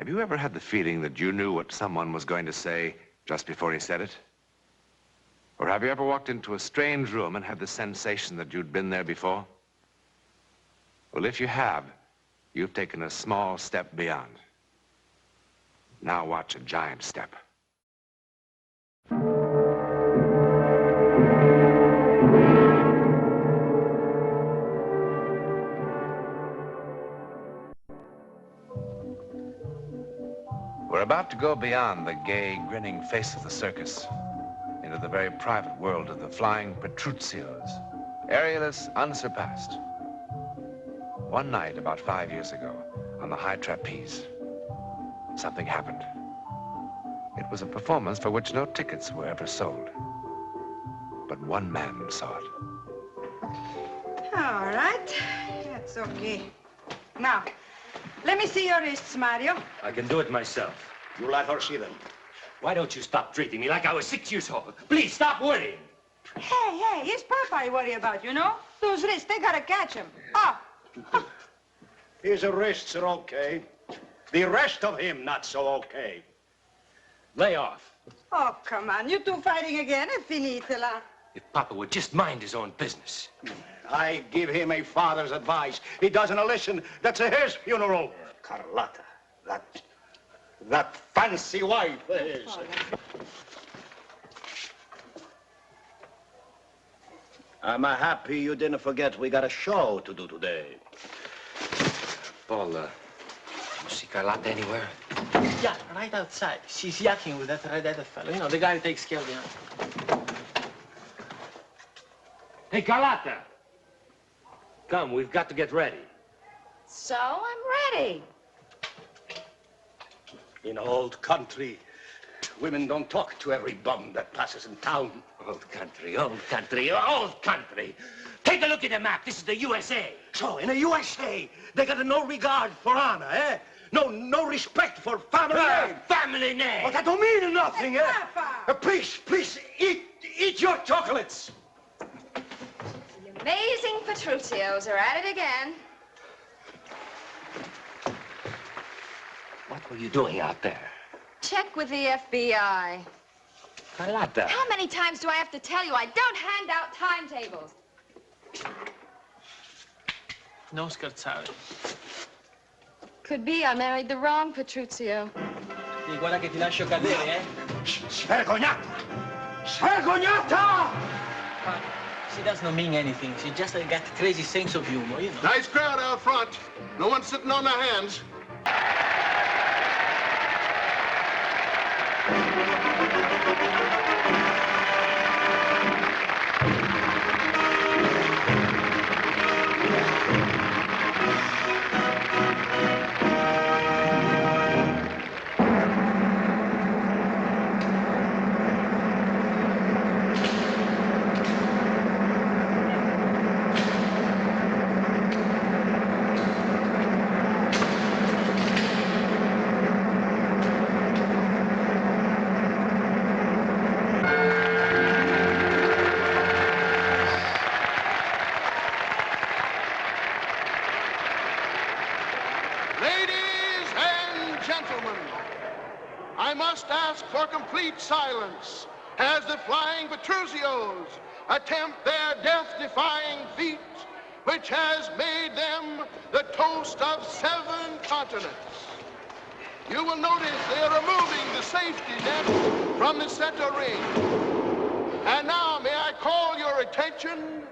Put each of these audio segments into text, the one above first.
Have you ever had the feeling that you knew what someone was going to say just before he said it? Or have you ever walked into a strange room and had the sensation that you'd been there before? Well, if you have, you've taken a small step beyond. Now watch a giant step. We're about to go beyond the gay, grinning face of the circus into the very private world of the flying Petruccios, aerialists unsurpassed. One night, about 5 years ago, on the high trapeze, something happened. It was a performance for which no tickets were ever sold. But one man saw it. All right, that's okay. Now, let me see your wrists, Mario. I can do it myself. You let her see them. Why don't you stop treating me like I was 6 years old? Please, stop worrying. Hey, it's Papa I worry about, you know? Those wrists, they gotta catch him. Oh. His wrists are okay. The rest of him, not so okay. Lay off. Oh, come on. You two fighting again? È finitela. If Papa would just mind his own business. I give him a father's advice. He doesn't listen. That's his funeral. Carlotta, that fancy wife of his. I'm happy you didn't forget we got a show to do today. Paul, you see Carlotta anywhere? Yeah, right outside. She's yakking with that red-headed fellow. You know, the guy who takes care of you. Hey, Carlotta! Come, we've got to get ready. So, I'm ready. In old country, women don't talk to every bum that passes in town. Old country, old country, old country. Take a look at the map. This is the USA. So, in the USA, they got no regard for honor, eh? No respect for family name. Family name. But that don't mean nothing, Hey, eh? Papa. Please, eat your chocolates. The amazing Petruccios are at it again. What were you doing out there? Check with the FBI. Carlotta. How many times do I have to tell you I don't hand out timetables? Non scherzare. Could be I married the wrong Petruccio. Sì, guarda che ti lascio cadere, eh? Svergognata! Svergognata! She doesn't mean anything. She just got a crazy sense of humor, you know. Nice crowd out front. No one's sitting on their hands. Silence as the flying Petruccios attempt their death-defying feat, which has made them the toast of 7 continents. You will notice they are removing the safety net from the center ring. And now may I call your attention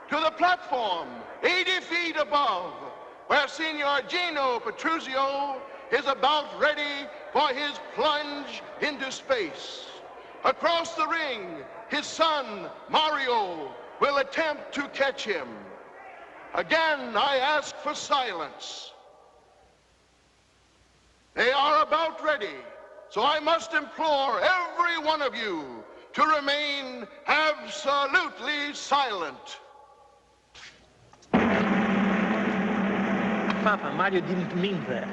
to the platform 80 feet above, where Signor Gino Petruccio is about ready for his plunge into space. Across the ring, his son, Mario, will attempt to catch him. Again, I ask for silence. They are about ready, so I must implore every one of you to remain absolutely silent. Papa, Mario didn't mean that.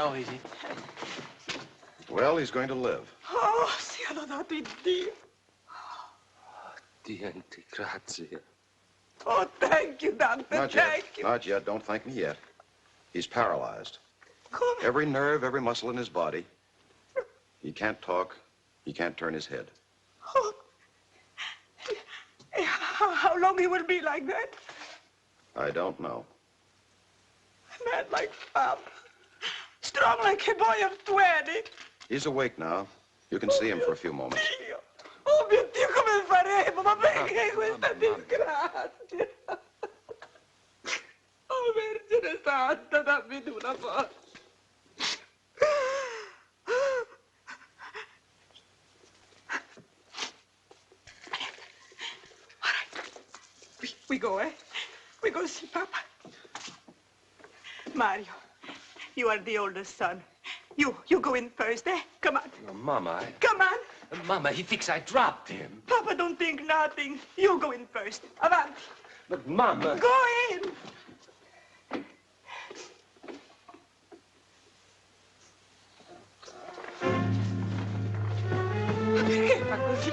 How is he? Well, he's going to live. Oh, sia lodato in Dio. Niente, grazie. Oh, thank you, doctor. Not yet. Thank you. Not yet. Don't thank me yet. He's paralyzed. Come. Every nerve, every muscle in his body. He can't talk. He can't turn his head. Oh. How long he will be like that? I don't know. A man like Pop. Strong like a boy of 20. He's awake now. You can see him for a few moments. Oh, mio Dio, come faremo? Ma perché questa disgrazia? Oh, Vergine Santa, dammi tu una forza. All right. We go, eh? We go see Papa. Mario, you are the oldest son. You go in first, eh? Come on. No, Mama, Come on. Mama, he thinks I dropped him. Papa don't think nothing. You go in first. Avanti. But, Mama... Go in. Ma perché fa così?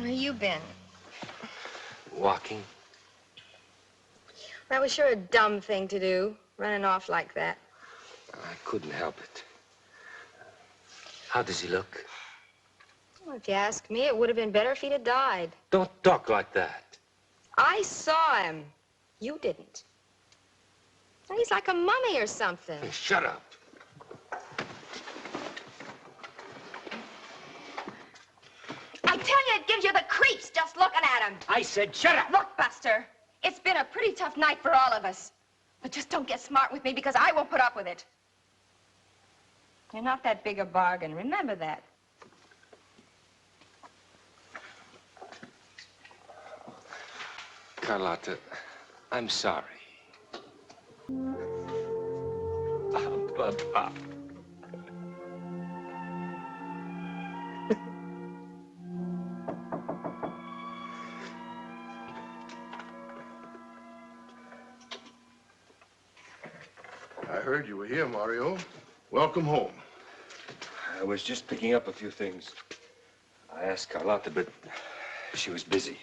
Where you been? Walking? That was sure a dumb thing to do, running off like that. I couldn't help it. How does he look? Well, if you ask me, it would have been better if he'd have died. Don't talk like that. I saw him. You didn't. He's like a mummy or something. Hey, shut up. I tell you, it gives you the creeps just looking at him. I said shut up. Look, Buster, it's been a pretty tough night for all of us. But just don't get smart with me because I won't put up with it. You're not that big a bargain. Remember that. Carlotta, I'm sorry. Oh, Papa. I heard you were here, Mario. Welcome home. I was just picking up a few things. I asked Carlotta, but she was busy.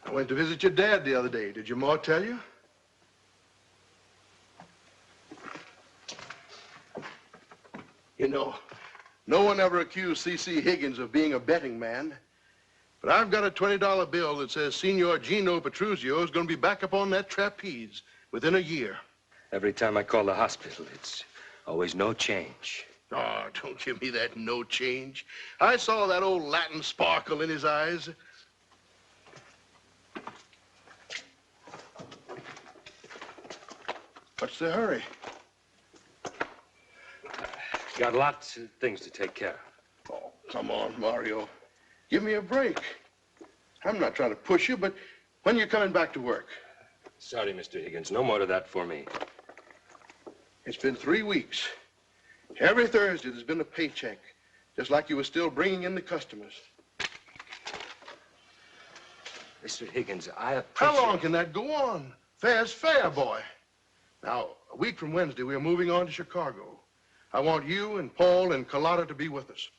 I went to visit your dad the other day. Did your ma tell you? You know, no one ever accused C.C. Higgins of being a betting man. But I've got a $20 bill that says Signor Gino Petruzio is going to be back up on that trapeze within a year. Every time I call the hospital, it's always no change. Oh, don't give me that no change. I saw that old Latin sparkle in his eyes. What's the hurry? Got lots of things to take care of. Oh, come on, Mario. Give me a break. I'm not trying to push you, but when you coming back to work? Sorry, Mr. Higgins. No more of that for me. It's been 3 weeks. Every Thursday there's been a paycheck, just like you were still bringing in the customers. Mr. Higgins, I appreciate... How long can that go on? Fair's fair, boy. Now, a week from Wednesday, we're moving on to Chicago. I want you and Paul and Carlotta to be with us.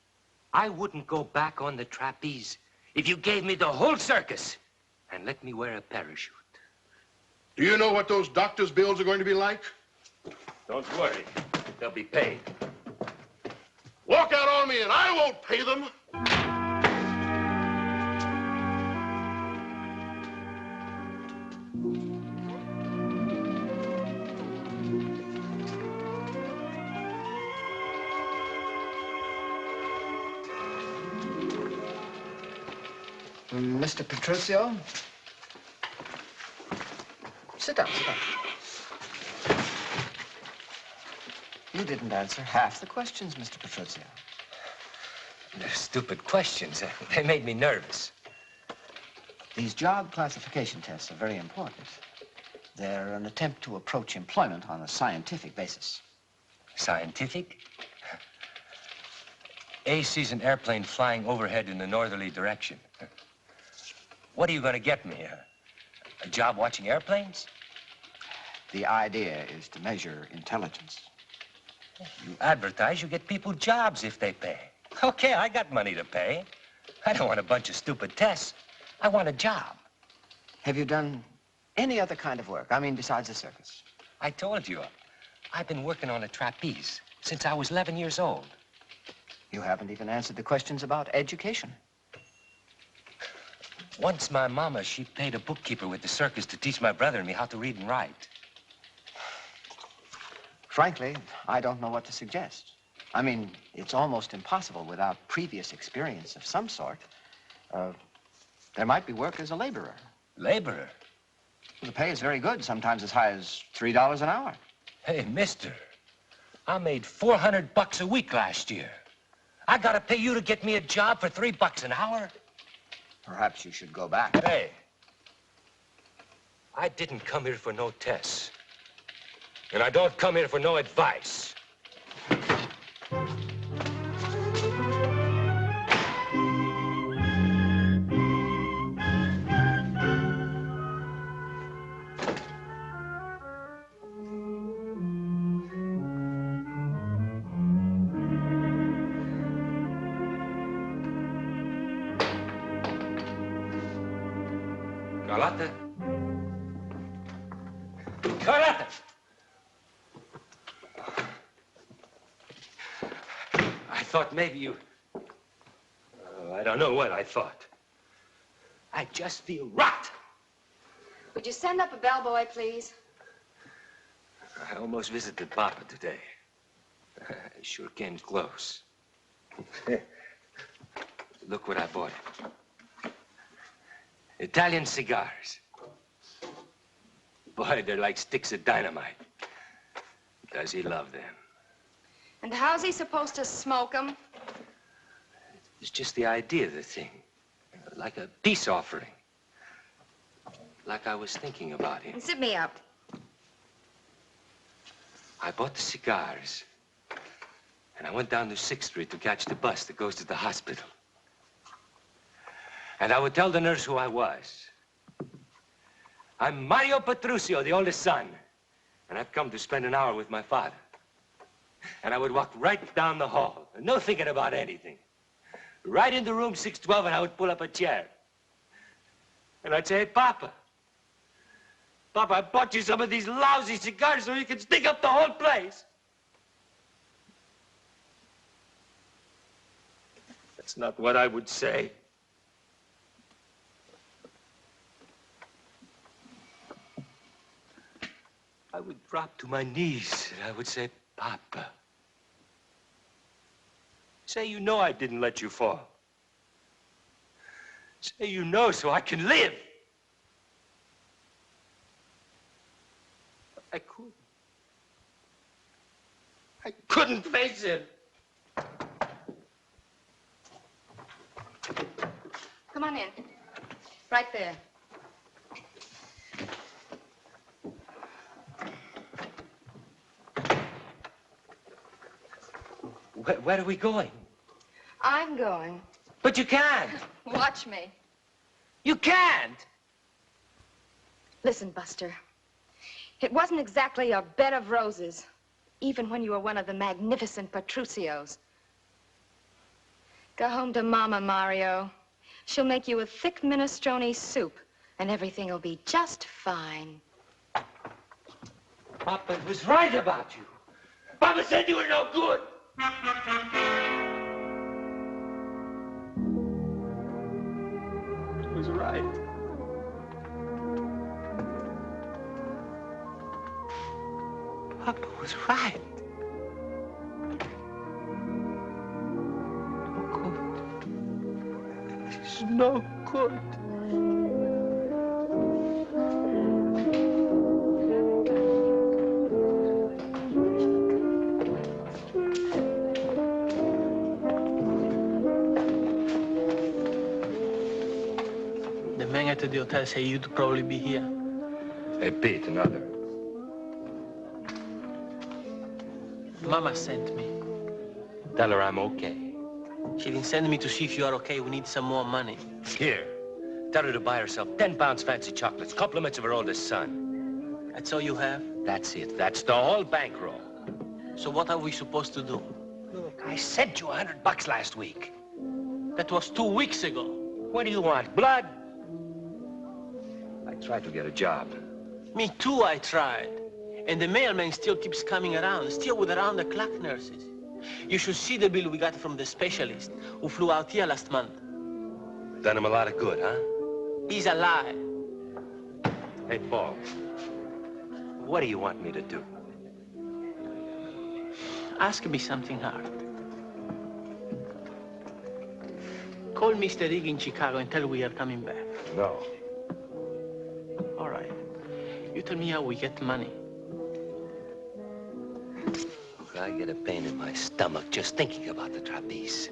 I wouldn't go back on the trapeze if you gave me the whole circus and let me wear a parachute. Do you know what those doctor's bills are going to be like? Don't worry. They'll be paid. Walk out on me and I won't pay them. Mr. Petruzio? Sit down, sit down. You didn't answer half the questions, Mr. Petruzio. They're stupid questions. They made me nervous. These job classification tests are very important. They're an attempt to approach employment on a scientific basis. Scientific? A sees an airplane flying overhead in a northerly direction. What are you going to get me? A job watching airplanes? The idea is to measure intelligence. You advertise, you get people jobs if they pay. Okay, I got money to pay. I don't want a bunch of stupid tests. I want a job. Have you done any other kind of work? I mean, besides the circus? I told you, I've been working on a trapeze since I was 11 years old. You haven't even answered the questions about education. Once my mama, she paid a bookkeeper with the circus to teach my brother and me how to read and write. Frankly, I don't know what to suggest. I mean, it's almost impossible without previous experience of some sort. There might be work as a laborer. Laborer? The pay is very good, sometimes as high as $3 an hour. Hey, mister, I made $400 a week last year. I gotta pay you to get me a job for $3 an hour? Perhaps you should go back. Hey, I didn't come here for no tests. And I don't come here for no advice. Carlotta? Carlotta! I thought maybe you... I don't know what I thought. I just feel rot. Would you send up a bellboy, please? I almost visited Papa today. I sure came close. Look what I bought him. Italian cigars. Boy, they're like sticks of dynamite. Does he love them? And how's he supposed to smoke them? It's just the idea of the thing. Like a peace offering. Like I was thinking about him. Zip me up. I bought the cigars. And I went down to 6th Street to catch the bus that goes to the hospital. And I would tell the nurse who I was. I'm Mario Petruccio, the oldest son. And I've come to spend an hour with my father. And I would walk right down the hall, no thinking about anything. Right into room 612, and I would pull up a chair. And I'd say, hey, Papa. Papa, I bought you some of these lousy cigars so you can stick up the whole place. That's not what I would say. I would drop to my knees and I would say, Papa. Say you know I didn't let you fall. Say you know so I can live. I couldn't. I couldn't face him. Come on in. Right there. Where are we going? I'm going. But you can't. Watch me. You can't. Listen, Buster. It wasn't exactly a bed of roses, even when you were one of the magnificent Petruccios. Go home to Mama, Mario. She'll make you a thick minestrone soup, and everything will be just fine. Papa was right about you. Papa said you were no good. He was right. Papa was right. No good. He's no good. at the hotel say you'd probably be here. Hey, Pete, another. Mama sent me. Tell her I'm okay. She didn't send me to see if you are okay. We need some more money. Here. Tell her to buy herself 10 pounds fancy chocolates, compliments of her oldest son. That's all you have? That's it. That's the whole bankroll. So what are we supposed to do? Look, I sent you $100 last week. That was 2 weeks ago. What do you want, blood? I tried to get a job. Me too, I tried. And the mailman still keeps coming around, still with around-the-clock nurses. You should see the bill we got from the specialist who flew out here last month. Done him a lot of good, huh? He's alive. Hey, Paul, what do you want me to do? Ask me something hard. Call Mr. Rigg in Chicago and tell we are coming back. No. All right. You tell me how we get money. I get a pain in my stomach just thinking about the trapeze.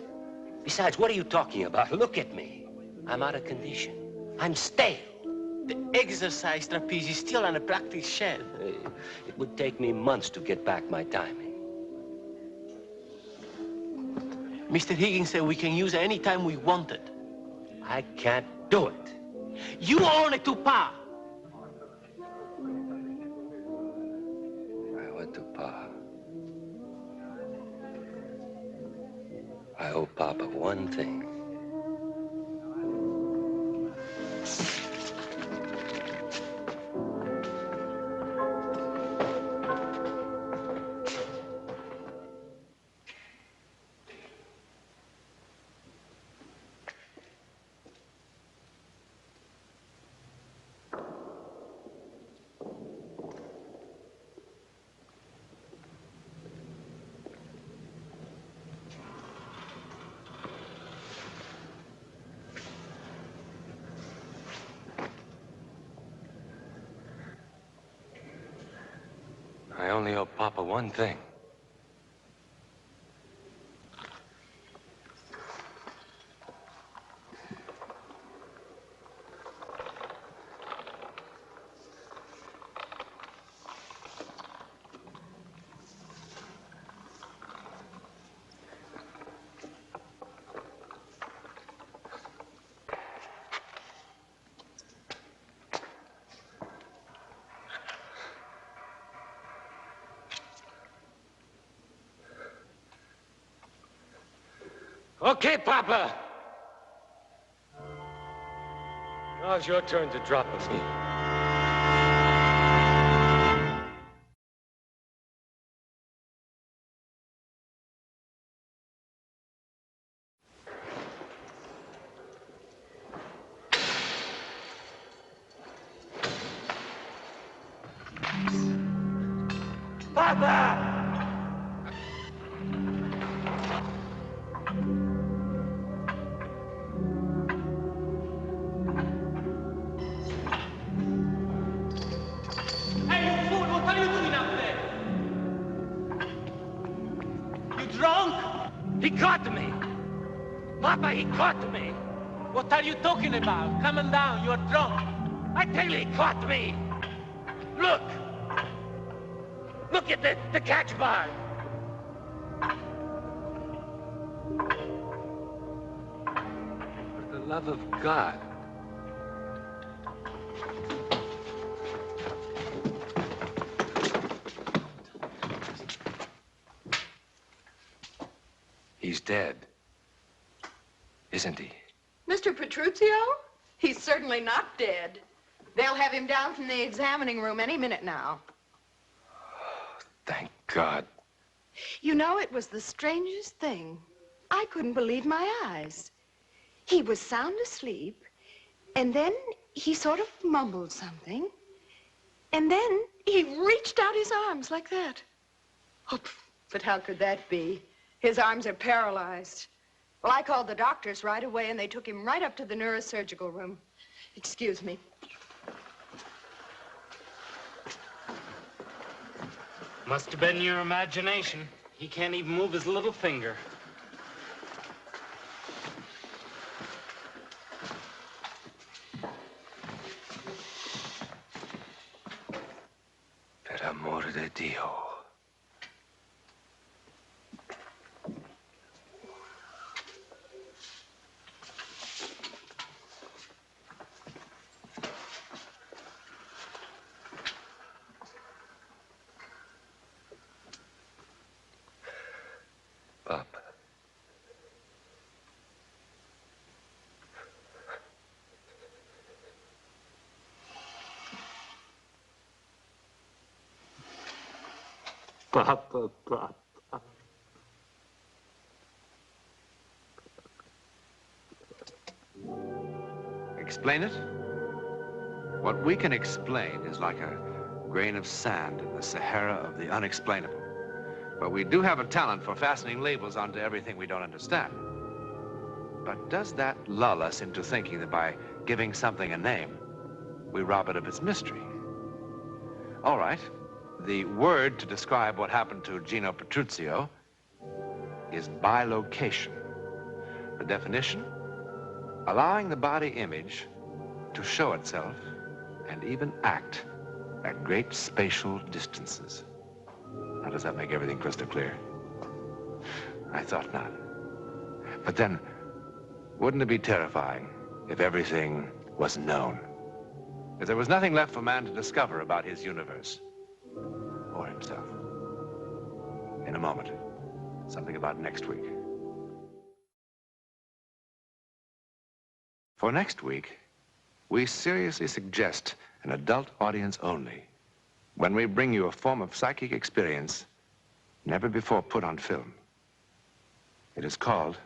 Besides, what are you talking about? Look at me. I'm out of condition. I'm stale. The exercise trapeze is still on a practice shed. It would take me months to get back my timing. Mr. Higgins said we can use it any time we want it. I can't do it. You own it to Pa. I went to Pa. I owe Papa one thing. I only owe Papa one thing. Okay, Papa. Now it's your turn to drop me. Papa! He caught me! Papa, he caught me! What are you talking about? Come on down, you're drunk. I tell you, he caught me! Look! Look at the catch bar! For the love of God. He's dead, isn't he? Mr. Petruzio? He's certainly not dead. They'll have him down from the examining room any minute now. Oh, thank God. You know, it was the strangest thing. I couldn't believe my eyes. He was sound asleep, and then he sort of mumbled something, and then he reached out his arms like that. Oh, but how could that be? His arms are paralyzed. Well, I called the doctors right away, and they took him right up to the neurosurgical room. Excuse me. Must have been your imagination. He can't even move his little finger. de Dio. Bob. Papa, Papa. Explain it? What we can explain is like a grain of sand in the Sahara of the unexplainable. But we do have a talent for fastening labels onto everything we don't understand. But does that lull us into thinking that by giving something a name, we rob it of its mystery? All right. The word to describe what happened to Gino Petruccio is bilocation. The definition? Allowing the body image to show itself and even act at great spatial distances. Now, does that make everything crystal clear? I thought not. But then, wouldn't it be terrifying if everything was known? If there was nothing left for man to discover about his universe or himself? In a moment, something about next week. For next week, we seriously suggest an adult audience only when we bring you a form of psychic experience never before put on film. It is called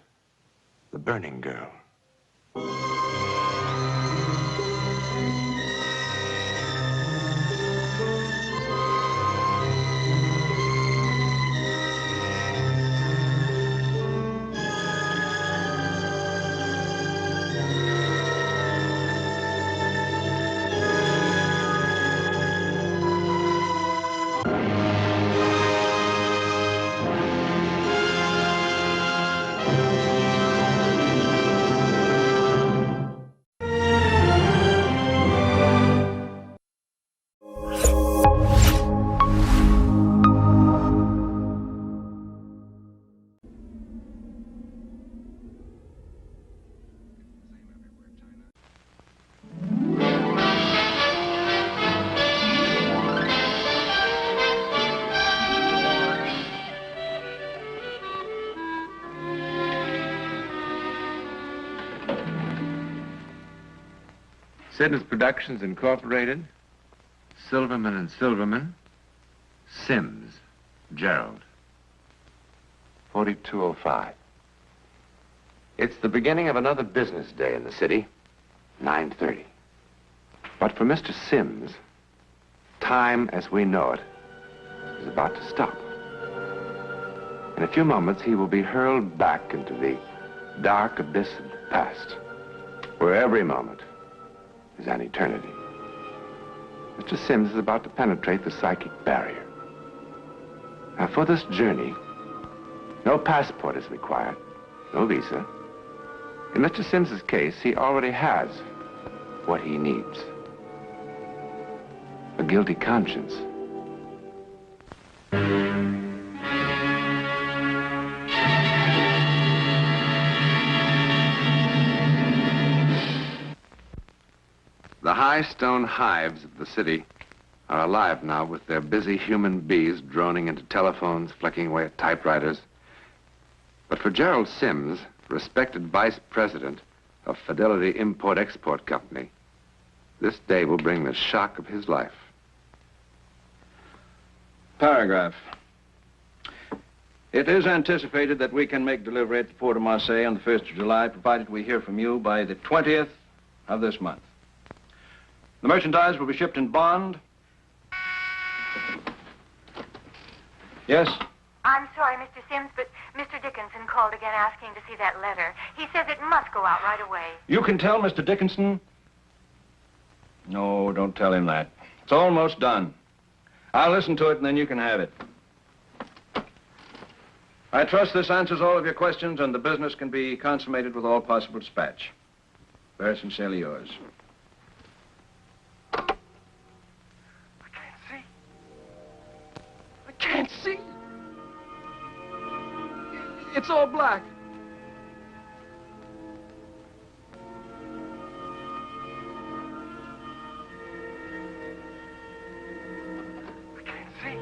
The Burning Girl. Sidney's Productions Incorporated, Silverman and Silverman, Sims, Gerald. 4205. It's the beginning of another business day in the city, 9:30. But for Mr. Sims, time as we know it is about to stop. In a few moments, he will be hurled back into the dark abyss of the past, where every moment is an eternity. Mr. Sims is about to penetrate the psychic barrier. Now, for this journey, no passport is required, no visa. In Mr. Sims's case, he already has what he needs. A guilty conscience. The high stone hives of the city are alive now with their busy human bees droning into telephones, flicking away at typewriters. But for Gerald Sims, respected vice president of Fidelity Import-Export Company, this day will bring the shock of his life. Paragraph. It is anticipated that we can make delivery at the Port of Marseille on the 1st of July, provided we hear from you by the 20th of this month. The merchandise will be shipped in bond. Yes? I'm sorry, Mr. Sims, but Mr. Dickinson called again asking to see that letter. He says it must go out right away. You can tell Mr. Dickinson? No, don't tell him that. It's almost done. I'll listen to it, and then you can have it. I trust this answers all of your questions, and the business can be consummated with all possible dispatch. Very sincerely yours. It's all black. I can't see.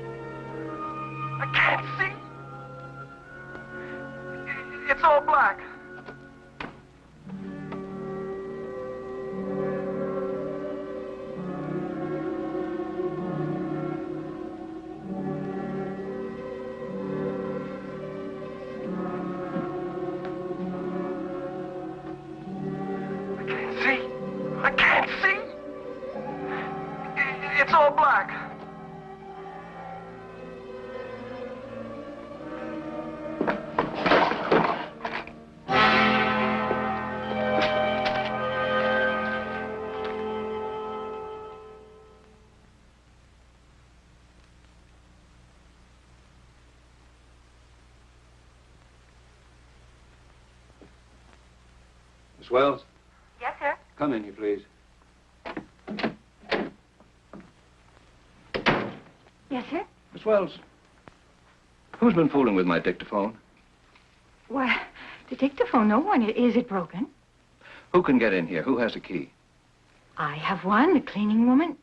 It's all black. I can't see. It's all black. Miss Wells? Yes, sir. Come in here, please. Yes, sir. Miss Wells, who's been fooling with my dictaphone? Why, the dictaphone, no one. Is it broken? Who can get in here? Who has a key? I have one, the cleaning woman.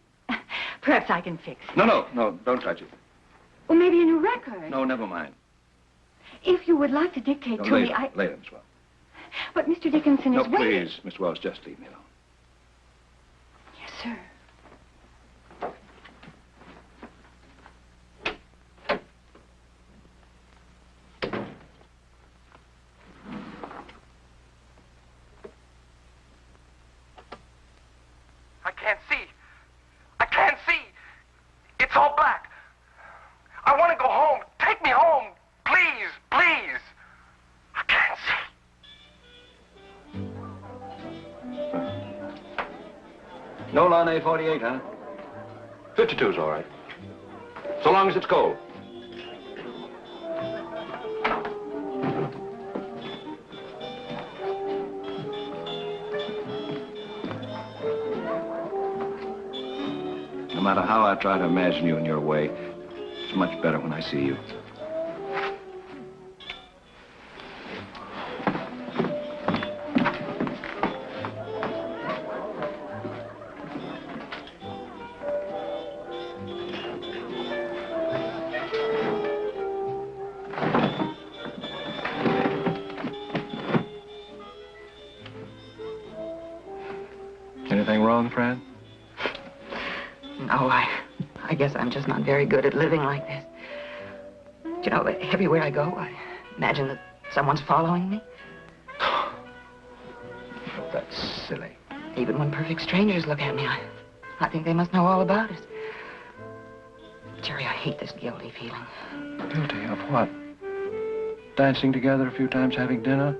Perhaps I can fix it. No, don't touch it. Or maybe a new record. No, never mind. If you would like to dictate No, to later, me, I... later, Miss Wells. But Mr. Dickinson is No, waiting. please, Miss Wells, just leave me alone. Yes, sir. I can't see. I can't see. It's all black. I want to go home. Take me home. Please, please. I can't see. Nolan A48, huh? 52's all right. So long as it's cold. No matter how I try to imagine you in your way, it's much better when I see you. Anything wrong, Fran? No, I guess I'm just not very good at living like this. You know, everywhere I go, I imagine that someone's following me. That's silly. Even when perfect strangers look at me, I think they must know all about it. Jerry, I hate this guilty feeling. Guilty of what? Dancing together a few times, having dinner?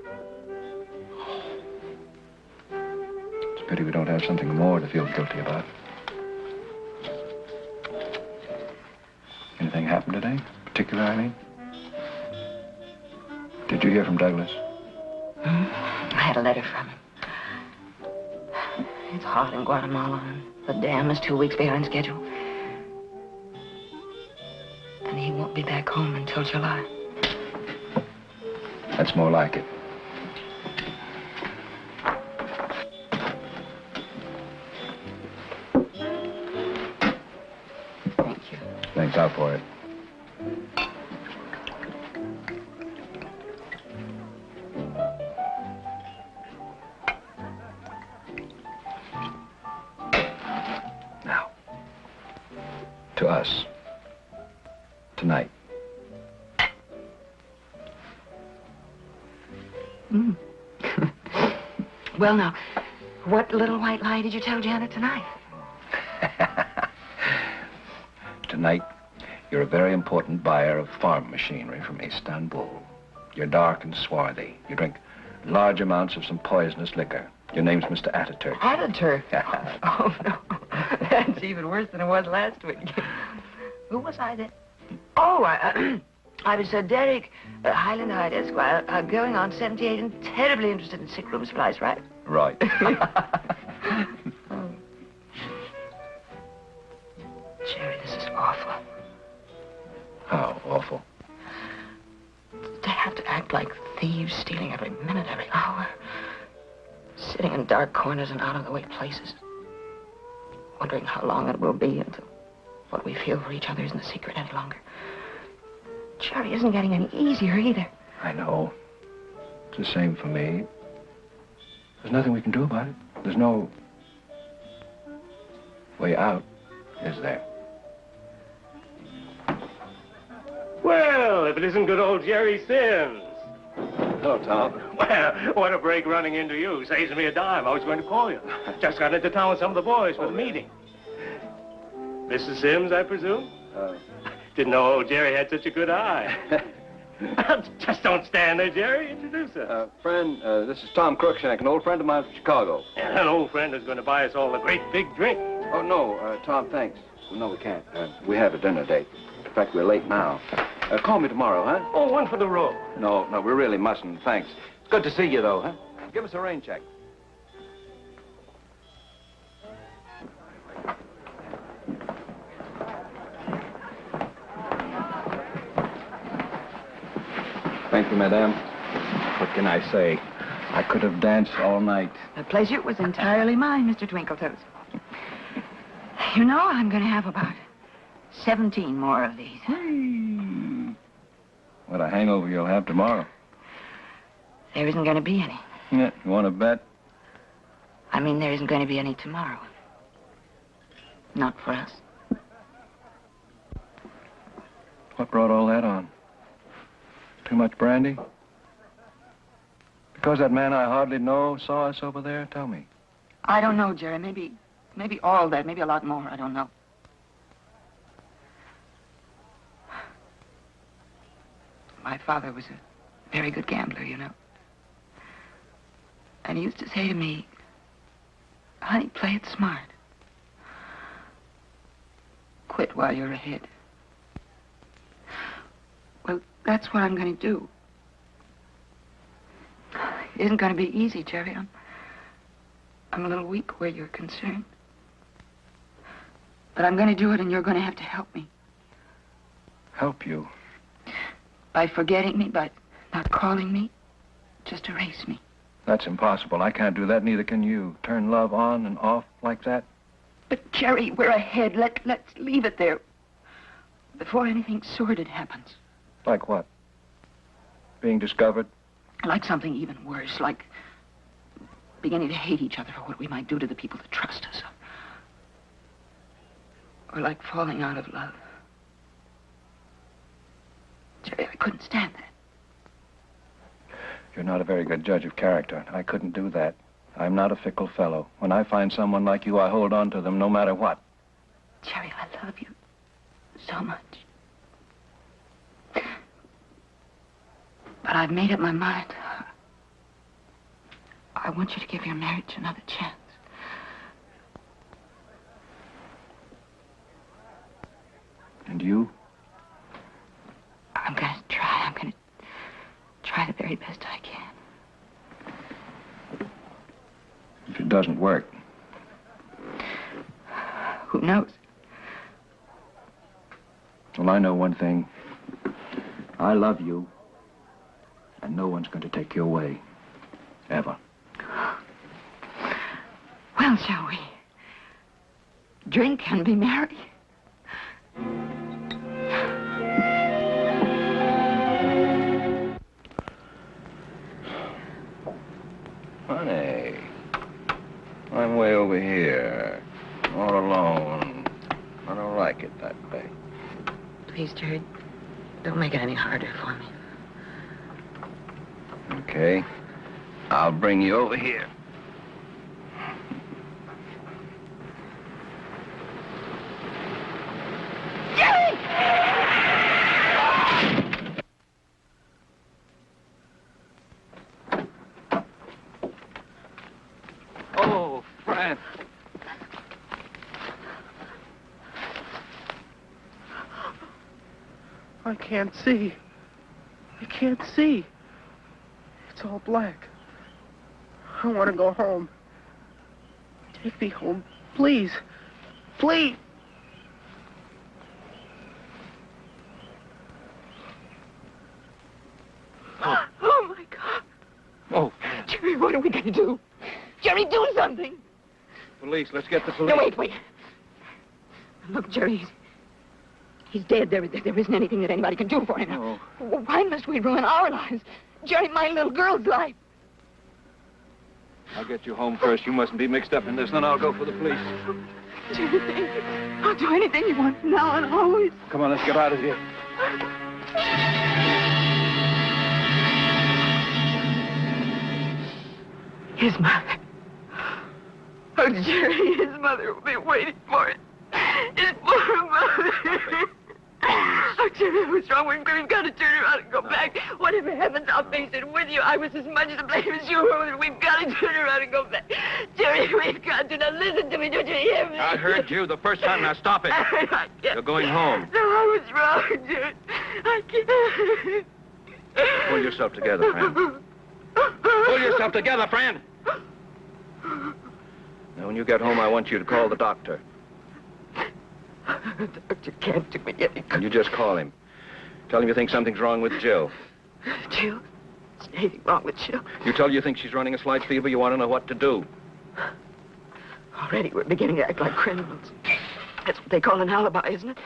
It's a pity we don't have something more to feel guilty about. Anything happened today? Particular, I mean? Did you hear from Douglas? I had a letter from him. It's hot in Guatemala, and the dam is 2 weeks behind schedule. And he won't be back home until July. That's more like it. Thank you. Thanks out for it. Now, to us, tonight. Well, now, what little white lie did you tell Janet tonight? Tonight, you're a very important buyer of farm machinery from Istanbul. You're dark and swarthy. You drink large amounts of some poisonous liquor. Your name's Mr. Ataturk. Ataturk? Oh, no. That's even worse than it was last week. Who was I then? Oh, I was Derek Highland Hyde, Esquire, going on 78 and terribly interested in sick room supplies, right? Right. Oh. Jerry, this is awful. How awful? To have have to act like thieves, stealing every minute, every hour. Sitting in dark corners and out-of-the-way places. Wondering how long it will be until what we feel for each other isn't a secret any longer. Jerry isn't getting any easier either. I know. It's the same for me. There's nothing we can do about it. There's no way out, is there? Well, if it isn't good old Jerry Sims. Hello, Tom. Well, what a break running into you. Saves me a dime. I was going to call you. Just got into town with some of the boys for the meeting. Mrs. Sims, I presume? Didn't know old Jerry had such a good eye. Just don't stand there, Jerry. Introduce us. Friend, this is Tom Crookshank, an old friend of mine from Chicago. And an old friend is going to buy us all a great big drink. Oh, no, Tom, thanks. No, we can't. We have a dinner date. In fact, we're late now. Call me tomorrow, huh? Oh, one for the road. No, we really mustn't. Thanks. It's good to see you, though, huh? Give us a rain check. Thank you, madame. What can I say? I could have danced all night. The pleasure was entirely mine, Mr. Twinkletoes. You know, I'm going to have about 17 more of these. What a hangover you'll have tomorrow. There isn't going to be any. Yeah, you want to bet? I mean, there isn't going to be any tomorrow. Not for us. What brought all that on? Too much brandy? Because that man I hardly know saw us over there? Tell me. I don't know, Jerry. Maybe all that. Maybe a lot more. I don't know. My father was a very good gambler, you know. And he used to say to me, honey, play it smart. Quit while you're ahead. Well, that's what I'm going to do. It isn't going to be easy, Jerry. I'm a little weak where you're concerned. But I'm going to do it, and you're going to have to help me. Help you? By forgetting me, by not calling me, just erase me. That's impossible. I can't do that, neither can you. Turn love on and off like that? But, Jerry, we're ahead. Let's leave it there before anything sordid happens. Like what? Being discovered? Like something even worse, like beginning to hate each other for what we might do to the people that trust us. Or like falling out of love. Jerry, I couldn't stand that. You're not a very good judge of character. I couldn't do that. I'm not a fickle fellow. When I find someone like you, I hold on to them no matter what. Jerry, I love you so much. But I've made up my mind. I want you to give your marriage another chance. And you? I'm going to try. I'm going to try the very best I can. If it doesn't work. Who knows? Well, I know one thing. I love you. And no one's going to take you away. Ever. Well, shall we drink and be merry? Honey, I'm way over here, all alone. I don't like it that way. Please, Jerry, don't make it any harder for me. Okay. I'll bring you over here. Jerry! Oh, Fran. I can't see. I can't see. It's all black. I want to go home. Take me home, please. Please. What are we going to do? Jerry, do something. Police, let's get the police. No, wait. Look, Jerry, he's dead. There isn't anything that anybody can do for him. No. Why must we ruin our lives? Jerry, my little girl's life. I'll get you home first. You mustn't be mixed up in this. Then I'll go for the police. Jerry, I'll do anything you want now and always. Come on, let's get out of here. His mother. Oh, Jerry, his mother will be waiting for it. His poor mother. Oh, Jerry, what's wrong with me? We've got to turn around and go back. Whatever happens, I'll face it with you. I was as much to blame as you were. We've got to turn around and go back. Jerry, we've got to. Now listen to me. Don't you hear me? I heard you the first time. Now stop it. I can't. You're going home. No, I was wrong, Jerry. I can't. Pull yourself together, friend. Pull yourself together, friend. Now, when you get home, I want you to call the doctor. The doctor can't do me any good. And you just call him. Tell him you think something's wrong with Jill. Jill? There's anything wrong with Jill. You tell her you think she's running a slight fever. You want to know what to do. Already we're beginning to act like criminals. That's what they call an alibi, isn't it?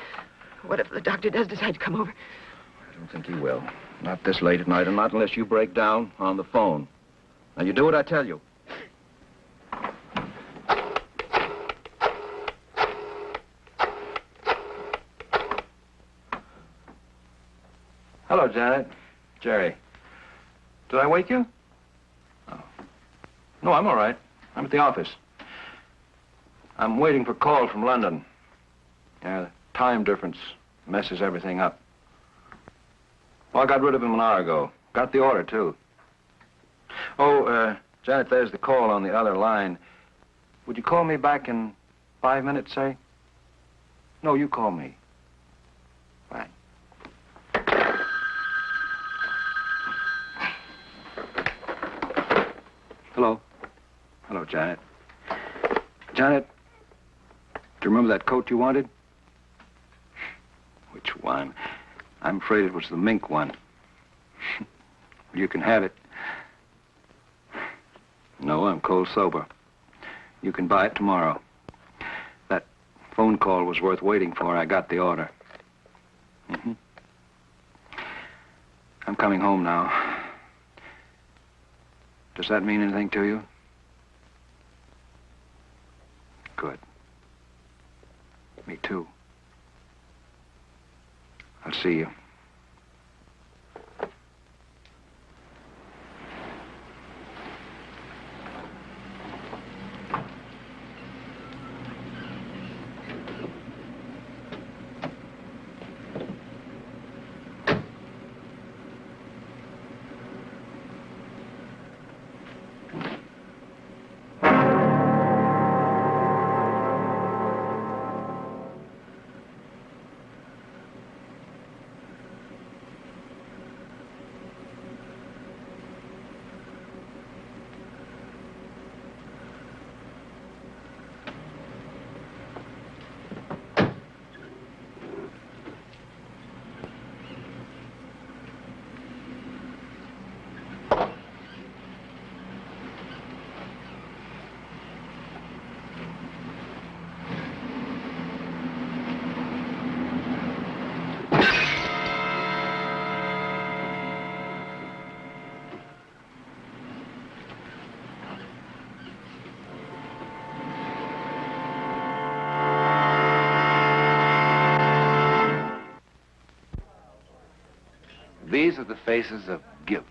What if the doctor does decide to come over? I don't think he will. Not this late at night, and not unless you break down on the phone. Now, you do what I tell you. Hello, Janet. Jerry. Did I wake you? Oh. No, I'm all right. I'm at the office. I'm waiting for a call from London. Yeah, the time difference messes everything up. Well, I got rid of him an hour ago. Got the order, too. Oh, Janet, there's the call on the other line. Would you call me back in 5 minutes, say? No, you call me. Fine. Hello. Hello, Janet. Janet, do you remember that coat you wanted? Which one? I'm afraid it was the mink one. You can have it. No, I'm cold sober. You can buy it tomorrow. That phone call was worth waiting for. I got the order. Mm-hmm. I'm coming home now. Does that mean anything to you? Good. Me too. I'll see you. These are the faces of guilt,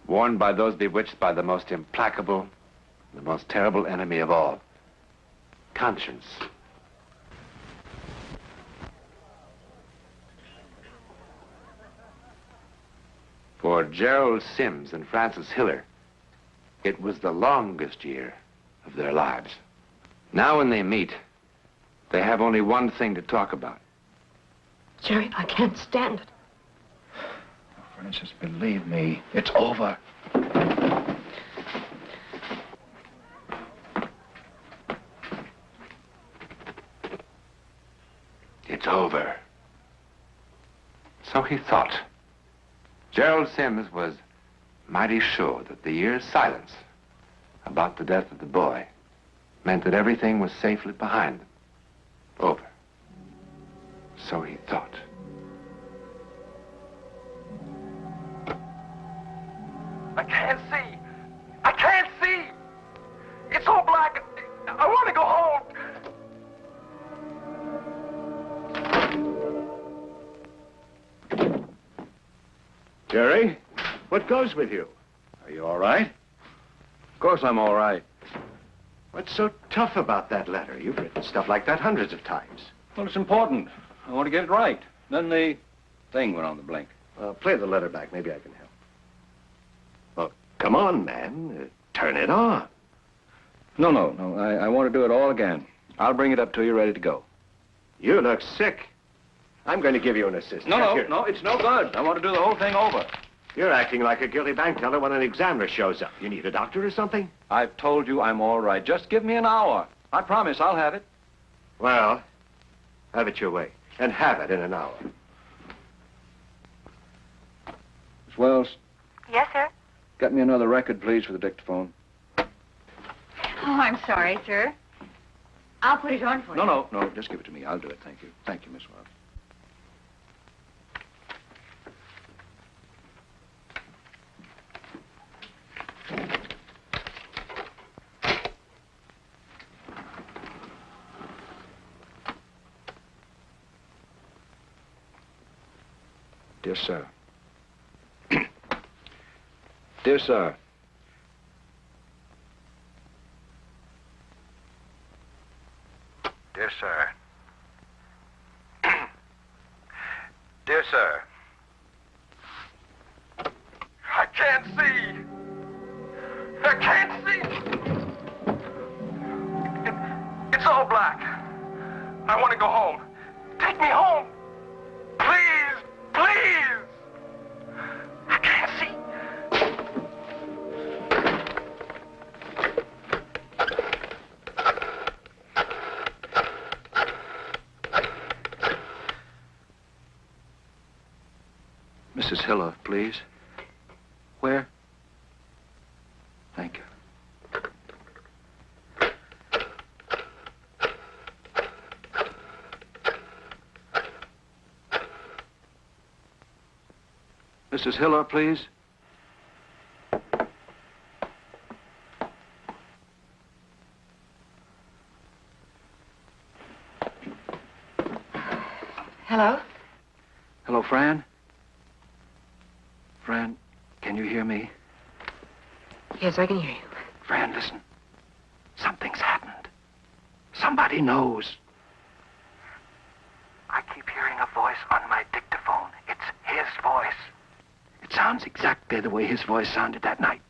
worn by those bewitched by the most implacable, the most terrible enemy of all, conscience. For Gerald Sims and Frances Hiller, it was the longest year of their lives. Now when they meet, they have only one thing to talk about. Jerry, I can't stand it. Francis, believe me, it's over. It's over. So he thought. Gerald Sims was mighty sure that the year's silence about the death of the boy meant that everything was safely behind them. Over. So he thought. I can't see. I can't see. It's all black. I want to go home. Jerry, what goes with you? Are you all right? Of course I'm all right. What's so tough about that letter? You've written stuff like that hundreds of times. Well, it's important. I want to get it right. Then the thing went on the blink. Play the letter back. Maybe I can help. Well, come on, man. Turn it on. No. I want to do it all again. I'll bring it up to you ready to go. You look sick. I'm going to give you an assist. No, it's no good. I want to do the whole thing over. You're acting like a guilty bank teller when an examiner shows up. You need a doctor or something? I've told you I'm all right. Just give me an hour. I promise I'll have it. Well, have it your way. And have it in an hour. Miss Wells? Yes, sir? Get me another record, please, for the dictaphone. Oh, I'm sorry, sir. I'll put it on for you. No. Just give it to me. I'll do it. Thank you. Thank you, Miss Wells. Dear sir. Dear sir. Dear sir. Dear sir. I can't see. I can't see. It's all black. I want to go home. Take me home. Please, please. I can't see. Mrs. Hiller, please. Where? Thank you. Mrs. Hiller, please. Hello? Hello, Fran? Fran, can you hear me? Yes, I can hear you. Fran, listen. Something's happened. Somebody knows. I keep hearing a voice on my dictaphone. It's his voice. It sounds exactly the way his voice sounded that night.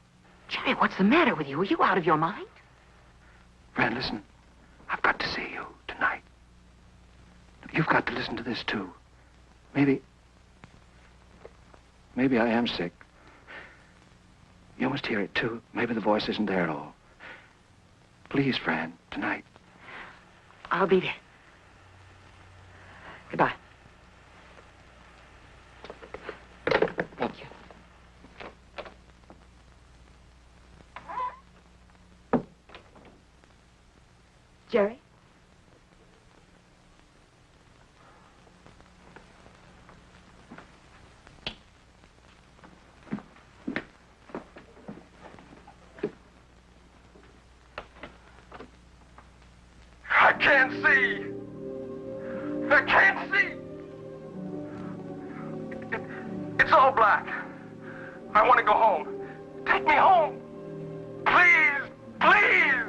Jimmy, what's the matter with you? Are you out of your mind? Fran, listen. I've got to see you tonight. You've got to listen to this, too. Maybe I am sick. You must hear it, too. Maybe the voice isn't there at all. Please, Fran, tonight. I'll be there. Goodbye. Thank you. Jerry? I can't see. I can't see. It's all black. I want to go home. Take me home. Please, please.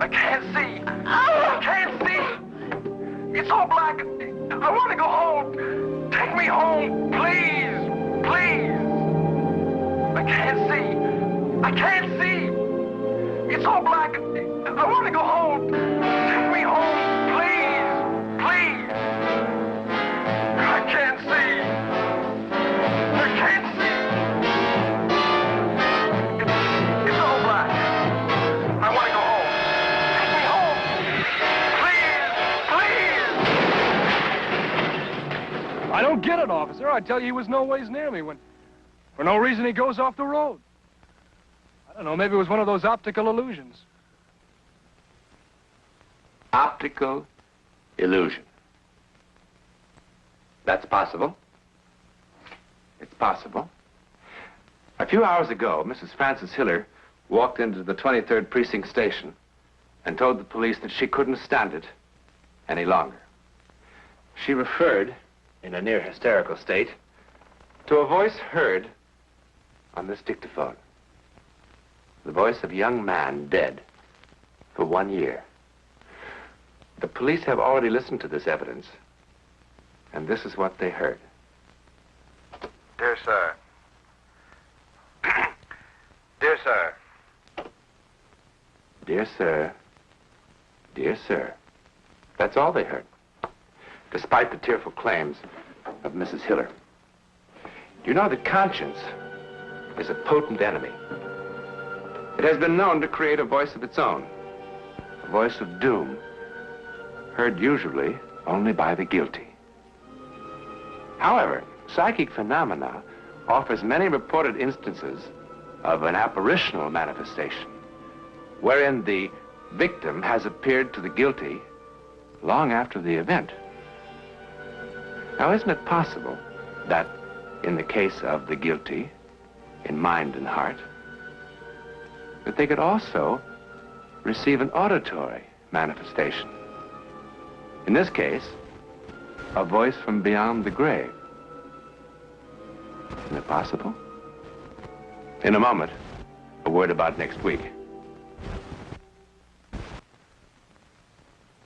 I can't see. I can't see. It's all black. I want to go home. Take me home. Please, please. I can't see. I can't see. It's all black. I want to go home. Take me home. Please, please. I can't see. I can't see. It's all black. I want to go home. Take me home. Please, please. I don't get it, officer. I tell you, he was no ways near me when... For no reason, he goes off the road. I don't know, maybe it was one of those optical illusions. Optical illusion. That's possible. It's possible. A few hours ago, Mrs. Frances Hiller walked into the 23rd Precinct station and told the police that she couldn't stand it any longer. She referred, in a near hysterical state, to a voice heard on this dictaphone. The voice of a young man dead for 1 year. The police have already listened to this evidence, and this is what they heard. Dear sir. Dear sir. Dear sir. Dear sir. That's all they heard, despite the tearful claims of Mrs. Hiller. You know that conscience is a potent enemy. It has been known to create a voice of its own, a voice of doom, heard usually only by the guilty. However, psychic phenomena offers many reported instances of an apparitional manifestation, wherein the victim has appeared to the guilty long after the event. Now, isn't it possible that in the case of the guilty, in mind and heart, that they could also receive an auditory manifestation? In this case, a voice from beyond the grave. Isn't it possible? In a moment, a word about next week.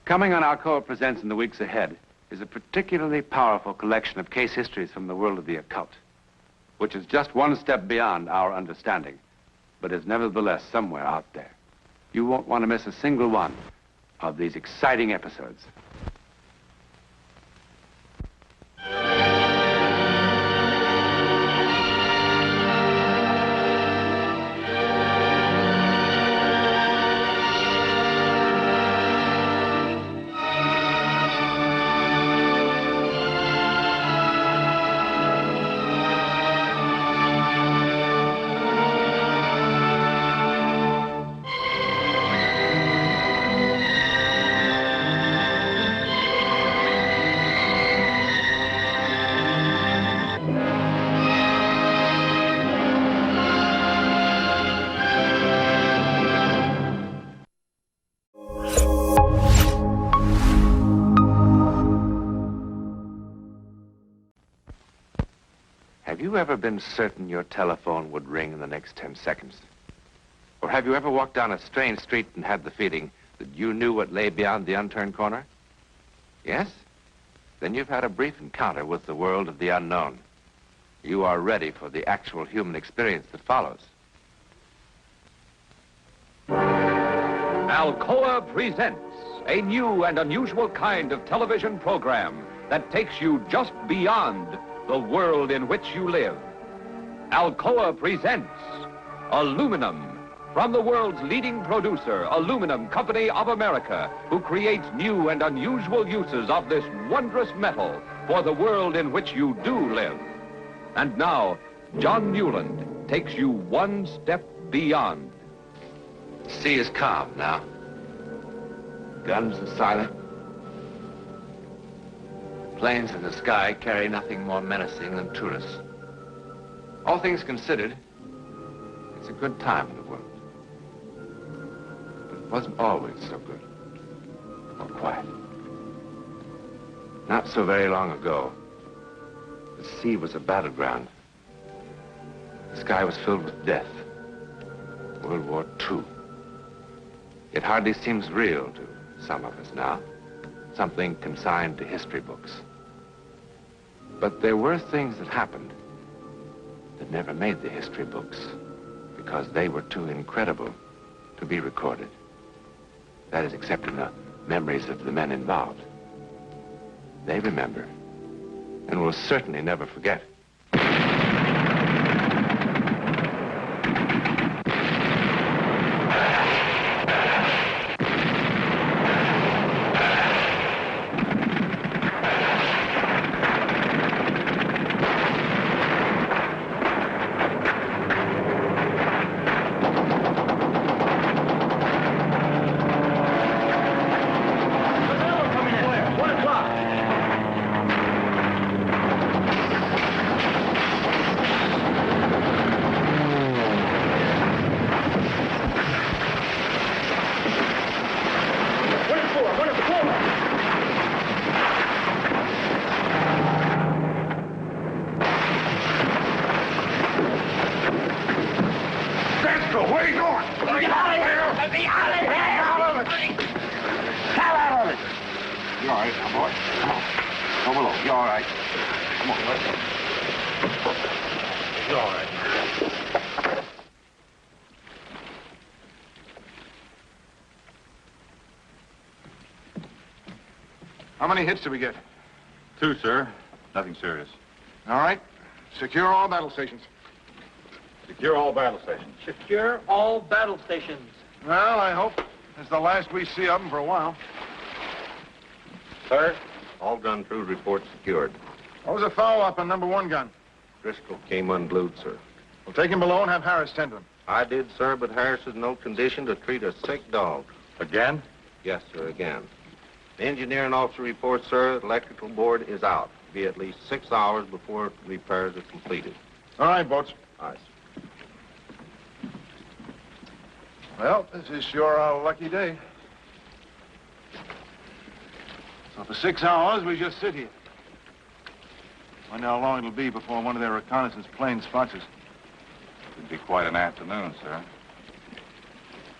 Coming on Alcoa Presents in the weeks ahead is a particularly powerful collection of case histories from the world of the occult, which is just one step beyond our understanding, but is nevertheless somewhere out there. You won't want to miss a single one of these exciting episodes. Have you ever been certain your telephone would ring in the next 10 seconds? Or have you ever walked down a strange street and had the feeling that you knew what lay beyond the unturned corner? Yes? Then you've had a brief encounter with the world of the unknown. You are ready for the actual human experience that follows. Alcoa presents a new and unusual kind of television program that takes you just beyond the world in which you live. Alcoa presents Aluminum, from the world's leading producer, Aluminum Company of America, who creates new and unusual uses of this wondrous metal for the world in which you do live. And now, John Newland takes you one step beyond. The sea is calm now. Guns are silent. Planes in the sky carry nothing more menacing than tourists. All things considered, it's a good time in the world. But it wasn't always so good or quiet. Not so very long ago, the sea was a battleground. The sky was filled with death. World War II. It hardly seems real to some of us now. Something consigned to history books. But there were things that happened that never made the history books because they were too incredible to be recorded. That is, except in the memories of the men involved. They remember and will certainly never forget. All right. Come on, let's go. It's all right. How many hits did we get? 2, sir. Nothing serious. All right. Secure all battle stations. Secure all battle stations. Secure all battle stations. Well, I hope it's the last we see of them for a while. Sir, all gun crew reports secured. What was the foul-up on number 1 gun? Driscoll came unglued, sir. We'll take him below and have Harris tend to him. I did, sir, but Harris is in no condition to treat a sick dog. Again? Yes, sir, again. The engineering officer reports, sir, the electrical board is out. Be at least 6 hours before repairs are completed. All right, boats. Aye, sir. Well, this is sure a lucky day. So for 6 hours, we just sit here. Wonder how long it'll be before one of their reconnaissance planes spots us. It'd be quite an afternoon, sir.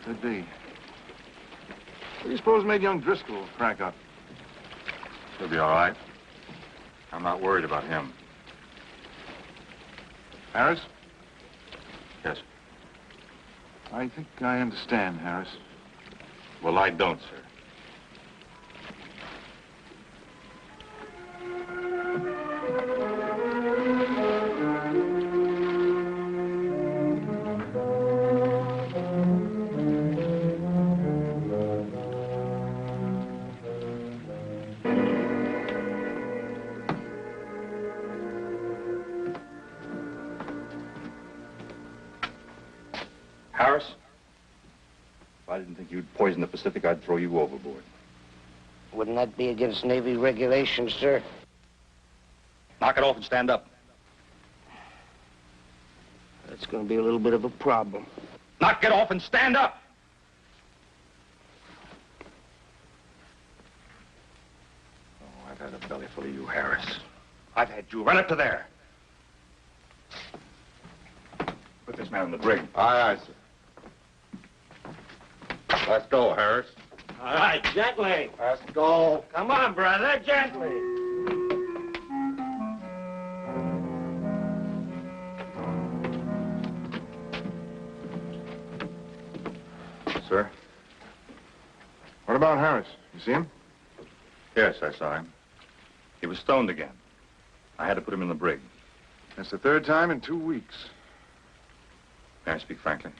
Could be. What do you suppose made young Driscoll crack up? He'll be all right. I'm not worried about him. Harris? Yes. I think I understand, Harris. Well, I don't, sir. Harris? If I didn't think you'd poison the Pacific, I'd throw you overboard. Wouldn't that be against Navy regulations, sir? Knock it off and stand up. That's going to be a little bit of a problem. Knock it off and stand up! Oh, I've had a belly full of you, Harris. I've had you. Run up to there. Put this man in the brig. Aye, aye, sir. Let's go, Harris. All right, gently. Let's go. Come on, brother, gently. Sir? What about Harris? You see him? Yes, I saw him. He was stoned again. I had to put him in the brig. That's the 3rd time in 2 weeks. May I speak frankly?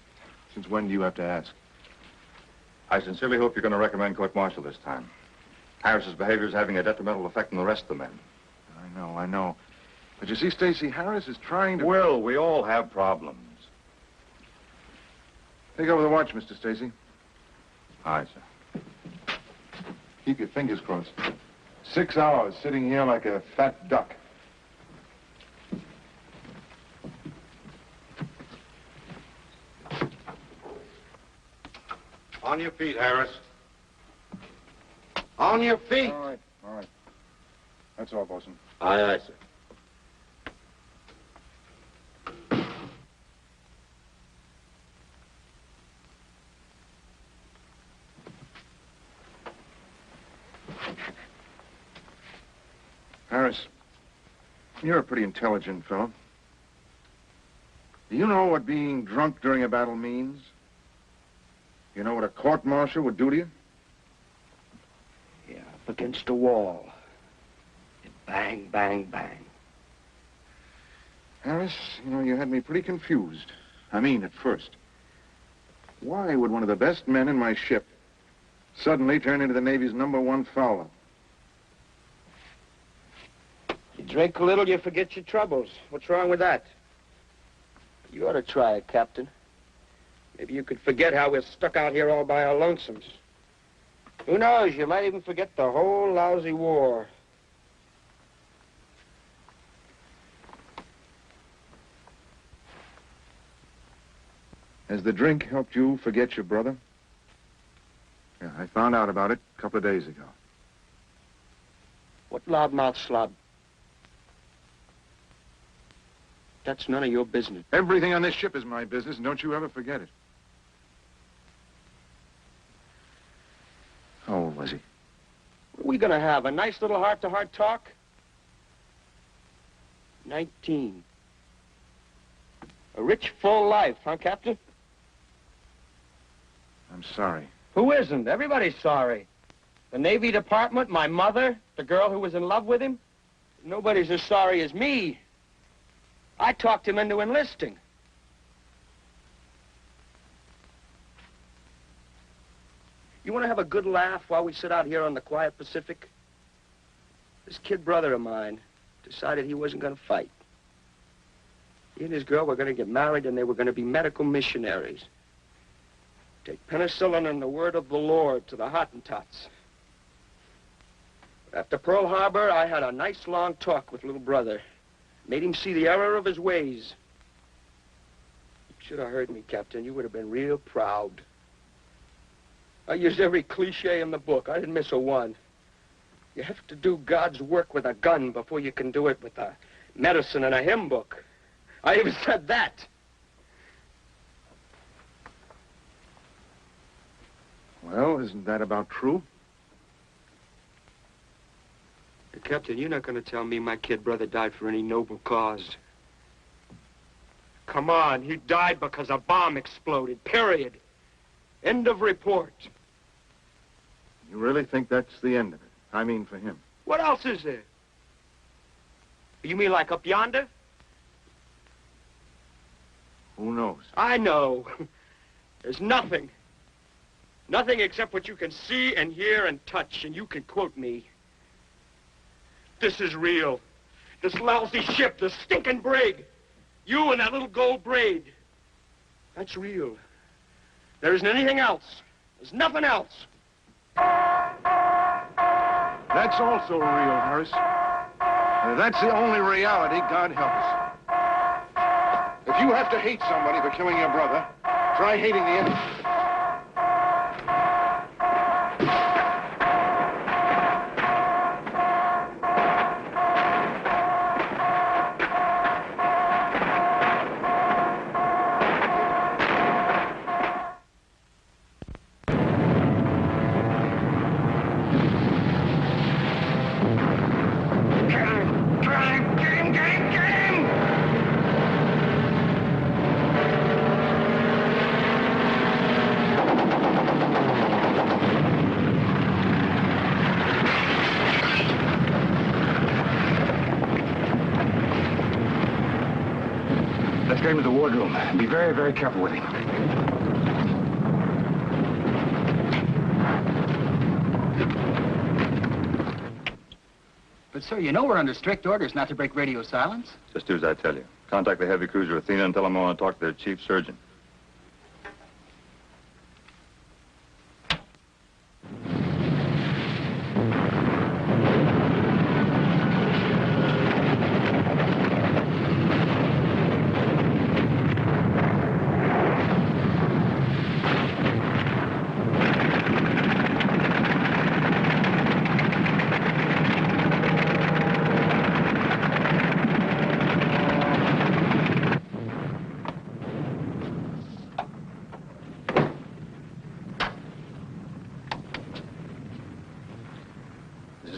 Since when do you have to ask? I sincerely hope you're going to recommend court-martial this time. Harris's behavior is having a detrimental effect on the rest of the men. I know. But you see, Stacy, Harris is trying to... Will, we all have problems. Take over the watch, Mr. Stacy. Aye, sir. Keep your fingers crossed. 6 hours sitting here like a fat duck. On your feet, Harris. On your feet. All right, all right. That's all, Bosun. Aye, aye, sir. Harris, you're a pretty intelligent fellow. Do you know what being drunk during a battle means? You know what a court-martial would do to you? Yeah, up against a wall. And bang, bang, bang. Harris, you know, you had me pretty confused. I mean, at first. Why would one of the best men in my ship suddenly turn into the Navy's #1 fowler? You drink a little, you forget your troubles. What's wrong with that? You ought to try it, Captain. Maybe you could forget how we're stuck out here all by our lonesomes. Who knows, you might even forget the whole lousy war. Has the drink helped you forget your brother? Yeah, I found out about it a couple of days ago. What loudmouth slob? That's none of your business. Everything on this ship is my business, and don't you ever forget it. How old was he? What are we gonna have, a nice little heart-to-heart talk? 19. A rich, full life, huh, Captain? I'm sorry. Who isn't? Everybody's sorry. The Navy Department, my mother, the girl who was in love with him. Nobody's as sorry as me. I talked him into enlisting. You want to have a good laugh while we sit out here on the quiet Pacific? This kid brother of mine decided he wasn't going to fight. He and his girl were going to get married, and they were going to be medical missionaries. Take penicillin and the word of the Lord to the Hottentots. After Pearl Harbor, I had a nice long talk with little brother. Made him see the error of his ways. You should have heard me, Captain. You would have been real proud. I used every cliche in the book. I didn't miss a one. You have to do God's work with a gun before you can do it with a medicine and a hymn book. I even said that. Well, isn't that about true? Captain, you're not going to tell me my kid brother died for any noble cause. Come on, he died because a bomb exploded, period. End of report. You really think that's the end of it? I mean, for him. What else is there? You mean like up yonder? Who knows? I know. There's nothing. Nothing except what you can see and hear and touch, and you can quote me. This is real. This lousy ship, this stinking brig. You and that little gold braid. That's real. There isn't anything else. There's nothing else. That's also real, Harris. That's the only reality, God help us. If you have to hate somebody for killing your brother, try hating the enemy. Get him to the wardroom. Be very, very careful with him. But, sir, you know we're under strict orders not to break radio silence. Just do as I tell you. Contact the heavy cruiser Athena and tell them I want to talk to their chief surgeon.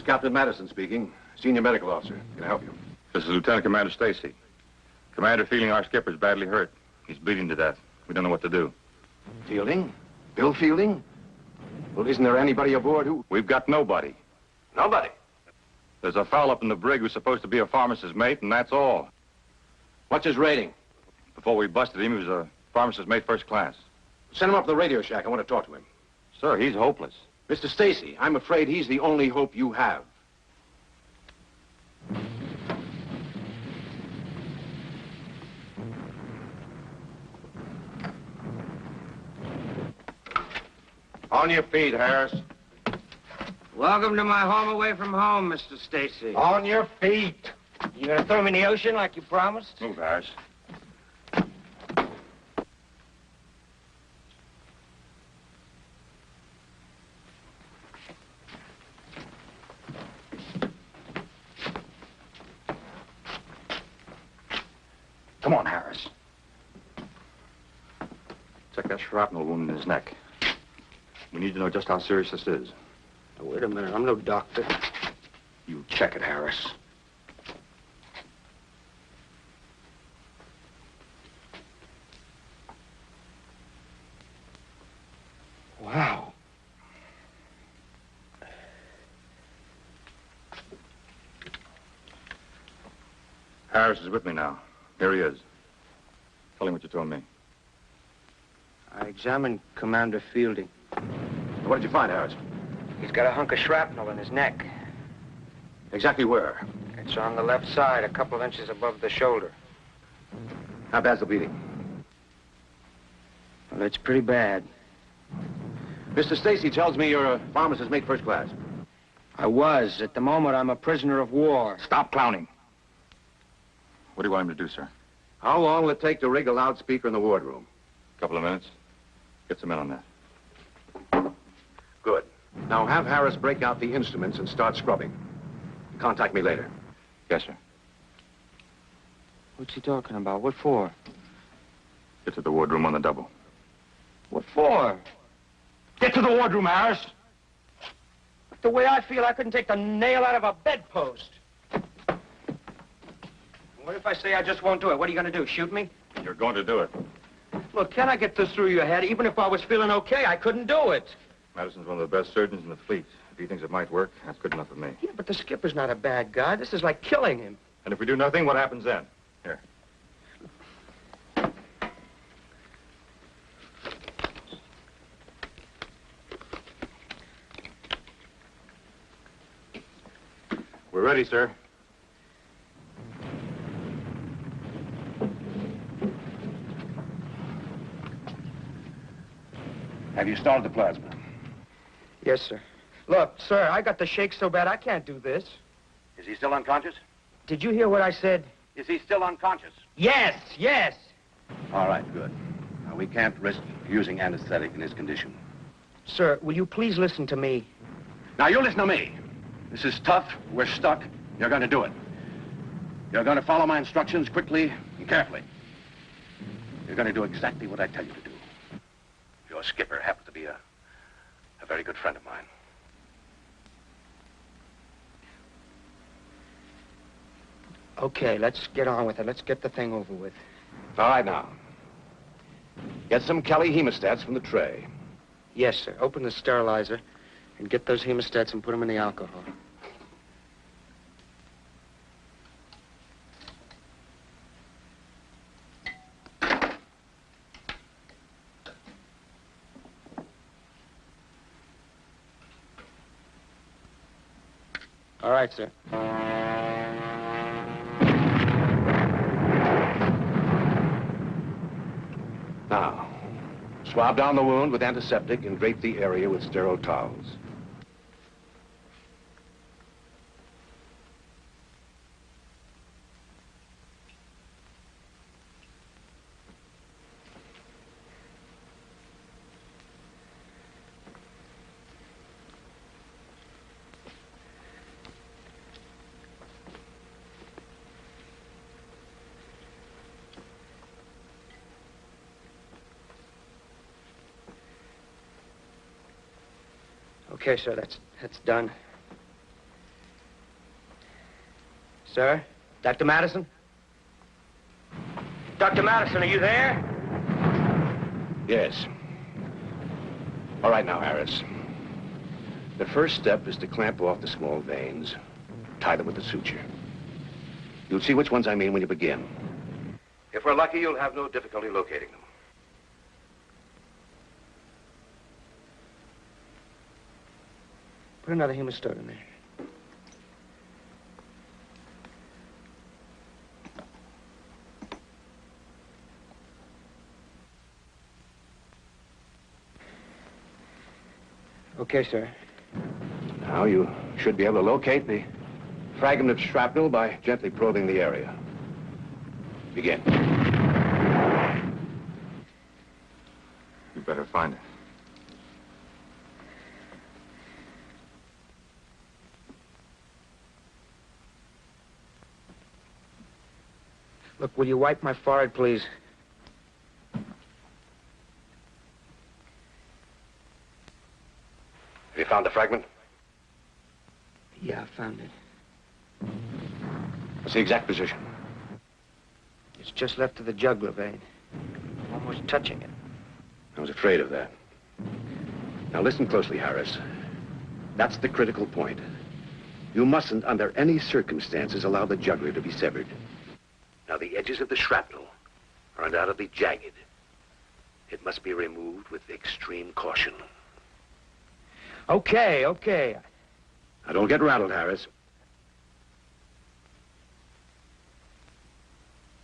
Captain Madison speaking, senior medical officer. Can I help you? This is Lieutenant Commander Stacy. Commander Fielding, our skipper's badly hurt. He's bleeding to death. We don't know what to do. Fielding? Bill Fielding? Well, isn't there anybody aboard who... We've got nobody. Nobody? There's a fellow up in the brig who's supposed to be a pharmacist's mate, and that's all. What's his rating? Before we busted him, he was a pharmacist's mate first class. Send him up to the radio shack. I want to talk to him. Sir, he's hopeless. Mr. Stacy, I'm afraid he's the only hope you have. On your feet, Harris. Welcome to my home away from home, Mr. Stacy. On your feet. You gonna throw me in the ocean like you promised? Move, Harris. Come on, Harris. Check that shrapnel wound in his neck. We need to know just how serious this is. Now, wait a minute. I'm no doctor. You check it, Harris. Harris is with me now. Here he is. Tell him what you told me. I examined Commander Fielding. What did you find, Harris? He's got a hunk of shrapnel in his neck. Exactly where? It's on the left side, a couple of inches above the shoulder. How bad's the bleeding? Well, it's pretty bad. Mr. Stacy tells me you're a pharmacist mate first class. I was. At the moment, I'm a prisoner of war. Stop clowning. What do you want him to do, sir? How long will it take to rig a loudspeaker in the wardroom? A couple of minutes. Get some men on that. Good. Now have Harris break out the instruments and start scrubbing. Contact me later. Yes, sir. What's he talking about? What for? Get to the wardroom on the double. What for? Get to the wardroom, Harris! The way I feel, I couldn't take the nail out of a bedpost. What if I say I just won't do it? What are you going to do, shoot me? You're going to do it. Look, can I get this through your head? Even if I was feeling okay, I couldn't do it. Madison's one of the best surgeons in the fleet. If he thinks it might work, that's good enough for me. Yeah, but the skipper's not a bad guy. This is like killing him. And if we do nothing, what happens then? Here. We're ready, sir. Have you started the plasma? Yes, sir. Look, sir, I got the shakes so bad I can't do this. Is he still unconscious? Did you hear what I said? Is he still unconscious? Yes, yes. All right, good. Now, we can't risk using anesthetic in his condition. Sir, will you please listen to me? Now, you listen to me. This is tough. We're stuck. You're going to do it. You're going to follow my instructions quickly and carefully. You're going to do exactly what I tell you to do. Your skipper happens to be a very good friend of mine. Okay, let's get on with it. Let's get the thing over with. All right, now. Get some Kelly hemostats from the tray. Yes, sir. Open the sterilizer and get those hemostats and put them in the alcohol. All right, sir. Now, swab down the wound with antiseptic and drape the area with sterile towels. Okay, sir, that's done. Sir? Dr. Madison? Dr. Madison, are you there? Yes. All right now, Harris. The first step is to clamp off the small veins, tie them with the suture. You'll see which ones I mean when you begin. If we're lucky, you'll have no difficulty locating them. Put another hemostat in there. Okay, sir. Now you should be able to locate the fragment of shrapnel by gently probing the area. Begin. You better find it. Look, will you wipe my forehead, please? Have you found the fragment? Yeah, I found it. What's the exact position? It's just left of the jugular vein. Almost touching it. I was afraid of that. Now listen closely, Harris. That's the critical point. You mustn't, under any circumstances, allow the jugular to be severed. Now, the edges of the shrapnel are undoubtedly jagged. It must be removed with extreme caution. Okay, okay. Now, don't get rattled, Harris.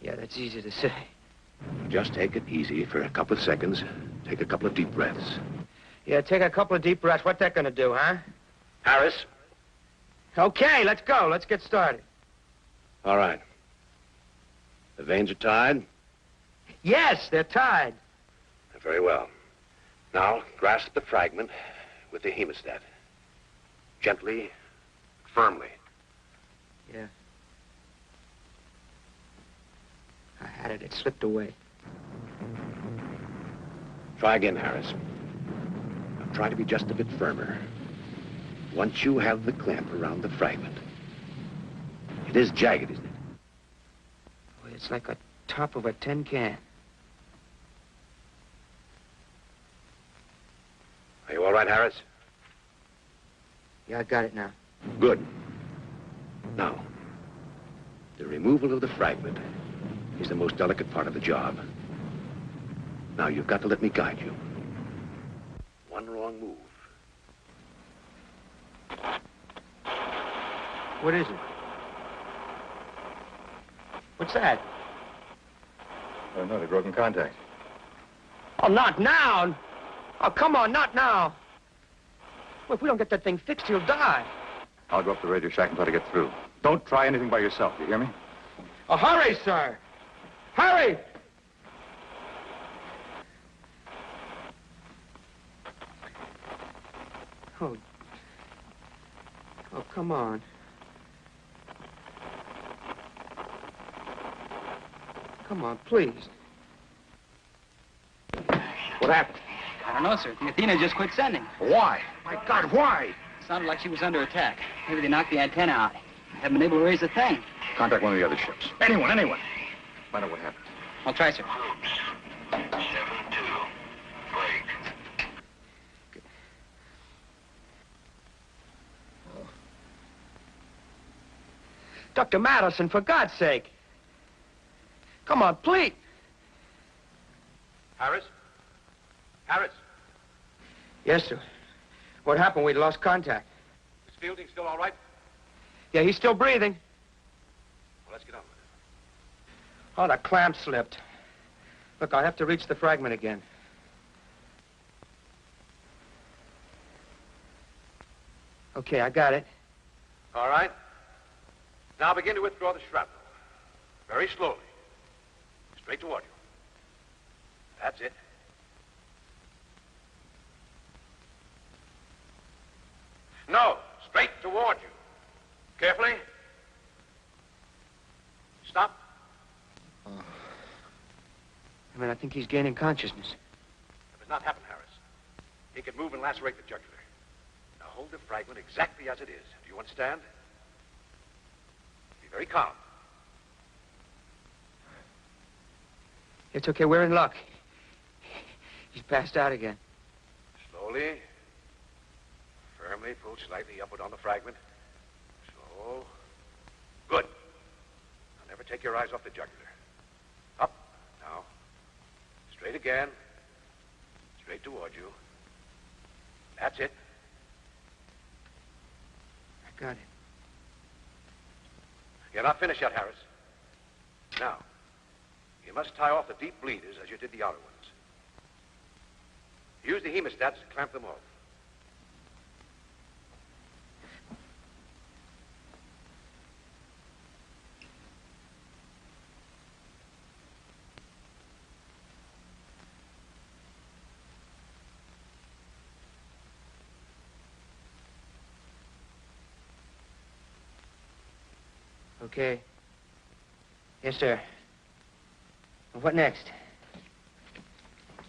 Yeah, that's easy to say. Just take it easy for a couple of seconds. Take a couple of deep breaths. Yeah, take a couple of deep breaths. What's that gonna do, huh? Harris? Okay, let's go. Let's get started. All right. The veins are tied? Yes, they're tied. Very well. Now, grasp the fragment with the hemostat. Gently, firmly. Yeah. I had it. It slipped away. Try again, Harris. Now, try to be just a bit firmer. Once you have the clamp around the fragment. It is jagged, isn't it? Boy, it's like a top of a tin can. Are you all right, Harris? Yeah, I got it now. Good. Now, the removal of the fragment is the most delicate part of the job. Now, you've got to let me guide you. One wrong move. What is it? What's that? Oh, no, they've broken contact. Oh, not now! Oh, come on, not now! Well, if we don't get that thing fixed, he'll die. I'll go up to the radio shack and try to get through. Don't try anything by yourself, you hear me? Oh, hurry, sir! Hurry! Oh. Oh, come on. Come on, please. What happened? I don't know, sir. The Athena just quit sending. Why? My God, why? Sounded like she was under attack. Maybe they knocked the antenna out. Haven't been able to raise the thing. Contact one of the other ships. Anyone. Find out what happened. I'll try, sir. Dr. Madison, for God's sake. Come on, please. Harris? Harris? Yes, sir. What happened? We lost contact. Is Fielding still all right? Yeah, he's still breathing. Well, let's get on with it. Oh, the clamp slipped. Look, I'll have to reach the fragment again. Okay, I got it. All right. Now begin to withdraw the shrapnel. Very slowly. Straight toward you. That's it. No, straight toward you. Carefully. Stop. I think he's gaining consciousness. That does not happen, Harris. He can move and lacerate the jugular. Now hold the fragment exactly as it is. Do you understand? Be very calm. It's okay, we're in luck. He's passed out again. Slowly. Firmly pull slightly upward on the fragment. So. Good. Now never take your eyes off the jugular. Up. Now. Straight again. Straight toward you. That's it. I got it. You're not finished yet, Harris. Now, you must tie off the deep bleeders as you did the outer ones. Use the hemostats to clamp them off. Okay. Yes, sir. What next?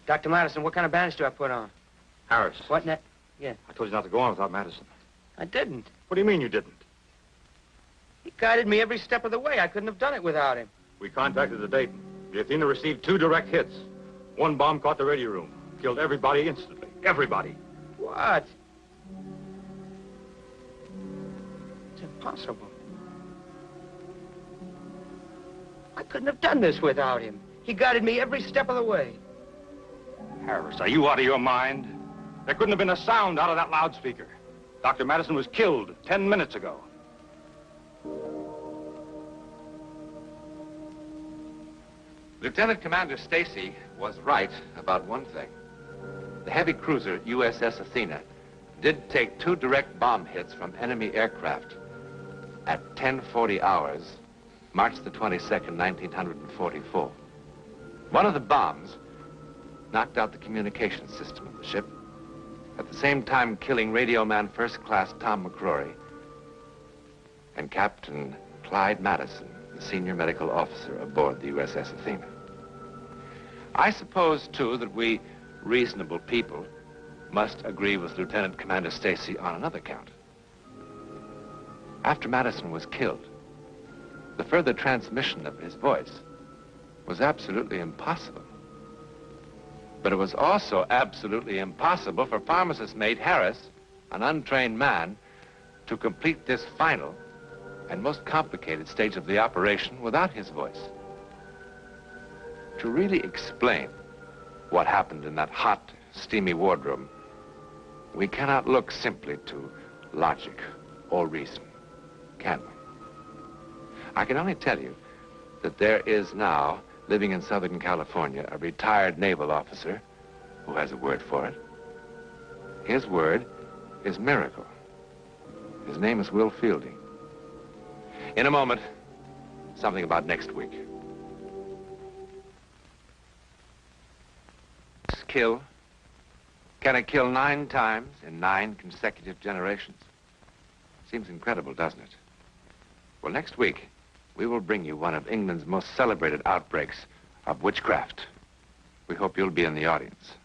Dr. Madison, what kind of bandage do I put on? Harris. What next? Yeah. I told you not to go on without Madison. I didn't. What do you mean you didn't? He guided me every step of the way. I couldn't have done it without him. We contacted the Dayton. The Athena received 2 direct hits. One bomb caught the radio room. Killed everybody instantly. Everybody. What? It's impossible. I couldn't have done this without him. He guided me every step of the way. Harris, are you out of your mind? There couldn't have been a sound out of that loudspeaker. Dr. Madison was killed 10 minutes ago. Lieutenant Commander Stacy was right about one thing. The heavy cruiser USS Athena did take 2 direct bomb hits from enemy aircraft at 10:40 hours, March the 22nd, 1944. One of the bombs knocked out the communication system of the ship, at the same time killing radio man First Class Tom McCrory and Captain Clyde Madison, the senior medical officer aboard the USS Athena. I suppose, too, that we reasonable people must agree with Lieutenant Commander Stacy on another count. After Madison was killed, the further transmission of his voice was absolutely impossible. But it was also absolutely impossible for pharmacist mate Harris, an untrained man, to complete this final and most complicated stage of the operation without his voice. To really explain what happened in that hot, steamy wardroom, we cannot look simply to logic or reason, can we? I can only tell you that there is now, living in Southern California, a retired naval officer who has a word for it. His word is miracle. His name is Will Fielding. In a moment, something about next week. Kill? Can it kill 9 times in 9 consecutive generations? Seems incredible, doesn't it? Well, next week, we will bring you one of England's most celebrated outbreaks of witchcraft. We hope you'll be in the audience.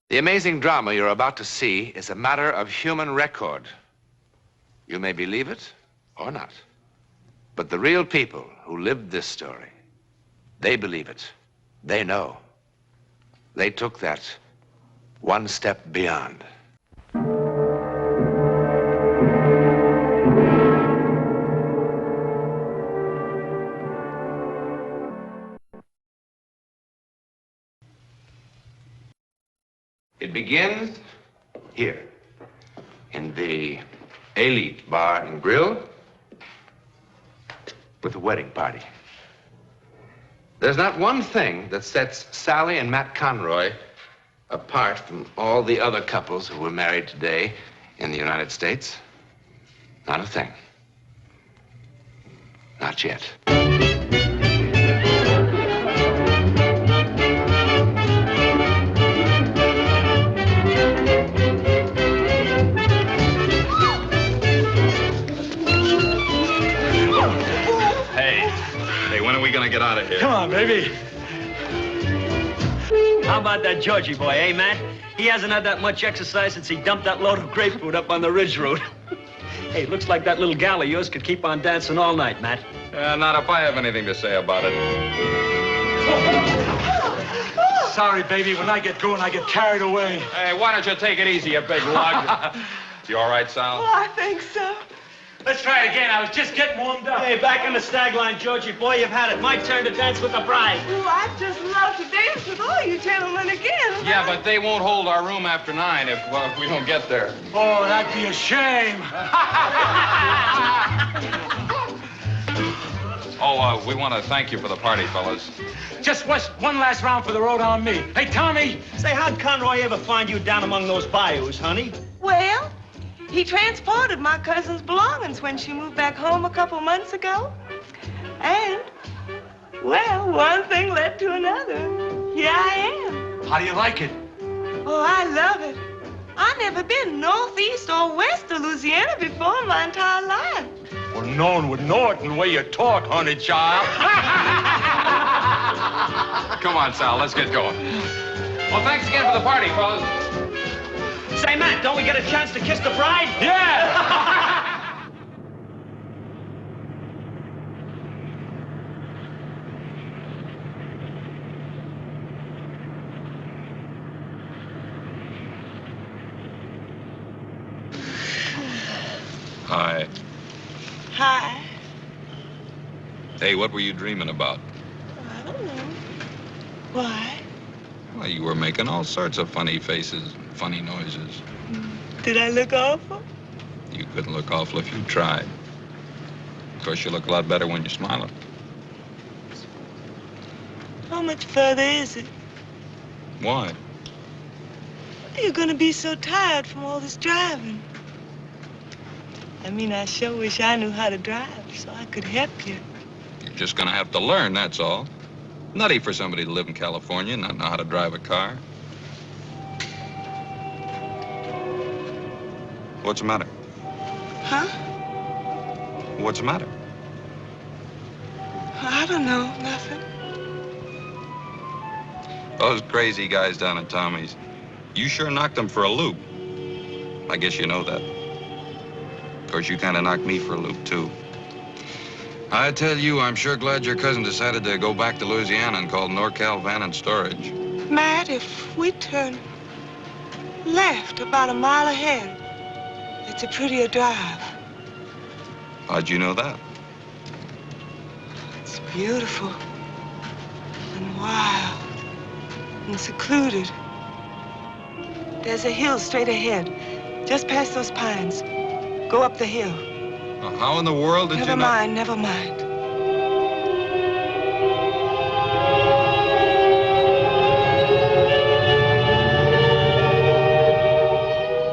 The amazing drama you're about to see is a matter of human record. You may believe it or not, but the real people who lived this story, they believe it. They know. They took that one step beyond. It begins here, in the Elite Bar and Grill, with a wedding party. There's not one thing that sets Sally and Matt Conroy apart from all the other couples who were married today in the United States. Not a thing. Not yet. When are we gonna get out of here? Come on, baby. How about that Georgie boy, eh, Matt? He hasn't had that much exercise since he dumped that load of grapefruit up on the Ridge Road. Hey, looks like that little gal of yours could keep on dancing all night, Matt. Not if I have anything to say about it. Sorry, baby. When I get going, I get carried away. Hey, why don't you take it easy, you big lug? You all right, Sal? Oh, I think so. Let's try it again. I was just getting warmed up. Hey, back on the stag line, Georgie. Boy, you've had it. My turn to dance with the bride. Oh, I'd just love to dance with all you gentlemen again. Yeah, but they won't hold our room after 9 if we don't get there. Oh, that'd be a shame. We want to thank you for the party, fellas. Just one last round for the road on me. Hey, Tommy! Say, how'd Conroy ever find you down among those bayous, honey? Well, he transported my cousin's belongings when she moved back home a couple months ago. And, well, one thing led to another. Here I am. How do you like it? Oh, I love it. I've never been northeast or west of Louisiana before in my entire life. Well, no one would know it in the way you talk, honey child. Come on, Sal, let's get going. Well, thanks again for the party, fellas. Say, Matt, don't we get a chance to kiss the bride? Yeah! Hi. Hi. Hey, what were you dreaming about? I don't know. Why? Well, you were making all sorts of funny faces, funny noises. Did I look awful? You couldn't look awful if you tried. Of course, you look a lot better when you're smiling. How much further is it? Why? You're gonna be so tired from all this driving. I mean, I sure wish I knew how to drive so I could help you. You're just gonna have to learn, that's all. Nutty for somebody to live in California and not know how to drive a car. What's the matter? Huh? What's the matter? I don't know, nothing. Those crazy guys down at Tommy's, you sure knocked them for a loop. I guess you know that. Of course, you kind of knocked me for a loop, too. I tell you, I'm sure glad your cousin decided to go back to Louisiana and call NorCal Van and Storage. Matt, if we turn left about a mile ahead, it's a prettier drive. How'd you know that? It's beautiful and wild and secluded. There's a hill straight ahead, just past those pines. Go up the hill. How in the world did you know? Never mind.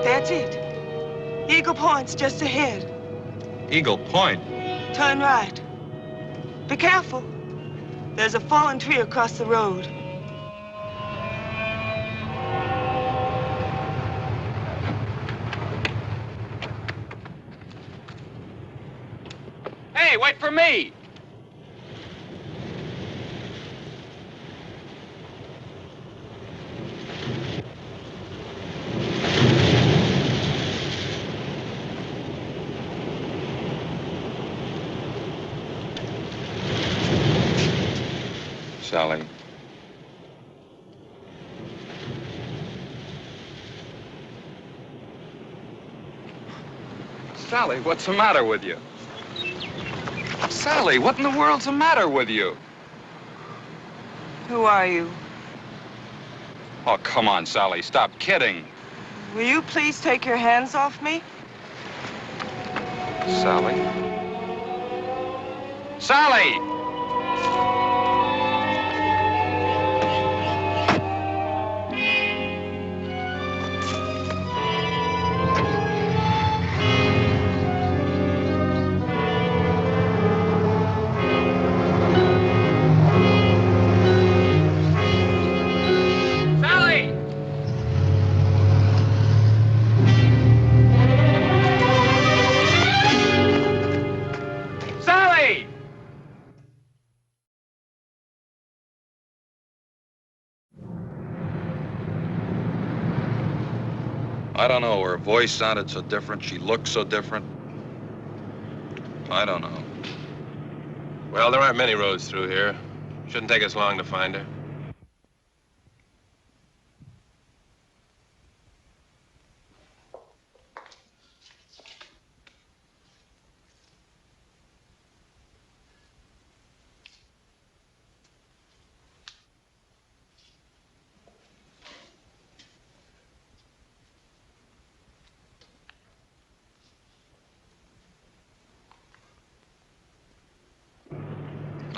That's it. Eagle Point's just ahead. Eagle Point? Turn right. Be careful. There's a fallen tree across the road. Hey, wait for me! Sally. Sally, what's the matter with you? Sally, what in the world's the matter with you? Who are you? Oh, come on, Sally, stop kidding. Will you please take your hands off me? Sally? Sally! I don't know. Her voice sounded so different. She looked so different. I don't know. Well, there aren't many roads through here. Shouldn't take us long to find her.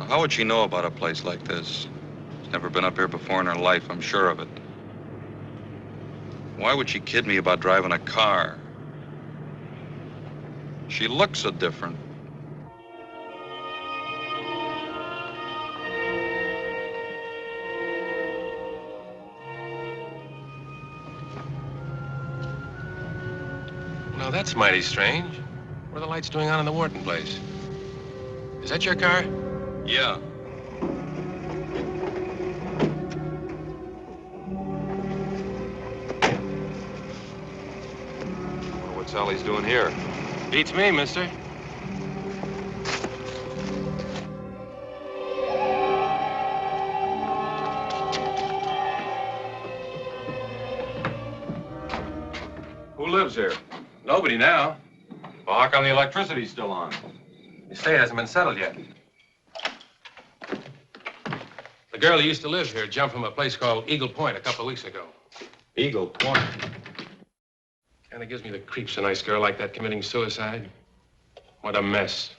How would she know about a place like this? She's never been up here before in her life, I'm sure of it. Why would she kid me about driving a car? She looks so different. Now, that's mighty strange. What are the lights doing on in the Wharton place? Is that your car? Yeah. Wonder what Sally's doing here. Beats me, mister. Who lives here? Nobody now. Well, how come the electricity's still on? The estate hasn't been settled yet. The girl who used to live here jumped from a place called Eagle Point a couple of weeks ago. Eagle Point? And it gives me the creeps, a nice girl like that committing suicide. What a mess.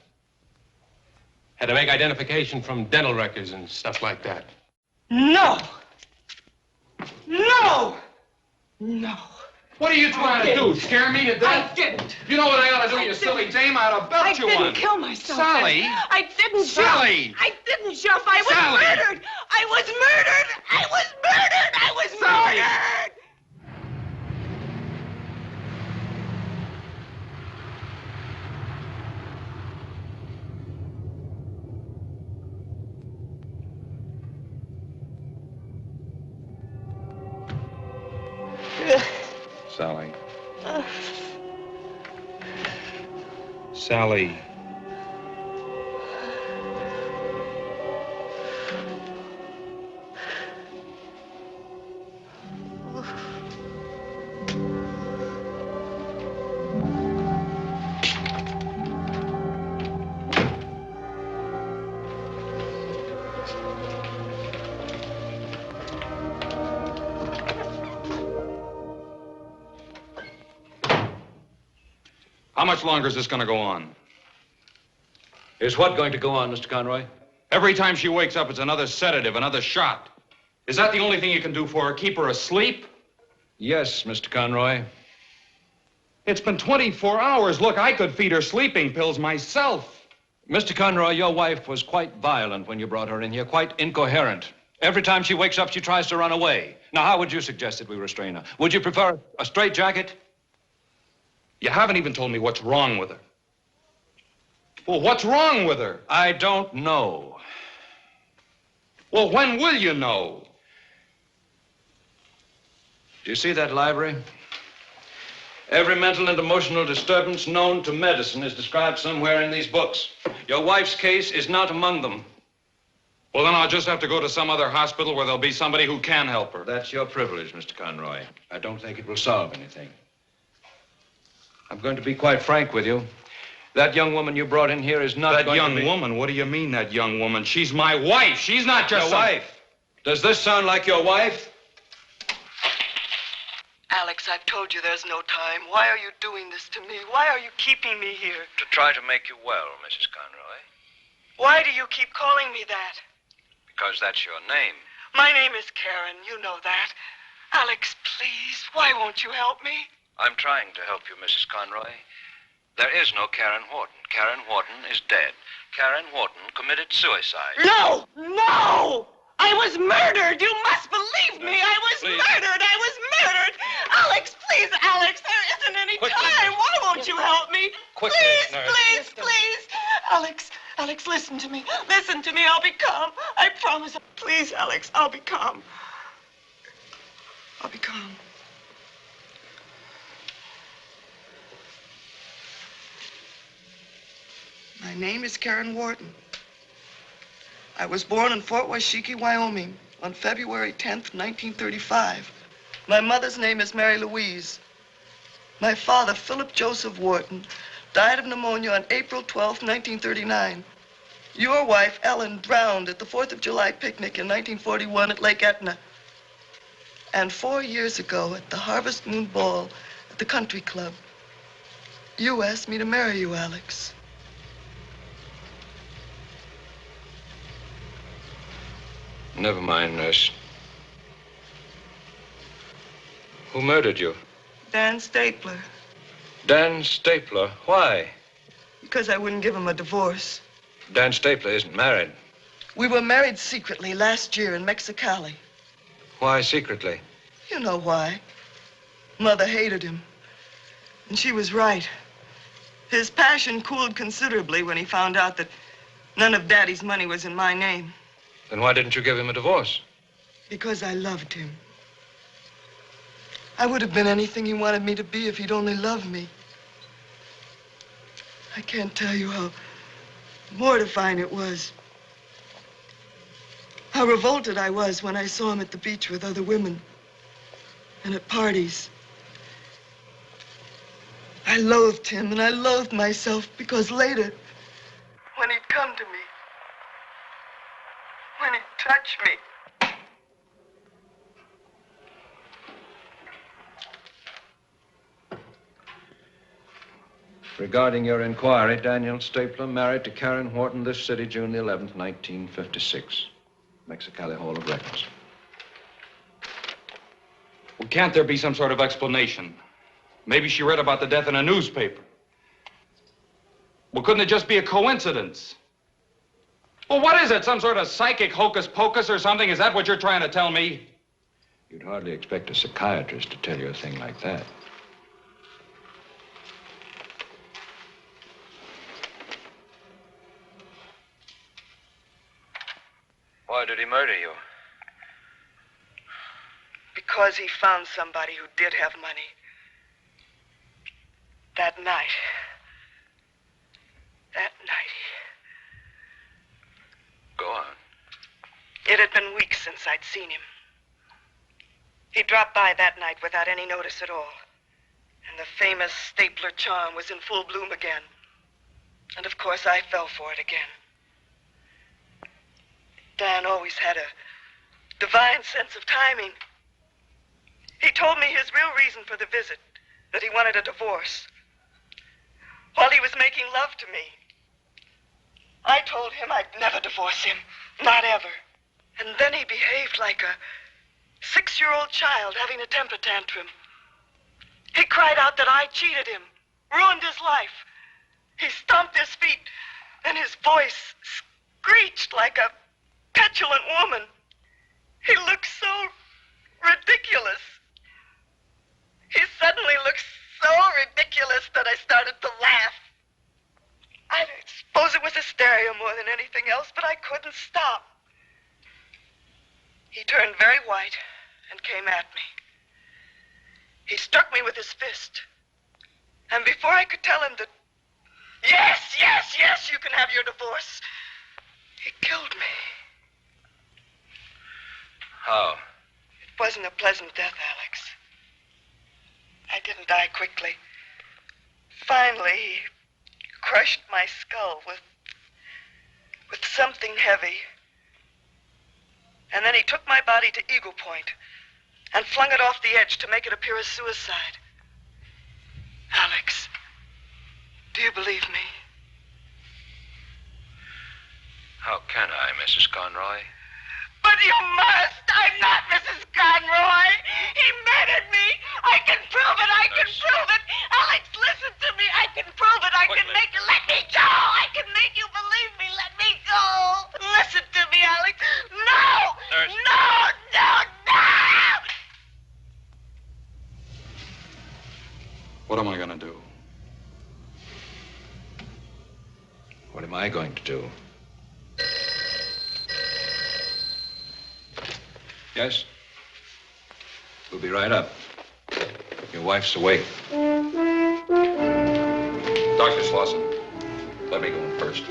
Had to make identification from dental records and stuff like that. No! No! No. What are you trying to do? Scare me to death? I didn't. You know what I ought to do, you silly dame? I ought to belt you one. I didn't kill myself. Sally? I didn't Sally! jump. I didn't jump. I was Sally! murdered. I was murdered. I was murdered. I was Sally! murdered. Sally. Sally. How much longer is this going to go on? Is what going to go on, Mr. Conroy? Every time she wakes up, it's another sedative, another shot. Is that the only thing you can do for her? Keep her asleep? Yes, Mr. Conroy. It's been 24 hours. Look, I could feed her sleeping pills myself. Mr. Conroy, your wife was quite violent when you brought her in here, quite incoherent. Every time she wakes up, she tries to run away. Now, how would you suggest that we restrain her? Would you prefer a straitjacket? You haven't even told me what's wrong with her. Well, what's wrong with her? I don't know. Well, when will you know? Do you see that library? Every mental and emotional disturbance known to medicine is described somewhere in these books. Your wife's case is not among them. Well, then I'll just have to go to some other hospital where there'll be somebody who can help her. That's your privilege, Mr. Conroy. I don't think it will solve anything. I'm going to be quite frank with you. That young woman you brought in here is not That going to young be... woman? What do you mean, that young woman? She's my wife. She's not just Your wife? Does this sound like your wife? Alex, I've told you there's no time. Why are you doing this to me? Why are you keeping me here? To try to make you well, Mrs. Conroy. Why do you keep calling me that? Because that's your name. My name is Karen. You know that. Alex, please, why won't you help me? I'm trying to help you, Mrs. Conroy. There is no Karen Wharton. Karen Wharton is dead. Karen Wharton committed suicide. No! No! I was murdered! You must believe me! I was murdered! I was murdered! Alex, please, Alex, there isn't any time! Why won't you help me? Quickly, Please, nurse. please, please! Alex, listen to me. Listen to me. I'll be calm. I promise. Please, Alex, I'll be calm. I'll be calm. My name is Karen Wharton. I was born in Fort Washakie, Wyoming, on February 10th, 1935. My mother's name is Mary Louise. My father, Philip Joseph Wharton, died of pneumonia on April 12th, 1939. Your wife, Ellen, drowned at the 4th of July picnic in 1941 at Lake Etna. And 4 years ago, at the Harvest Moon Ball at the Country Club, you asked me to marry you, Alex. Never mind, nurse. Who murdered you? Dan Stapler. Dan Stapler. Why? Because I wouldn't give him a divorce. Dan Stapler isn't married. We were married secretly last year in Mexicali. Why secretly? You know why. Mother hated him. And she was right. His passion cooled considerably when he found out that none of Daddy's money was in my name. Then why didn't you give him a divorce? Because I loved him. I would have been anything he wanted me to be if he'd only loved me. I can't tell you how mortifying it was. How revolted I was when I saw him at the beach with other women and at parties. I loathed him and I loathed myself because later, when he'd come to me, when he'd touch me, Regarding your inquiry, Daniel Stapler married to Karen Horton this city, June the 11th, 1956. Mexicali Hall of Records. Well, can't there be some sort of explanation? Maybe she read about the death in a newspaper. Well, couldn't it just be a coincidence? Well, what is it? Some sort of psychic hocus pocus or something? Is that what you're trying to tell me? You'd hardly expect a psychiatrist to tell you a thing like that. Why did he murder you? because he found somebody who did have money. That night. Go on. It had been weeks since I'd seen him. He dropped by that night without any notice at all. And the famous stapler charm was in full bloom again. And of course, I fell for it again. Dan always had a divine sense of timing. He told me his real reason for the visit, that he wanted a divorce. While he was making love to me, I told him I'd never divorce him, not ever. And then he behaved like a 6-year-old child having a temper tantrum. He cried out that I cheated him, ruined his life. He stomped his feet, and his voice screeched like a petulant woman. He looked so ridiculous. He suddenly looked so ridiculous that I started to laugh. I suppose it was hysteria more than anything else, but I couldn't stop. He turned very white and came at me. He struck me with his fist. And before I could tell him that, yes, yes, yes, you can have your divorce, he killed me. How? It wasn't a pleasant death, Alex. I didn't die quickly. Finally, he crushed my skull with something heavy. And then he took my body to Eagle Point and flung it off the edge to make it appear as suicide. Alex, do you believe me? How can I, Mrs. Conroy? But you must! I'm not Mrs. Conroy! He murdered me! I can prove it! I can prove it! Alex, listen to me! I can prove it! I can make you... Let me go! I can make you believe me! Let me go! Listen to me, Alex! No! Nurse. No! No! No! What am I going to do? What am I going to do? Yes? We'll be right up. Your wife's awake. Dr. Slauson, let me go in first.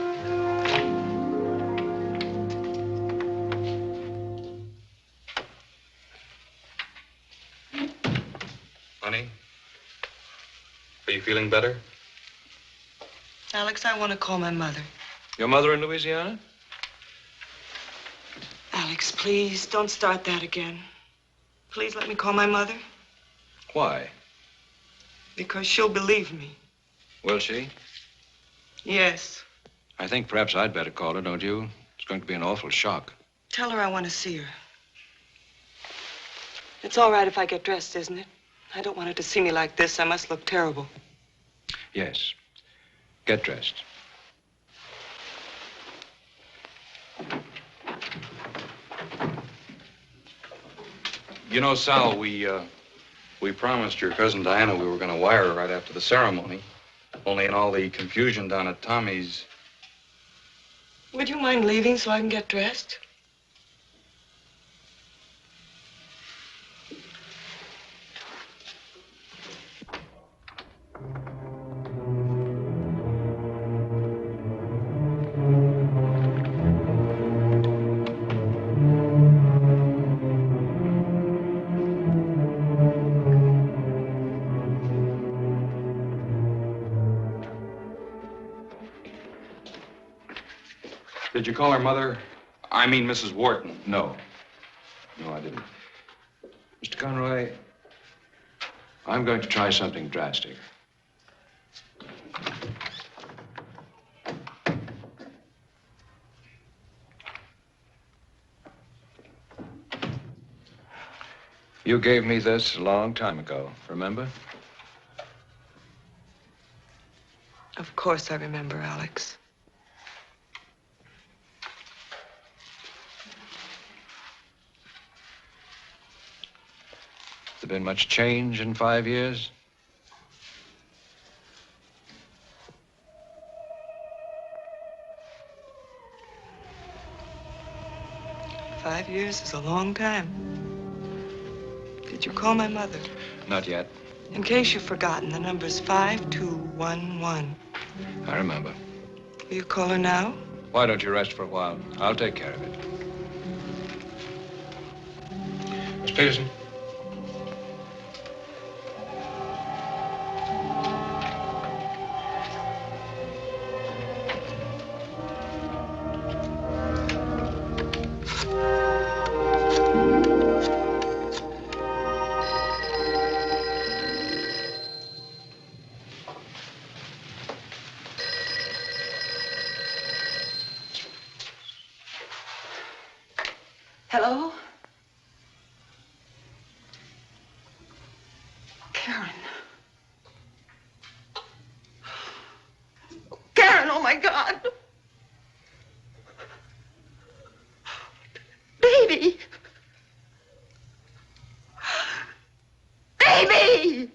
Honey, are you feeling better? Alex, I want to call my mother. Your mother in Louisiana? Alex, please, don't start that again. Please let me call my mother. Why? Because she'll believe me. Will she? Yes. I think perhaps I'd better call her, don't you? It's going to be an awful shock. Tell her I want to see her. It's all right if I get dressed, isn't it? I don't want her to see me like this. I must look terrible. Yes. Get dressed. You know, Sal, we promised your cousin Diana we were going to wire her right after the ceremony. Only in all the confusion down at Tommy's. Would you mind leaving so I can get dressed? Did you call her mother? I mean, Mrs. Wharton. No. No, I didn't. Mr. Conroy, I'm going to try something drastic. You gave me this a long time ago, remember? Of course I remember, Alex. Has there been much change in 5 years? Five years is a long time. Did you call my mother? Not yet. In case you've forgotten, the number's 5211. I remember. Will you call her now? Why don't you rest for a while? I'll take care of it. Miss Peterson? Hello? Karen. Karen, oh my God. Baby. Baby!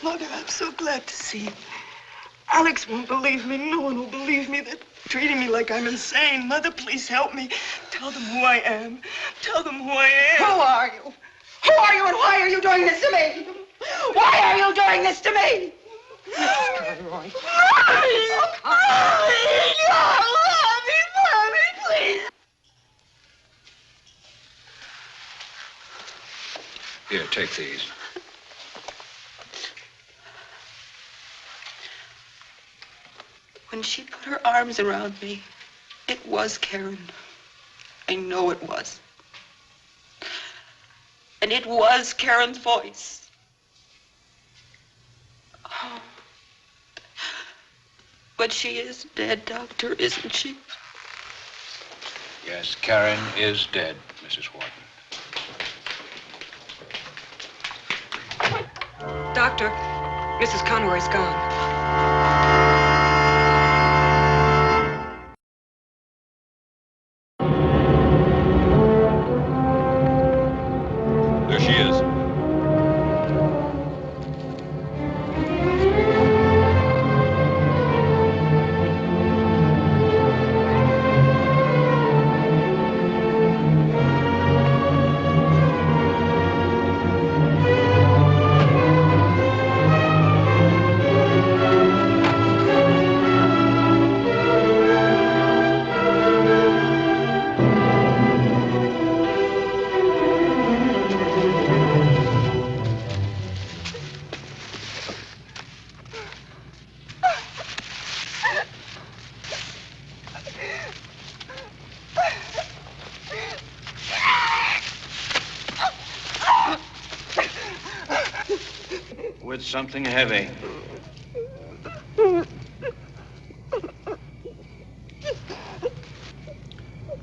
Mother, I'm so glad to see you. Alex won't believe me. No one will believe me. They're treating me like I'm insane. Mother, please help me. Tell them who I am. Tell them who I am. Who are you? Who are you and why are you doing this to me? Why are you doing this to me? Conroy. Mommy, please. Here, take these. When she put her arms around me, it was Karen. I know it was. And it was Karen's voice. Oh. But she is dead, Doctor, isn't she? Yes, Karen is dead, Mrs. Wharton. Doctor, Mrs. Conroy's gone. There she is. With something heavy.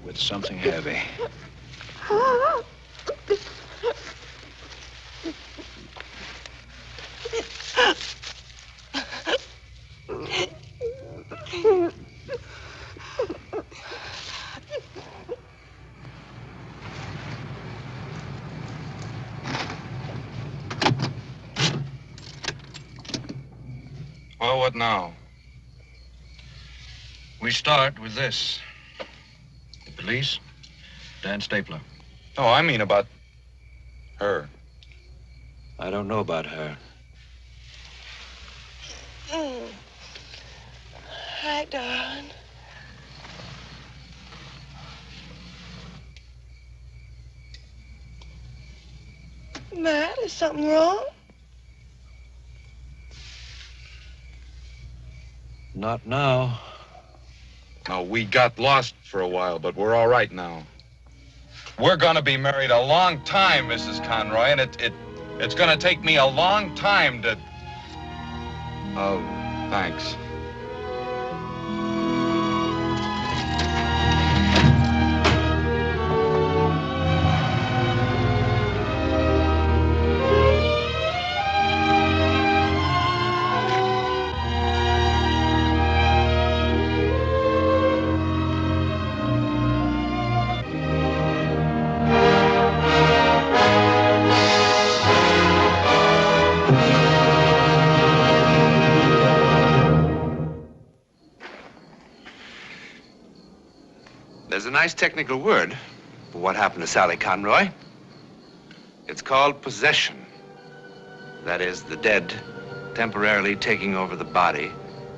With something heavy. Well, what now? We start with this. The police, Dan Stapler. Oh, I mean about her. I don't know about her. Hi, darling. Matt, is something wrong? Not now. No, we got lost for a while, but we're all right now. We're gonna be married a long time, Mrs. Conroy, and it's gonna take me a long time to... Oh, thanks. There's a nice technical word for what happened to Sally Conroy. It's called possession. That is, the dead temporarily taking over the body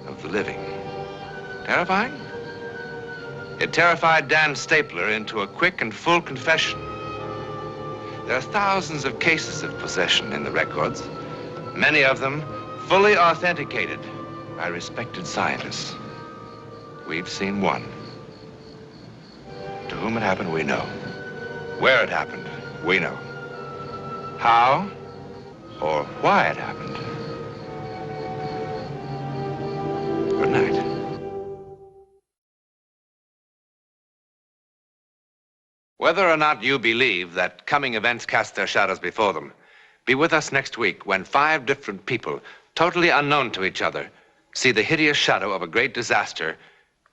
of the living. Terrifying? It terrified Dan Stapler into a quick and full confession. There are thousands of cases of possession in the records, many of them fully authenticated by respected scientists. We've seen one. To whom it happened, we know. Where it happened, we know. How or why it happened. Good night. Whether or not you believe that coming events cast their shadows before them, be with us next week when 5 different people, totally unknown to each other, see the hideous shadow of a great disaster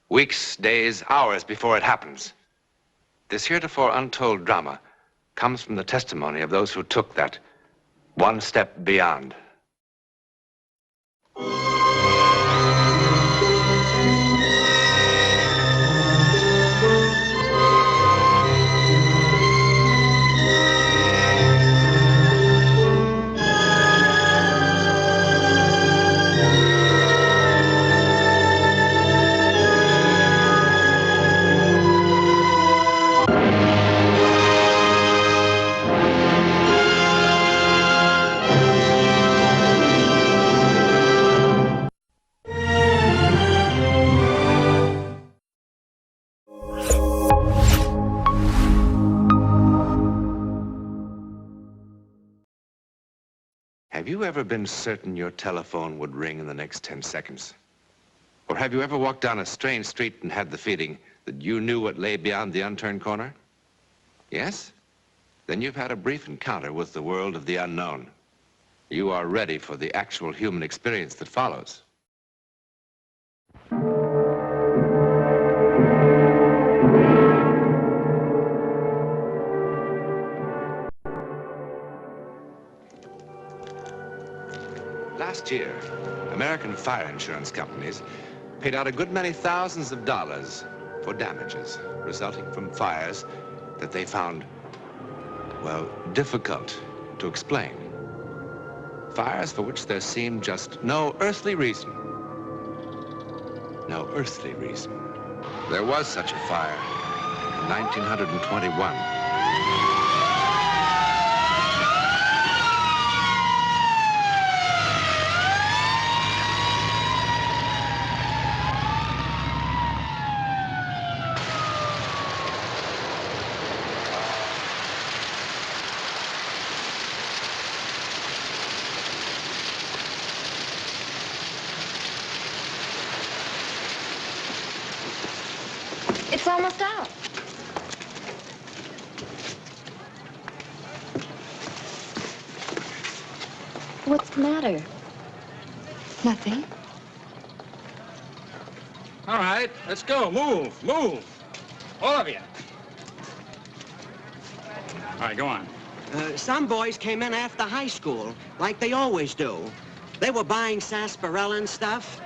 weeks, days, hours before it happens. This heretofore untold drama comes from the testimony of those who took that one step beyond. Have you ever been certain your telephone would ring in the next 10 seconds? Or have you ever walked down a strange street and had the feeling that you knew what lay beyond the unturned corner? Yes? Then you've had a brief encounter with the world of the unknown. You are ready for the actual human experience that follows. Last year, American fire insurance companies paid out a good many thousands of dollars for damages resulting from fires that they found, well, difficult to explain. Fires for which there seemed just no earthly reason. No earthly reason. There was such a fire in 1921. almost out. What's the matter? Nothing. All right, let's go. Move, move. All of you. All right, go on. Some boys came in after high school, like they always do. They were buying sarsaparilla and stuff.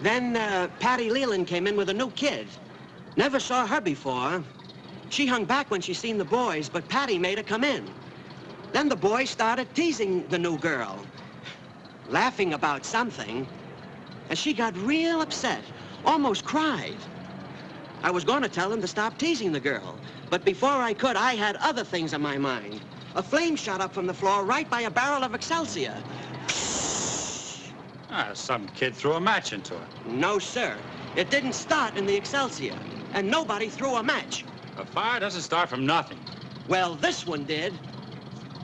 Then Patty Leland came in with a new kid. Never saw her before. She hung back when she seen the boys, but Patty made her come in. Then the boys started teasing the new girl, laughing about something, and she got real upset, almost cried. I was going to tell them to stop teasing the girl, but before I could, I had other things on my mind. A flame shot up from the floor right by a barrel of Excelsior. Ah, some kid threw a match into it. No, sir. It didn't start in the Excelsior, and nobody threw a match. A fire doesn't start from nothing. Well, this one did.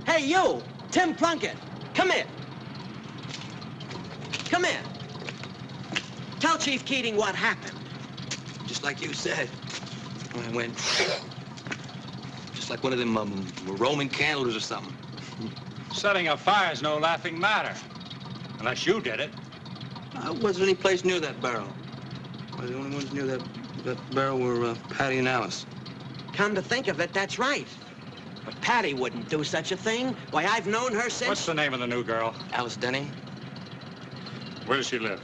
Hey, you, Tim Plunkett, come here. Come here. Tell Chief Keating what happened. Just like you said. I went just like one of them Roman candles or something. Setting a fire's no laughing matter. Unless you did it. I wasn't any place near that barrel. Well, the only ones near that barrel were Patty and Alice. Come to think of it, that's right. But Patty wouldn't do such a thing. Why, I've known her since... What's the name of the new girl? Alice Denning. Where does she live?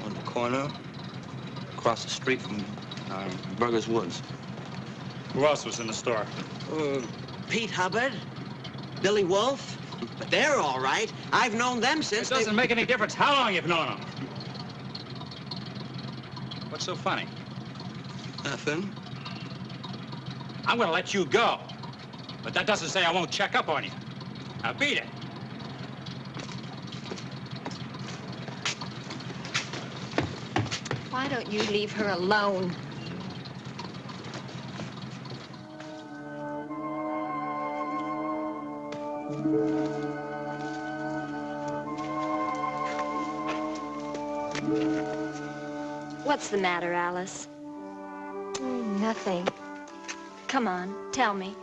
On the corner, across the street from Burger's Woods. Who else was in the store? Pete Hubbard, Billy Wolf. But they're all right. I've known them since It doesn't make any difference how long you've known them. What's so funny? Nothing. I'm going to let you go. But that doesn't say I won't check up on you. Now beat it. Why don't you leave her alone? What's the matter, Alice? Nothing. Come on, tell me.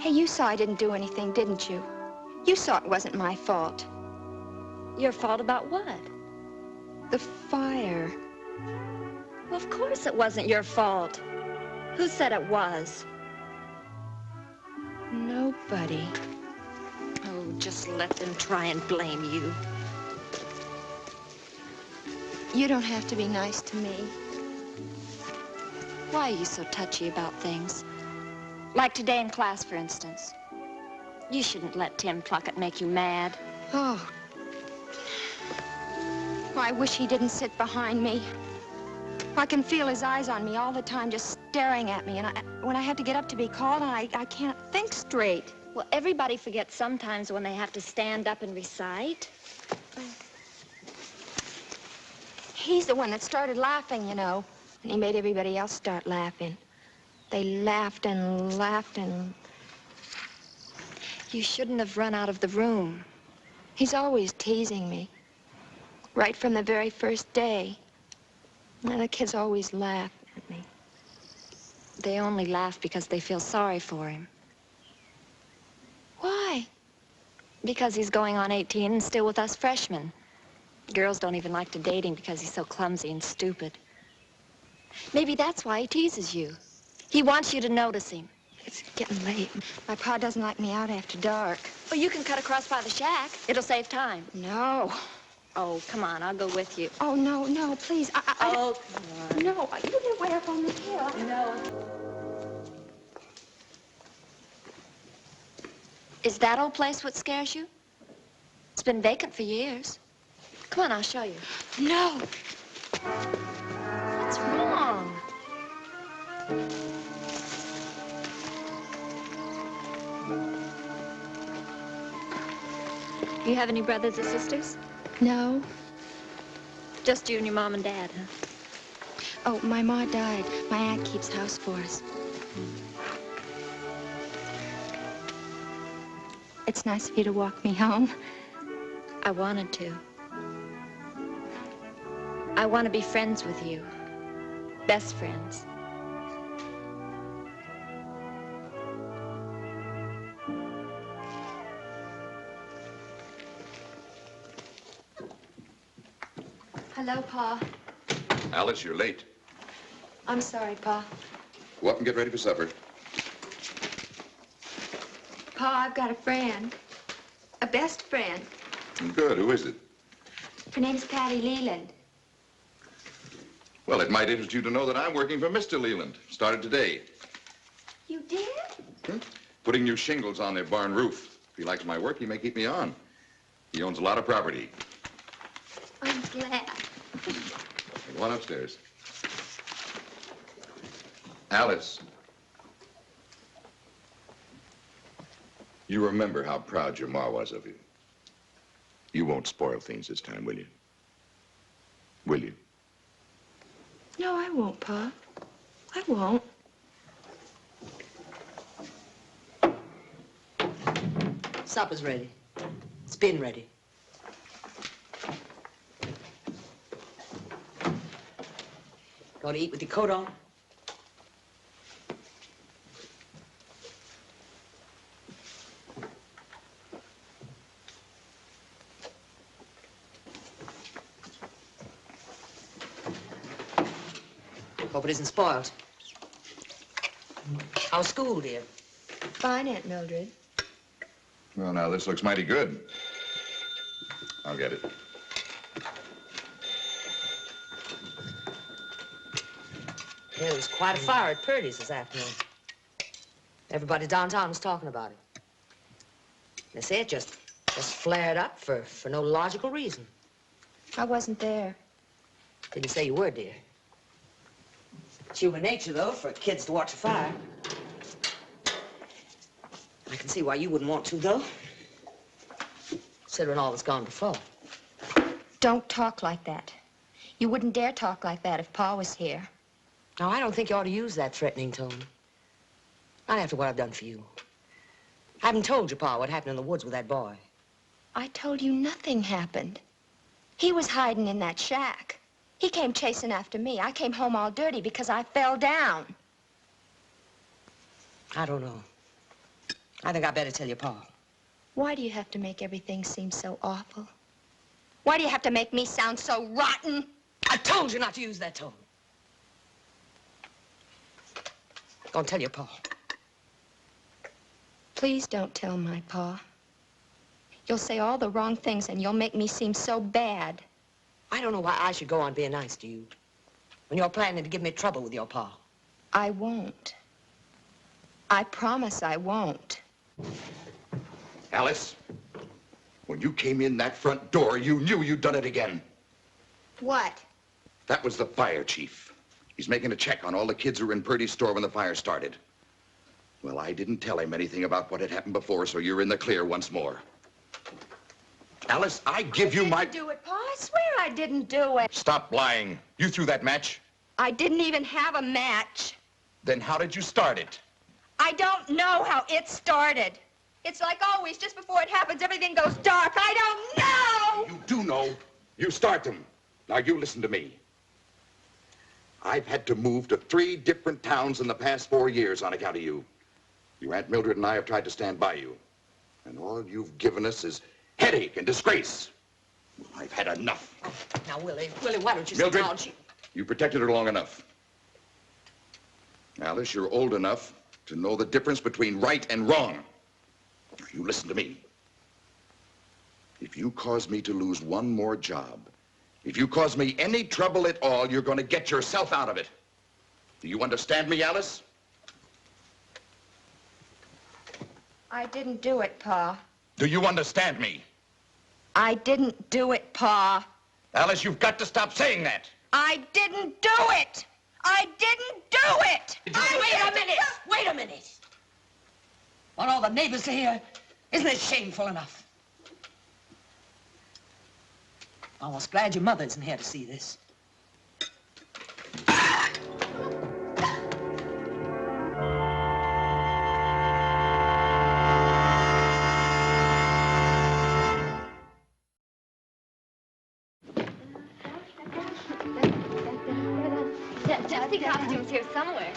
Hey, you saw I didn't do anything, didn't you? You saw it wasn't my fault. Your fault about what? The fire. Well, of course it wasn't your fault. Who said it was? Nobody. Oh, just let them try and blame you. You don't have to be nice to me. Why are you so touchy about things? Like today in class, for instance. You shouldn't let Tim Plunkett make you mad. Oh. I wish he didn't sit behind me. I can feel his eyes on me all the time, just staring at me. And when I have to get up to be called, I can't think straight. Well, everybody forgets sometimes when they have to stand up and recite. He's the one that started laughing, you know. And he made everybody else start laughing. They laughed and laughed and... You shouldn't have run out of the room. He's always teasing me. Right from the very first day. And the kids always laugh at me. They only laugh because they feel sorry for him. Why? Because he's going on 18 and still with us freshmen. Girls don't even like to date him because he's so clumsy and stupid. Maybe that's why he teases you. He wants you to notice him. It's getting late. My pa doesn't like me out after dark. Well, you can cut across by the shack. It'll save time. No. Oh, come on. I'll go with you. Oh, no, no, please. Oh, come on. No, you get way up on the hill. No. Is that old place what scares you? It's been vacant for years. Come on, I'll show you. No. What's wrong? You have any brothers or sisters? No. Just you and your mom and dad, huh? Oh, my ma died. My aunt keeps house for us. It's nice of you to walk me home. I wanted to. I want to be friends with you. Best friends. Hello, Pa. Alice, you're late. I'm sorry, Pa. Go up and get ready for supper. Pa, I've got a friend. A best friend. Good. Who is it? Her name's Patty Leland. Well, it might interest you to know that I'm working for Mr. Leland. Started today. You did? Putting new shingles on their barn roof. If he likes my work, he may keep me on. He owns a lot of property. I'm glad. Go on upstairs. Alice. You remember how proud your ma was of you. You won't spoil things this time, will you? Will you? No, I won't, Pa. I won't. Supper's ready. It's been ready. Going to eat with your coat on? Hope it isn't spoiled. How's school, dear? Fine, Aunt Mildred. Well, now, this looks mighty good. I'll get it. Yeah, there was quite a fire at Purdy's this afternoon. Everybody downtown was talking about it. They say it just flared up for no logical reason. I wasn't there. Didn't say you were, dear. It's human nature, though, for kids to watch a fire. I can see why you wouldn't want to, though. Considering all that's gone before. Don't talk like that. You wouldn't dare talk like that if Pa was here. Now, I don't think you ought to use that threatening tone. Not after what I've done for you. I haven't told you, Pa, what happened in the woods with that boy. I told you nothing happened. He was hiding in that shack. He came chasing after me. I came home all dirty because I fell down. I don't know. I think I better tell your Pa. Why do you have to make everything seem so awful? Why do you have to make me sound so rotten? I told you not to use that tone. Go and tell your Pa. Please don't tell my Pa. You'll say all the wrong things and you'll make me seem so bad. I don't know why I should go on being nice to you when you're planning to give me trouble with your Pa. I won't. I promise I won't. Alice, when you came in that front door, you knew you'd done it again. What? That was the fire chief. He's making a check on all the kids who were in Purdy's store when the fire started. Well, I didn't tell him anything about what had happened before, so you're in the clear once more. Alice, I give you my... I didn't do it, Pa. I swear I didn't do it. Stop lying. You threw that match? I didn't even have a match. Then how did you start it? I don't know how it started. It's like always, just before it happens, everything goes dark. I don't know! You do know. You start them. Now, you listen to me. I've had to move to 3 different towns in the past 4 years on account of you. Your Aunt Mildred and I have tried to stand by you. And all you've given us is headache and disgrace. I've had enough. Now, Willie, why don't you Mildred, sit down? you protected her long enough. Alice, you're old enough to know the difference between right and wrong. You listen to me. If you cause me to lose one more job, if you cause me any trouble at all, you're going to get yourself out of it. Do you understand me, Alice? I didn't do it, Pa. Do you understand me? I didn't do it, Pa. Alice, you've got to stop saying that. I didn't do it! I didn't do it! Wait a minute! Want all the neighbors to hear? Isn't it shameful enough? I'm almost glad your mother isn't here to see this. gypsy costumes here somewhere.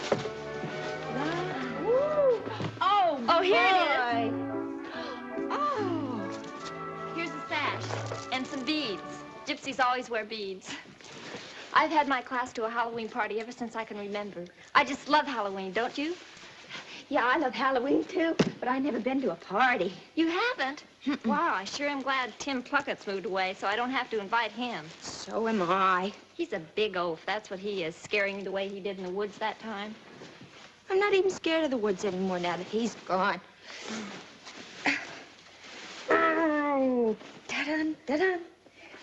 Oh, here boy. it is. Oh. Here's a sash and some beads. Gypsies always wear beads. I've had my class to a Halloween party ever since I can remember. I just love Halloween, don't you? Yeah, I love Halloween, too, but I've never been to a party. You haven't? Wow, I sure am glad Tim Pluckett's moved away, so I don't have to invite him. So am I. He's a big oaf, that's what he is, scaring me the way he did in the woods that time. I'm not even scared of the woods anymore now that he's gone. Oh, da-dun, da-dun,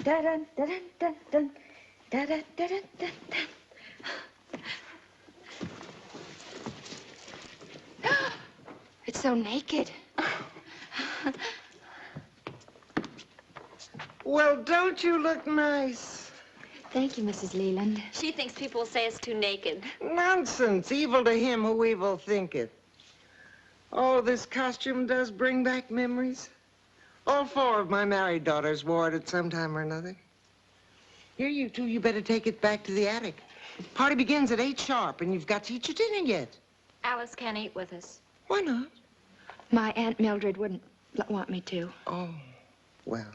da-dun, da-dun, da-dun, da-dun, da-dun, da-dun. It's so naked. Well, don't you look nice? Thank you, Mrs. Leland. She thinks people will say it's too naked. Nonsense. Evil to him who evil thinketh. Oh, this costume does bring back memories. All 4 of my married daughters wore it at some time or another. Here, you two, you better take it back to the attic. Party begins at 8 sharp, and you've got to eat your dinner yet. Alice can't eat with us. Why not? My Aunt Mildred wouldn't want me to. Oh, well.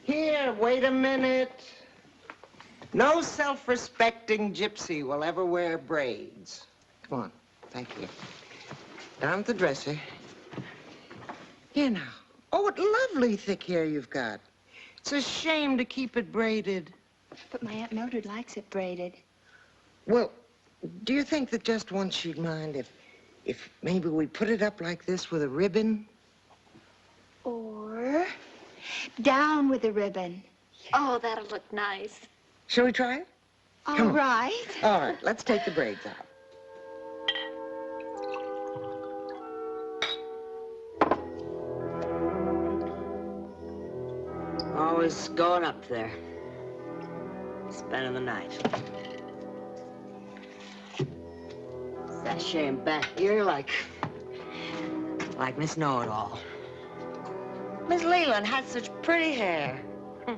Here, wait a minute. No self-respecting gypsy will ever wear braids. Come on, thank you. Down at the dresser. Here now. Oh, what lovely thick hair you've got. It's a shame to keep it braided. But my Aunt Mildred likes it braided. Well, do you think that just once she'd mind if maybe we put it up like this with a ribbon? Or down with the ribbon. Oh, that'll look nice. Shall we try it? All right. All right, let's take the braids out. Always going up there. Spending the night. Sashaying back here like Miss Know-It-All. Miss Leland had such pretty hair. I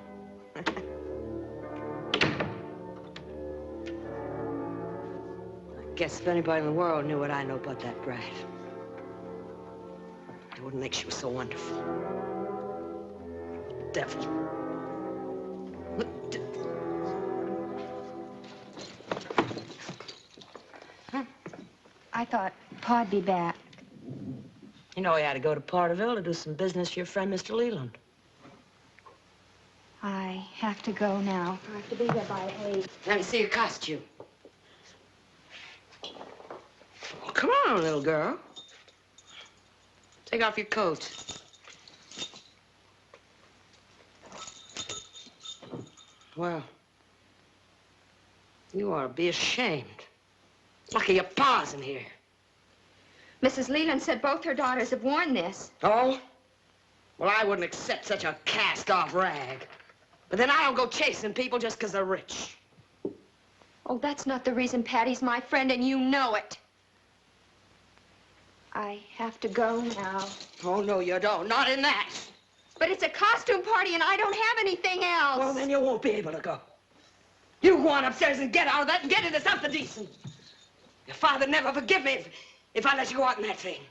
guess if anybody in the world knew what I know about that brat, they wouldn't think she was so wonderful. Devil. I thought Pa'd be back. You know, he had to go to Porterville to do some business for your friend, Mr. Leland. I have to go now. I have to be there by 8. Let me see your costume. Oh, come on, little girl. Take off your coat. Well, you ought to be ashamed. Lucky your pa's in here. Mrs. Leland said both her daughters have worn this. Oh? Well, I wouldn't accept such a cast-off rag. But then I don't go chasing people just 'cause they're rich. Oh, that's not the reason Patty's my friend, and you know it. I have to go now. Oh, no, you don't. Not in that. But it's a costume party, and I don't have anything else. Well, then you won't be able to go. You go on upstairs and get out of that and get into something decent. Your father'd never forgive me if I let you go out in that thing.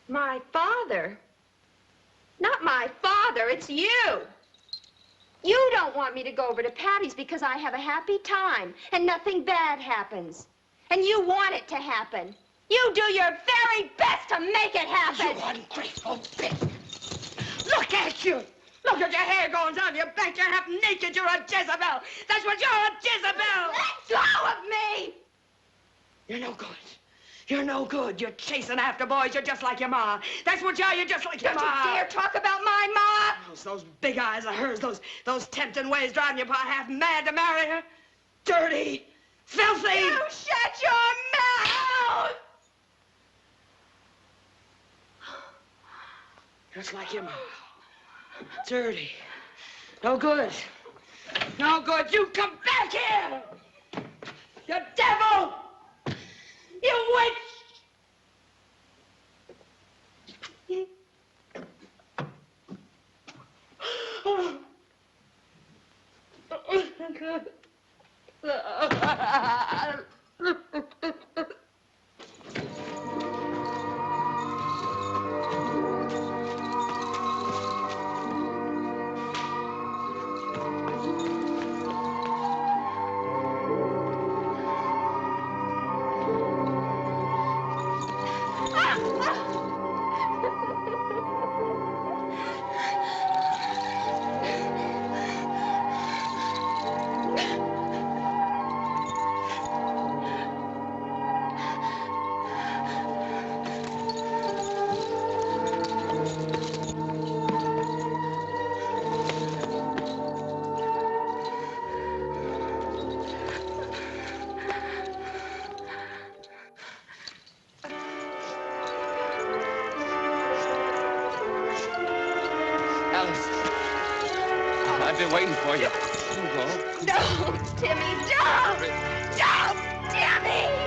My father? Not my father, it's you. You don't want me to go over to Patty's because I have a happy time and nothing bad happens. And you want it to happen. You do your very best to make it happen. You ungrateful bitch. Look at you. Look at your hair going down your back. You're half naked. You're a Jezebel. That's what you're, a Jezebel. Let go of me. You're no good. You're no good. You're chasing after boys. You're just like your ma. That's what you are. You're just like your ma. Don't you dare talk about my ma. Those big eyes of hers, those tempting ways driving your pa half mad to marry her. Dirty. Filthy. You shut your mouth. Just like your ma. Dirty. No good. No good. You come back here. You devil. You witch! I've been waiting for you. Don't, Timmy, don't! Don't, Timmy!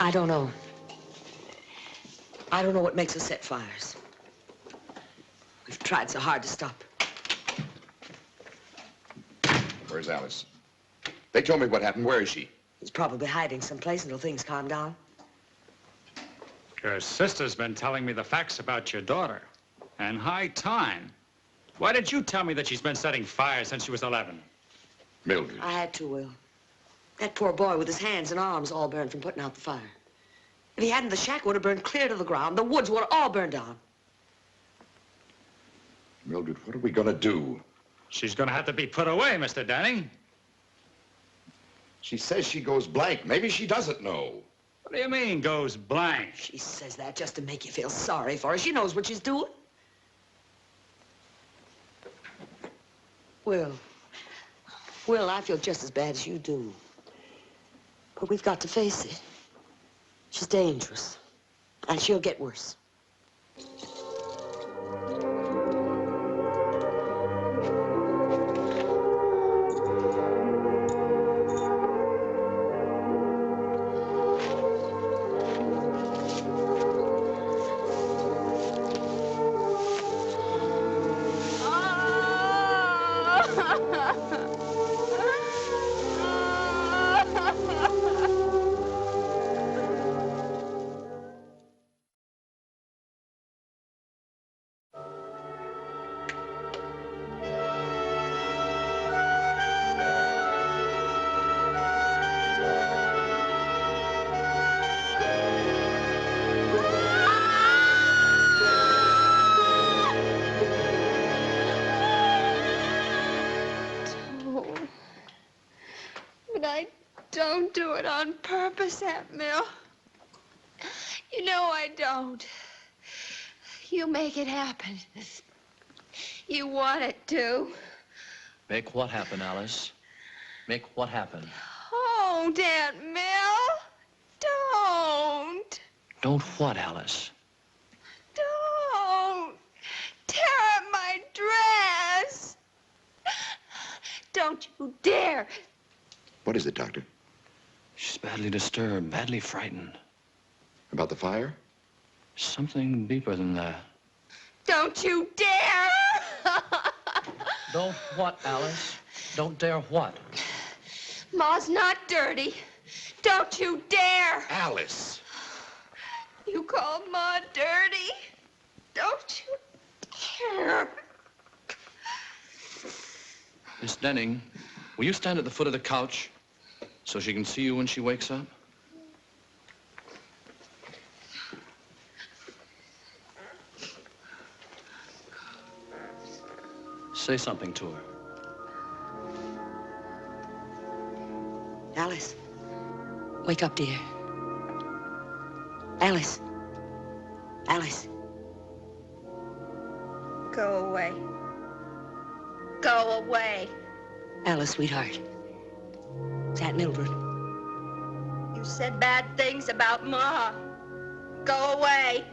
I don't know. I don't know what makes us set fires. We've tried so hard to stop. Where's Alice? They told me what happened. Where is she? He's probably hiding someplace until things calm down. Your sister's been telling me the facts about your daughter. And high time. Why did you tell me that she's been setting fires since she was 11? Mildred. I had to, Will. That poor boy with his hands and arms all burned from putting out the fire. If he hadn't, the shack would have burned clear to the ground. The woods would have all burned down. Mildred, what are we gonna do? She's gonna have to be put away, Mr. Denning. She says she goes blank. Maybe she doesn't know. What do you mean, goes blank? She says that just to make you feel sorry for her. She knows what she's doing. Will, I feel just as bad as you do. But we've got to face it. She's dangerous, and she'll get worse. Don't do it on purpose, Aunt Mill. You know I don't. You make it happen. You want it to. Make what happen, Alice? Make what happen? Oh, Aunt Mill. Don't. Don't what, Alice? Don't. Tear up my dress. Don't you dare. What is it, Doctor? She's badly disturbed, badly frightened. About the fire? Something deeper than that. Don't you dare! Don't what, Alice? Don't dare what? Ma's not dirty. Don't you dare! Alice! You call Ma dirty? Don't you dare! Miss Denning, will you stand at the foot of the couch so she can see you when she wakes up? Say something to her. Alice. Wake up, dear. Alice. Alice. Go away. Go away. Alice, sweetheart. Is that Mildred? You said bad things about Ma. Go away.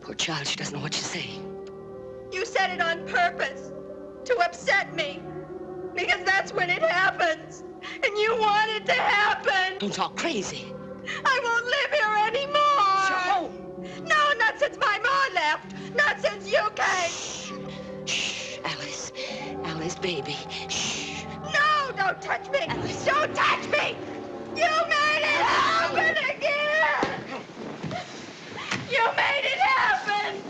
Poor child, she doesn't know what she's saying. You said it on purpose to upset me. Because that's when it happens. And you want it to happen. Don't talk crazy. I won't live here anymore. It's your home. No, not since my Ma left. Not since you came. Shh, Alice. Alice, baby. Shh. No, don't touch me. Alice. Don't touch me. You made it happen again. You made it happen.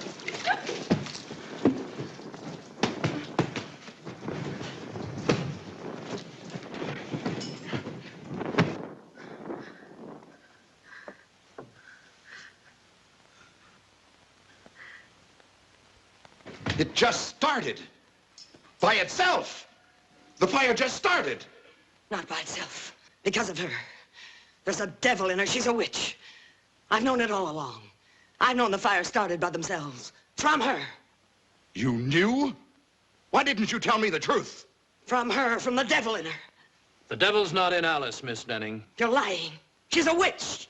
It just started. By itself. The fire just started. Not by itself. Because of her. There's a devil in her. She's a witch. I've known it all along. I've known the fire started by themselves. From her. You knew? Why didn't you tell me the truth? From her, from the devil in her. The devil's not in Alice, Miss Denning. You're lying. She's a witch.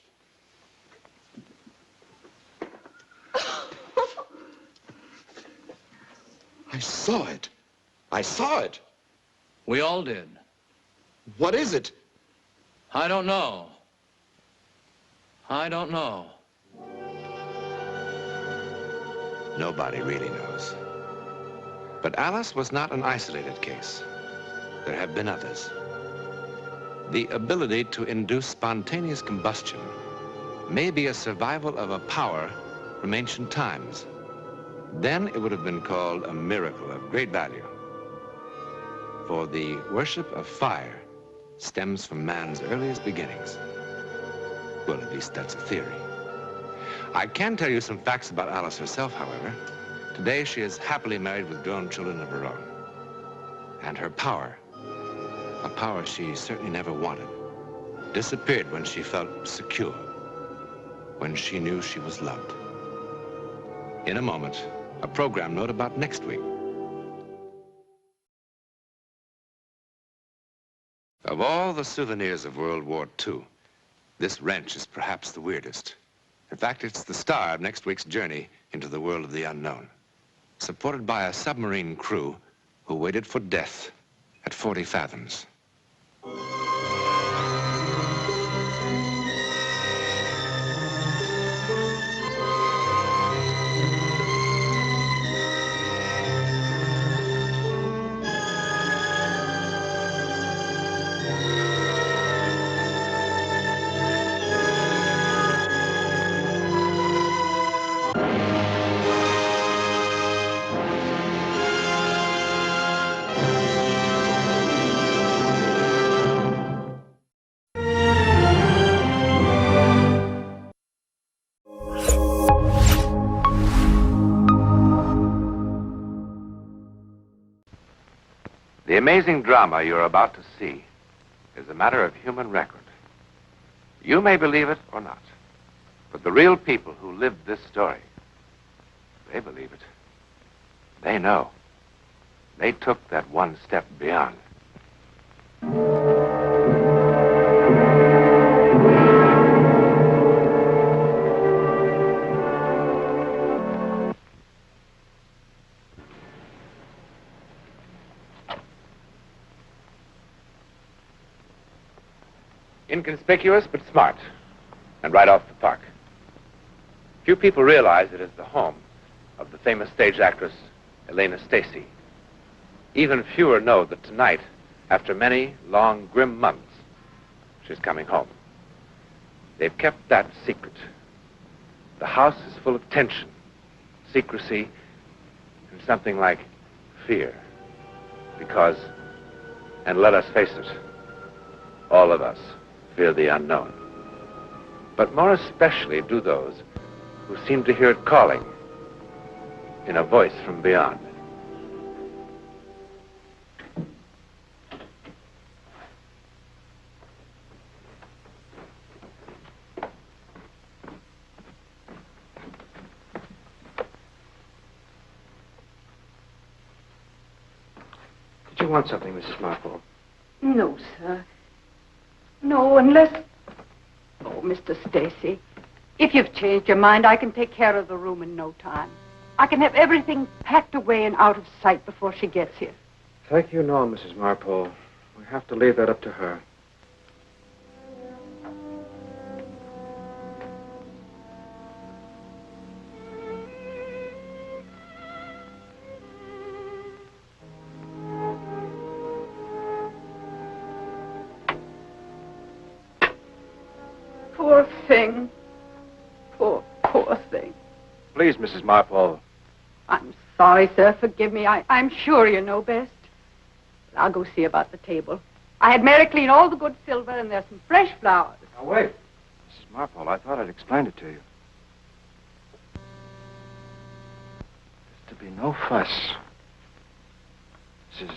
I saw it. I saw it. We all did. What is it? I don't know. I don't know. Nobody really knows. But Alice was not an isolated case. There have been others. The ability to induce spontaneous combustion may be a survival of a power from ancient times. Then it would have been called a miracle of great value. For the worship of fire stems from man's earliest beginnings. Well, at least that's a theory. I can tell you some facts about Alice herself, however. Today, she is happily married with grown children of her own. And her power, a power she certainly never wanted, disappeared when she felt secure, when she knew she was loved. In a moment, a program note about next week. Of all the souvenirs of World War II, this wrench is perhaps the weirdest. In fact, it's the star of next week's journey into the world of the unknown, supported by a submarine crew who waited for death at 40 fathoms. The amazing drama you're about to see is a matter of human record. You may believe it or not, but the real people who lived this story, they believe it. They know. They took that one step beyond. Inconspicuous, but smart, and right off the park. Few people realize it is the home of the famous stage actress, Elena Stacy. Even fewer know that tonight, after many long, grim months, she's coming home. They've kept that secret. The house is full of tension, secrecy, and something like fear. Because, and let us face it, all of us fear the unknown. But more especially do those who seem to hear it calling in a voice from beyond. you want something, Mrs. Marple? No, sir. No, unless... Oh, Mr. Stacy, if you've changed your mind, I can take care of the room in no time. I can have everything packed away and out of sight before she gets here. Thank you, no, Mrs. Marple. We have to leave that up to her. Poor thing. Poor thing. Please, Mrs. Marple. I'm sorry, sir. Forgive me. I'm sure you know best. But I'll go see about the table. I had Mary clean all the good silver, and there's some fresh flowers. Now, wait. Mrs. Marple, I thought I'd explained it to you. There's to be no fuss. This is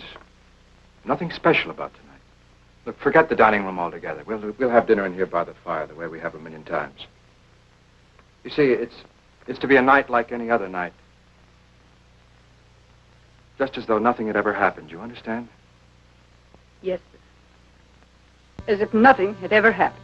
nothing special about tonight. Look, forget the dining room altogether. We'll have dinner in here by the fire, the way we have a million times. You see, it's to be a night like any other night. Just as though nothing had ever happened, you understand? Yes, sir. As if nothing had ever happened.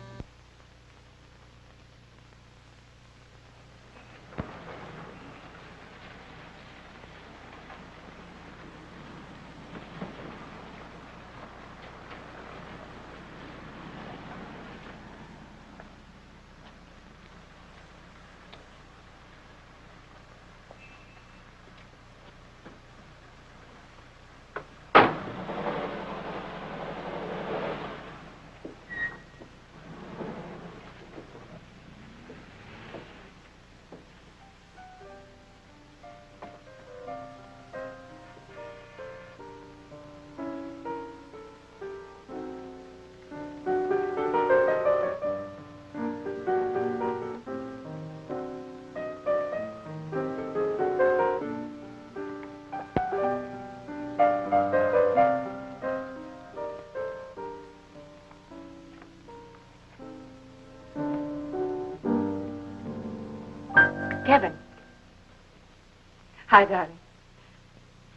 Kevin. Hi, darling.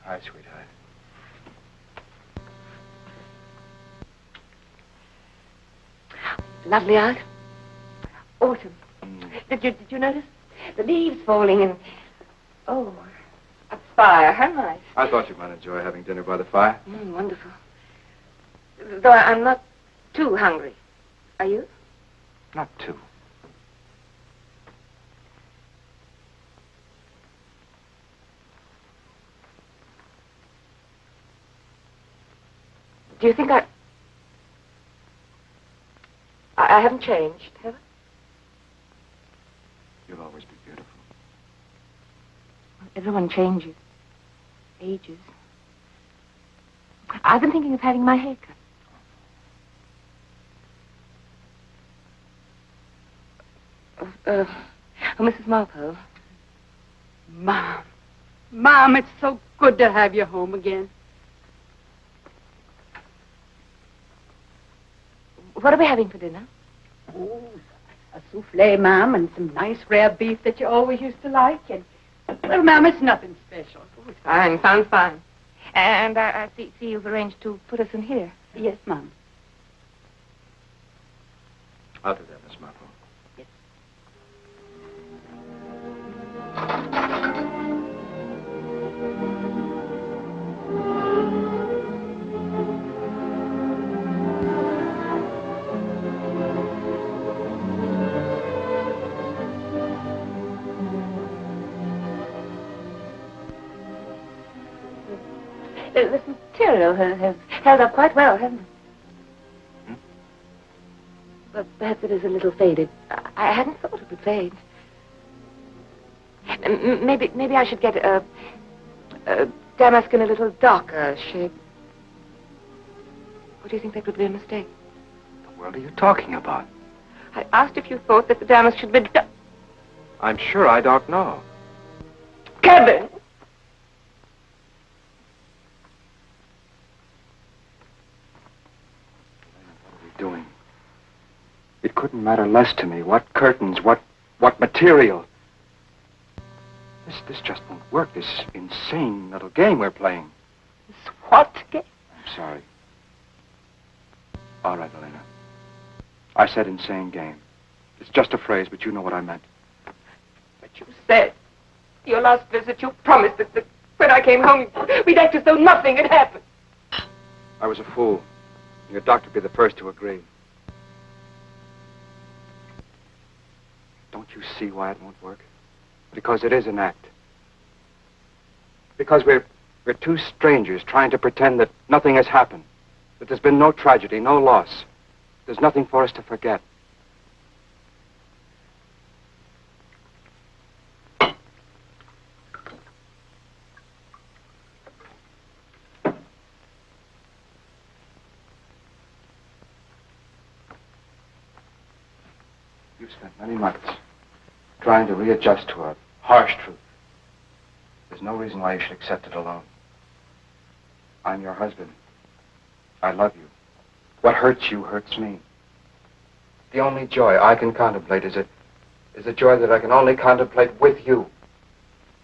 Hi, sweetheart. Lovely out. Autumn. Did you notice? The leaves falling and... Oh, a fire. How nice. I thought you might enjoy having dinner by the fire. Wonderful. Though I'm not too hungry. Are you? Not too. Do you think I haven't changed, have I? You'll always be beautiful. Everyone changes. Ages. I've been thinking of having my hair cut. Mrs. Marple. Mom, it's so good to have you home again. What are we having for dinner? Oh, a souffle, Ma'am, and some nice rare beef that you always used to like. And, well, Ma'am, it's nothing special. Oh, it's fine. Sounds fine. And I see you've arranged to put us in here. Yes, Ma'am. I'll do that, Miss Marple. Yes. This material has held up quite well, hasn't it? But perhaps it is a little faded. I hadn't thought it would fade. Maybe I should get a damask in a little darker shade. Or do you think that would be a mistake? What the world are you talking about? I asked if you thought that the damask should be I'm sure I don't know. Kevin! Doing. It couldn't matter less to me. What curtains, what material. This just won't work, this insane little game we're playing. What game? I'm sorry. All right, Elena. I said insane game. It's just a phrase, but you know what I meant. But you said, your last visit, you promised that when I came home, we'd act as though nothing had happened. I was a fool. Your doctor would be the first to agree. Don't you see why it won't work? Because it is an act. Because we're two strangers trying to pretend that nothing has happened. That there's been no tragedy, no loss. There's nothing for us to forget. You've spent many months trying to readjust to a harsh truth. There's no reason why you should accept it alone. I'm your husband. I love you. What hurts you hurts me. The only joy I can contemplate is a joy that I can only contemplate with you.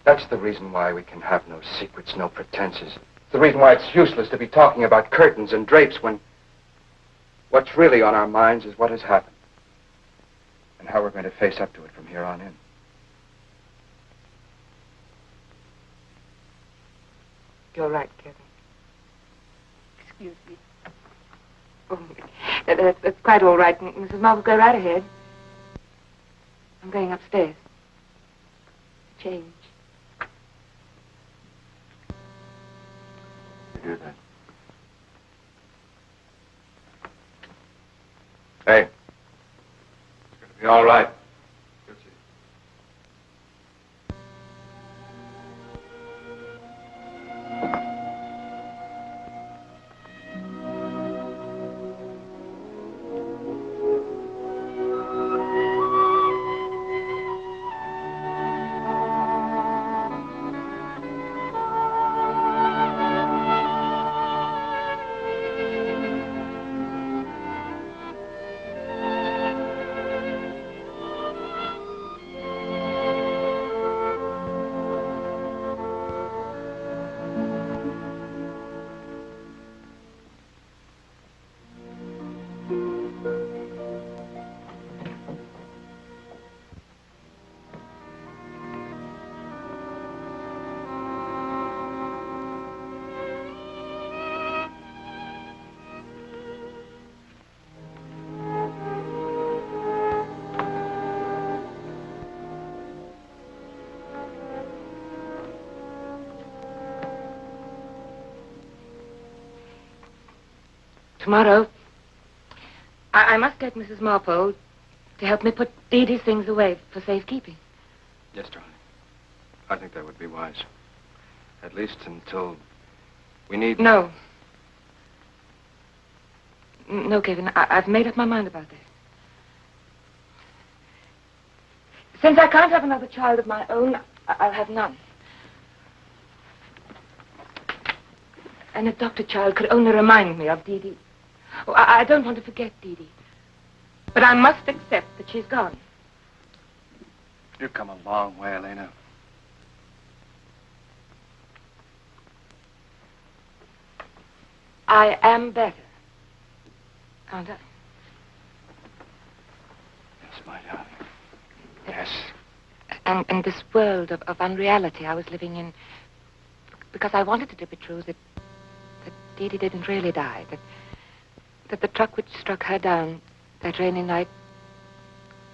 That's the reason why we can have no secrets, no pretenses. It's the reason why it's useless to be talking about curtains and drapes when what's really on our minds is what has happened and how we're going to face up to it from here on in. You're right, Kevin. Excuse me. Oh, that's quite all right. Mrs. Marvel, go right ahead. I'm going upstairs. Change. You do that. Hey. It's going to be all right. Tomorrow, I must get Mrs. Marple to help me put Dee Dee's things away for safekeeping. Yes, darling. I think that would be wise. At least until we need... No. No, Kevin, I've made up my mind about that. Since I can't have another child of my own, I'll have none. An adopted child could only remind me of Dee Dee. Oh, I don't want to forget Dee Dee. But I must accept that she's gone. You've come a long way, Elena. I am better. Aren't I? Yes, my darling. Yes. And this world of unreality I was living in, because I wanted it to be true that Dee Dee didn't really die, that the truck which struck her down that rainy night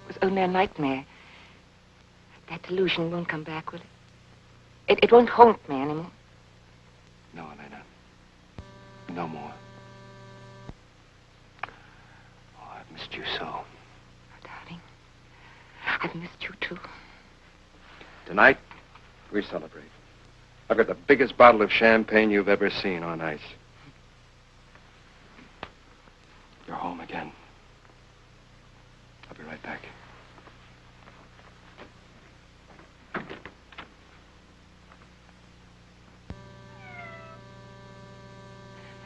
was only a nightmare. That delusion won't come back, will it? It won't haunt me anymore. No, Elena. No more. Oh, I've missed you so. Oh, darling, I've missed you too. Tonight, we celebrate. I've got the biggest bottle of champagne you've ever seen on ice. You're home again. I'll be right back.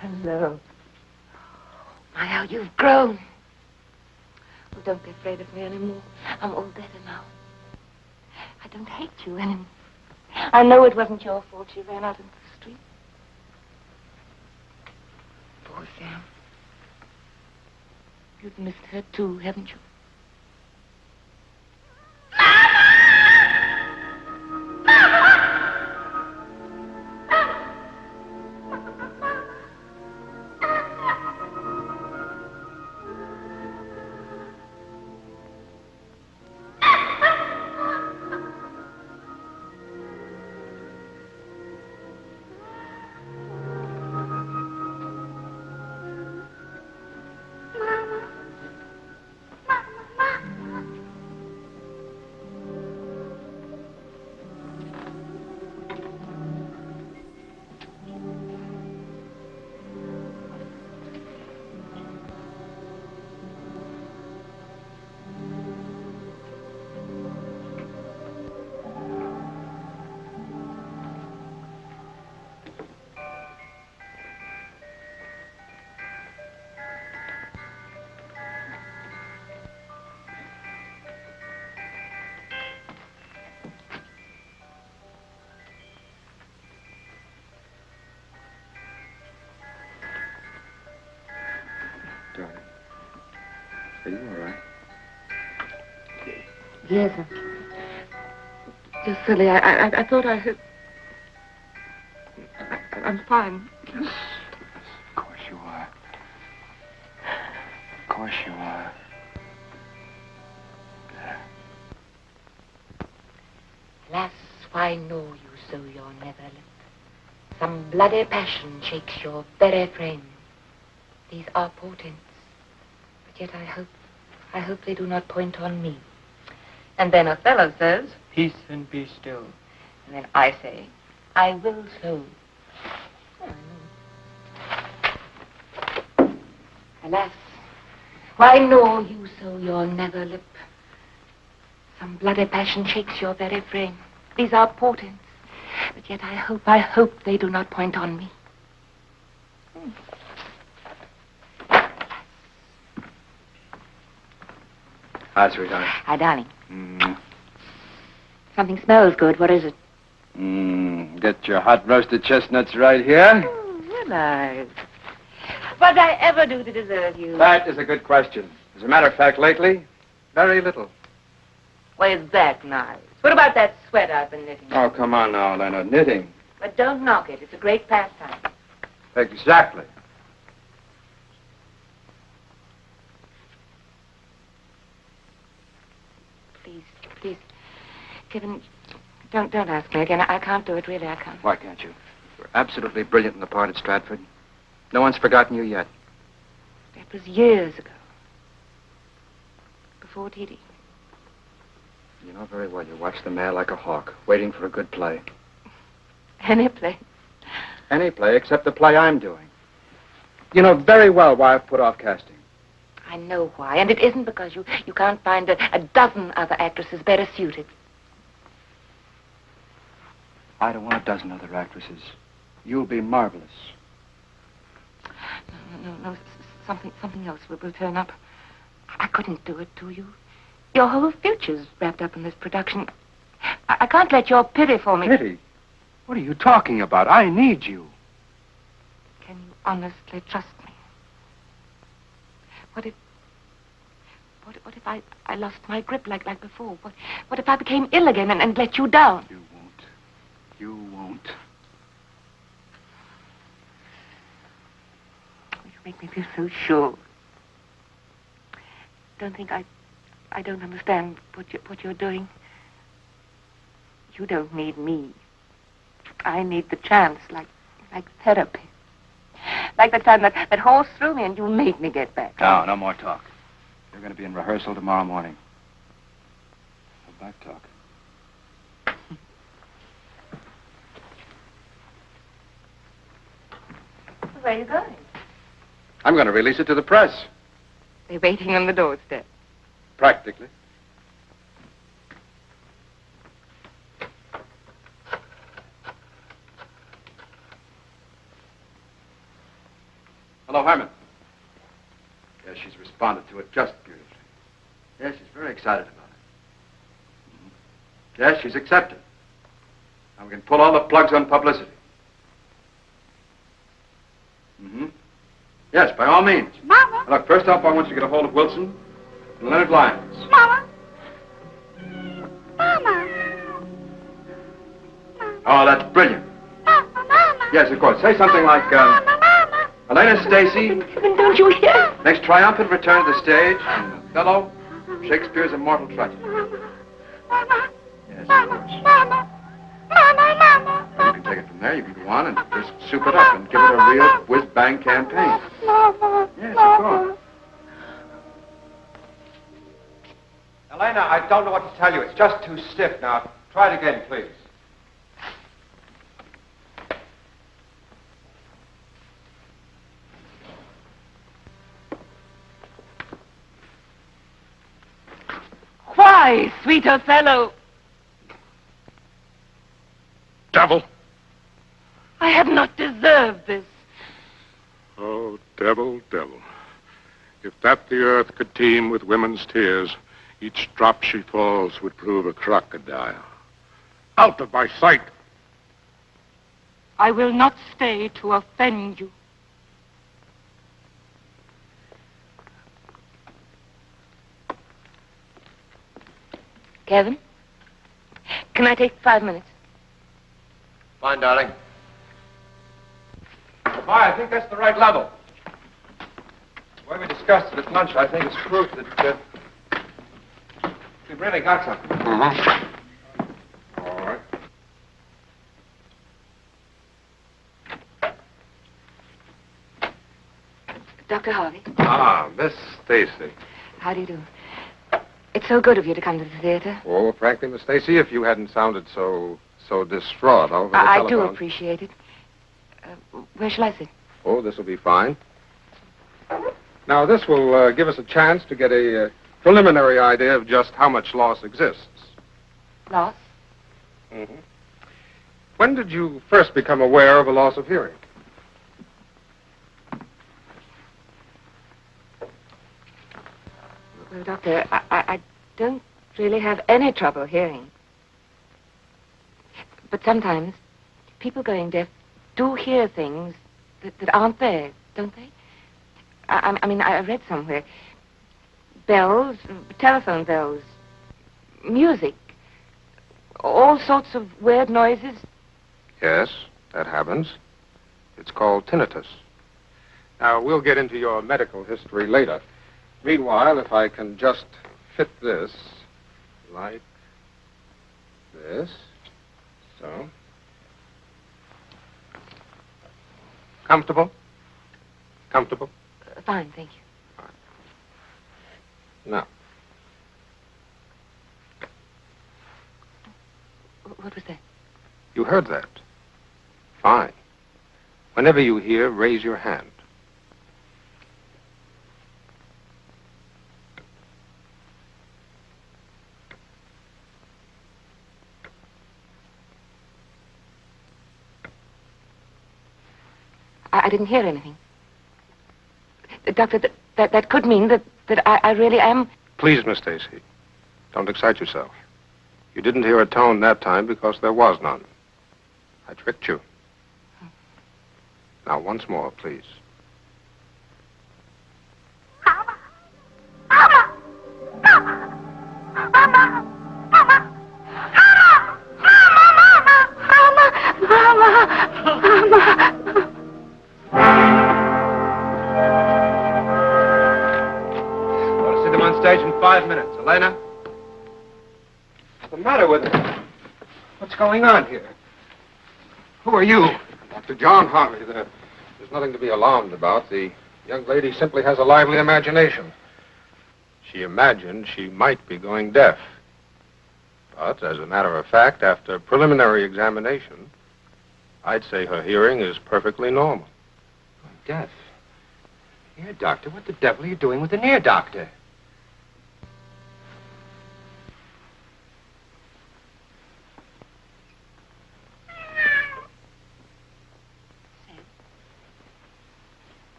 Hello. My, how you've grown. Oh, don't be afraid of me anymore. I'm all better now. I don't hate you anymore. I know it wasn't your fault she ran out into the street. Poor Sam. You've missed her too, haven't you? Are you all right? Yes, just silly. I thought I heard... I'm fine. Of course you are. Of course you are. Alas, why know you so your nether lip? Some bloody passion shakes your very frame. These are portents. But yet I hope they do not point on me. And then Othello says, peace and be still. And then I say, I will so. Alas, why know you so your nether lip? Some bloody passion shakes your very frame. These are portents. But yet I hope they do not point on me. Hi, sweetheart. Hi, darling. Something smells good. What is it? Get your hot roasted chestnuts right here. Will I? What did I ever do to deserve you? That is a good question. As a matter of fact, lately, very little. Well, is that nice? What about that sweater I've been knitting? Oh, come on now, Leonard. Knitting. But don't knock it. It's a great pastime. Exactly. Please, Kevin, don't ask me again. I can't do it, really, I can't. Why can't you? You're absolutely brilliant in the part at Stratford. No one's forgotten you yet. That was years ago. Before Dee Dee. You know very well you watch the mare like a hawk, waiting for a good play. Any play? Any play except the play I'm doing. You know very well why I've put off casting. I know why, and it isn't because you can't find a dozen other actresses better suited. I don't want a dozen other actresses. You'll be marvelous. No, something else will turn up. I couldn't do it to you. Your whole future's wrapped up in this production. I can't let your pity for me... Pity? What are you talking about? I need you. Can you honestly trust me? What if I lost my grip like before? What if I became ill again and let you down? You won't. You won't. You make me feel so sure. Don't think I don't understand what you're doing. You don't need me. I need the chance, like therapy. Like the time that horse threw me and you made me get back. No more talk. You're going to be in rehearsal tomorrow morning. No back talk. Where are you going? I'm going to release it to the press. They're waiting on the doorstep. Practically. Hello, Herman. Yes, she's responded to it just beautifully. Yes, she's very excited about it. Yes, she's accepted. Now we can pull all the plugs on publicity. Yes, by all means. Mama. Look, first up, I want you to get a hold of Wilson and Leonard Lyons. Mama. Mama. Oh, that's brilliant. Yes, of course. Say something like, Elena Stacy. Don't you hear? Makes triumphant return to the stage in Othello, Shakespeare's immortal tragedy. Yes, of course. And you can take it from there. You can go on and just soup it up and give it a real whiz-bang campaign. Yes, of course. Elena, I don't know what to tell you. It's just too stiff now. Try it again, please. Why, sweet Othello? Devil. I have not deserved this. Oh, devil, devil. If that the earth could teem with women's tears, each drop she falls would prove a crocodile. Out of my sight! I will not stay to offend you. Kevin, can I take 5 minutes? Fine, darling. Why, I think that's the right level. The way we discussed it at lunch, I think it's proof that we've really got something. Mm-hmm. All right. Dr. Harvey, Ah, Miss Stacy. how do you do? It's so good of you to come to the theater. Oh, frankly, Miss Stacy, if you hadn't sounded so distraught over the I telephone. do appreciate it. Where shall I sit? Oh, this will be fine. Now, this will give us a chance to get a preliminary idea of just how much loss exists. Loss? Mm-hmm. When did you first become aware of a loss of hearing? Well, Doctor, I don't really have any trouble hearing. But sometimes people going deaf do hear things that aren't there, don't they? I mean, I read somewhere. Bells, telephone bells, music, all sorts of weird noises. Yes, that happens. It's called tinnitus. Now, we'll get into your medical history later. Meanwhile, if I can just fit this like this, so. Comfortable? Comfortable? Fine, thank you. Now. What was that? You heard that. Fine. Whenever you hear, raise your hand. I didn't hear anything. Doctor, that could mean that I really am... Please, Miss Stacy, don't excite yourself. You didn't hear a tone that time because there was none. I tricked you. Now, once more, please. I'll see them on stage in 5 minutes. Elena? What's the matter with her? What's going on here? Who are you? Dr. John Harvey. There's nothing to be alarmed about. The young lady simply has a lively imagination. She imagined she might be going deaf. But, as a matter of fact, after preliminary examination, I'd say her hearing is perfectly normal. Deaf? Ear doctor? What the devil are you doing with an ear doctor?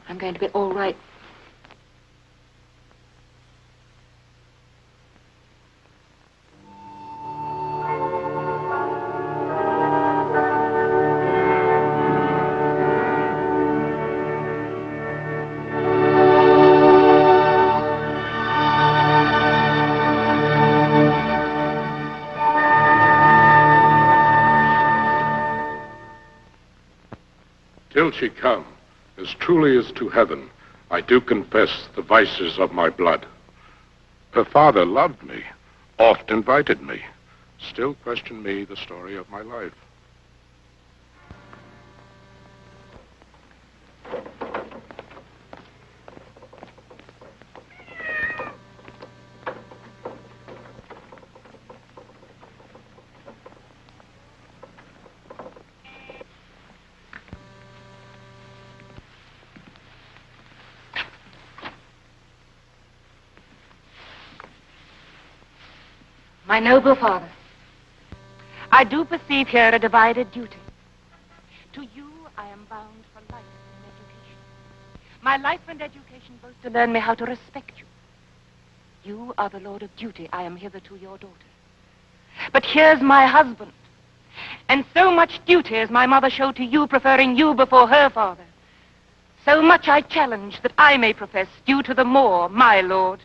I'm going to be all right. Till she come, as truly as to heaven, I do confess the vices of my blood. Her father loved me, oft invited me, still questioned me the story of my life. My noble father, I do perceive here a divided duty. To you, I am bound for life and education. My life and education both to learn me how to respect you. You are the lord of duty. I am hitherto your daughter. But here's my husband. And so much duty as my mother showed to you, preferring you before her father. So much I challenge that I may profess due to the more, my lord.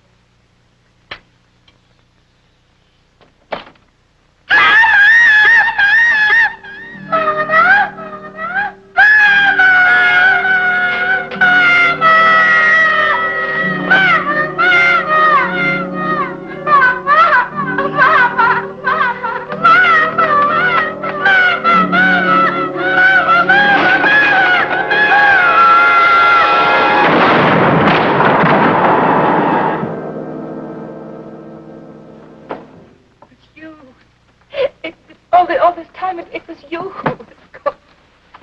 All this time, it was you who was gone.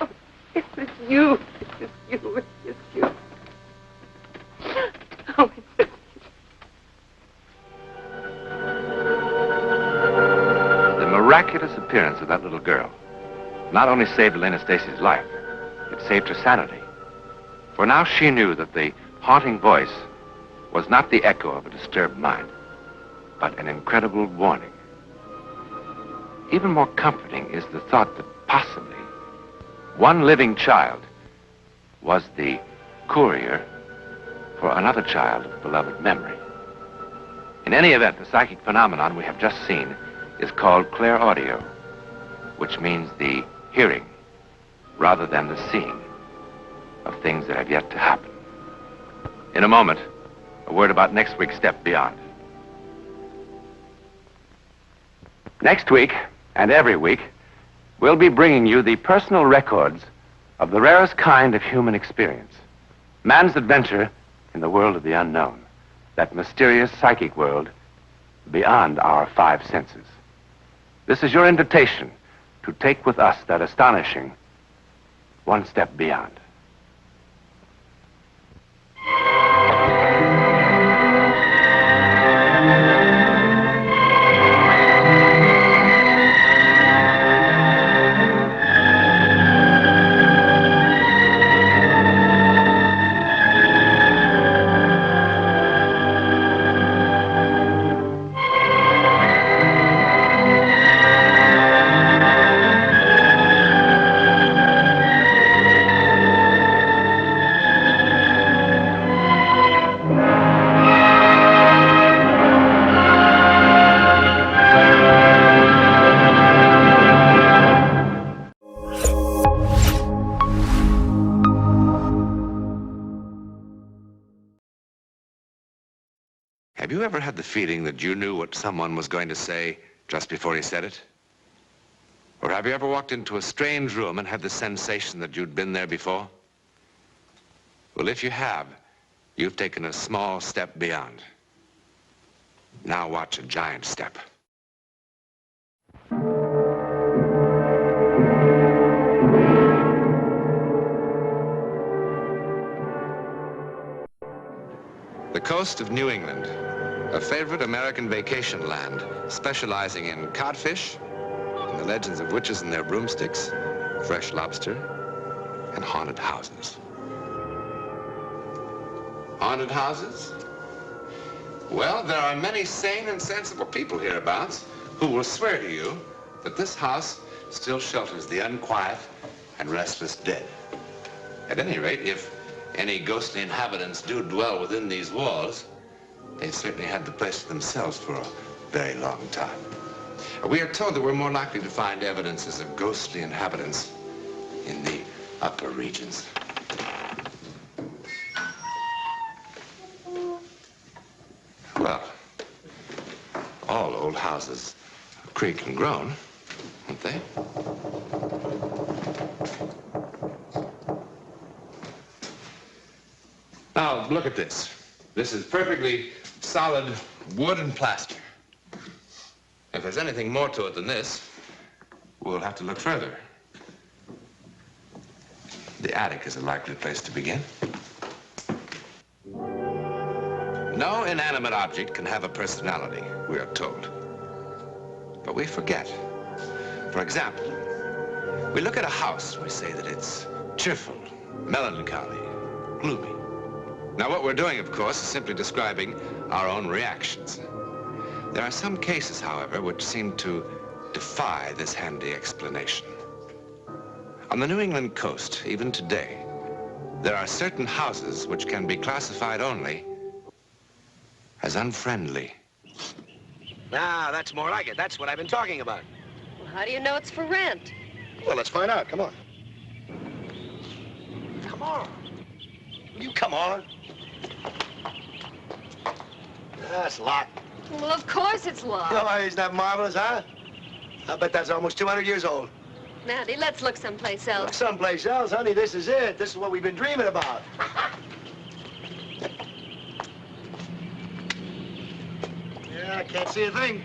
Oh, it was you. It was you. It was you. Oh, it was The miraculous appearance of that little girl not only saved Elena Stacy's life, it saved her sanity. For now she knew that the haunting voice was not the echo of a disturbed mind, but an incredible warning. Even more comforting is the thought that possibly one living child was the courier for another child of beloved memory. In any event, the psychic phenomenon we have just seen is called clairaudio, which means the hearing rather than the seeing of things that have yet to happen. In a moment, a word about next week's Step Beyond. Next week, and every week, we'll be bringing you the personal records of the rarest kind of human experience. Man's adventure in the world of the unknown, that mysterious psychic world beyond our five senses. This is your invitation to take with us that astonishing one step beyond. Have you ever had the feeling that you knew what someone was going to say just before he said it? Or have you ever walked into a strange room and had the sensation that you'd been there before? Well, if you have, you've taken a small step beyond. Now watch a giant step. The coast of New England, a favorite American vacation land, specializing in codfish, and the legends of witches and their broomsticks, fresh lobster, and haunted houses. Haunted houses? Well, there are many sane and sensible people hereabouts who will swear to you that this house still shelters the unquiet and restless dead. At any rate, if any ghostly inhabitants do dwell within these walls, they've certainly had the place to themselves for a very long time. We are told that we're more likely to find evidences of ghostly inhabitants in the Upper regions. Well, all old houses creak and groan, aren't they? Now, look at this. This is perfectly solid wood and plaster. If there's anything more to it than this, we'll have to look further. The attic is a likely place to begin. No inanimate object can have a personality, we are told. But we forget. For example, we look at a house, we say that it's cheerful, melancholy, gloomy. Now, what we're doing, of course, is simply describing our own reactions. There are some cases, however, which seem to defy this handy explanation. On the New England coast, even today, there are certain houses which can be classified only as unfriendly. Now, that's more like it. That's what I've been talking about. Well, how do you know it's for rent? Well, let's find out. Come on. Come on. Will you come on? That's locked. Well, of course it's locked. Oh, isn't that marvelous, huh? I bet that's almost 200 years old. Mandy, let's look someplace else. Look someplace else, honey. This is it. This is what we've been dreaming about. Yeah, I can't see a thing.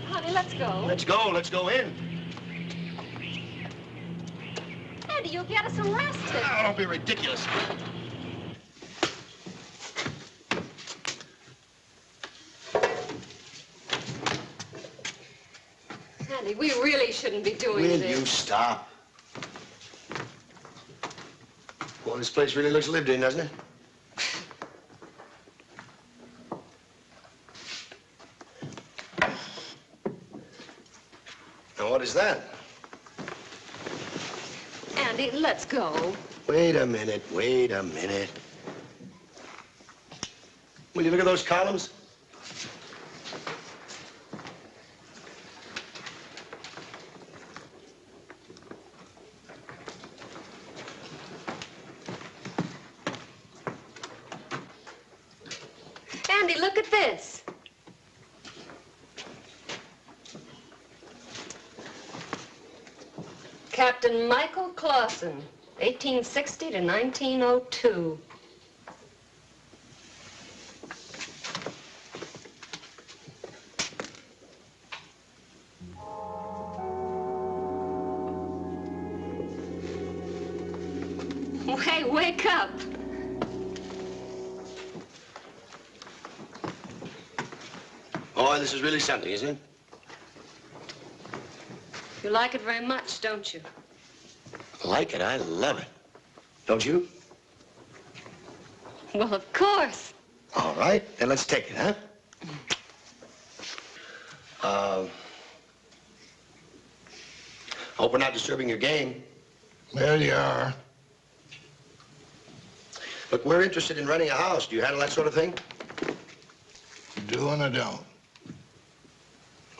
Honey, let's go. Let's go. Let's go in. Mandy, you'll get us arrested. Oh, don't be ridiculous. Mandy, we really shouldn't be doing Will this. you stop? Well, this place really looks lived in, doesn't it? Now, what is that? Andy, let's go. Wait a minute, wait a minute. Will you look at those columns? Andy, look at this. Captain Michael Clausen, 1860 to 1902. Hey, wake up. Oh, this is really something, isn't it? You like it very much, don't you? Like it? I love it. Don't you? Well, of course. All right, then let's take it, huh? Hope we're not disturbing your game. There you are. Look, we're interested in renting a house. Do you handle that sort of thing? Do and I don't.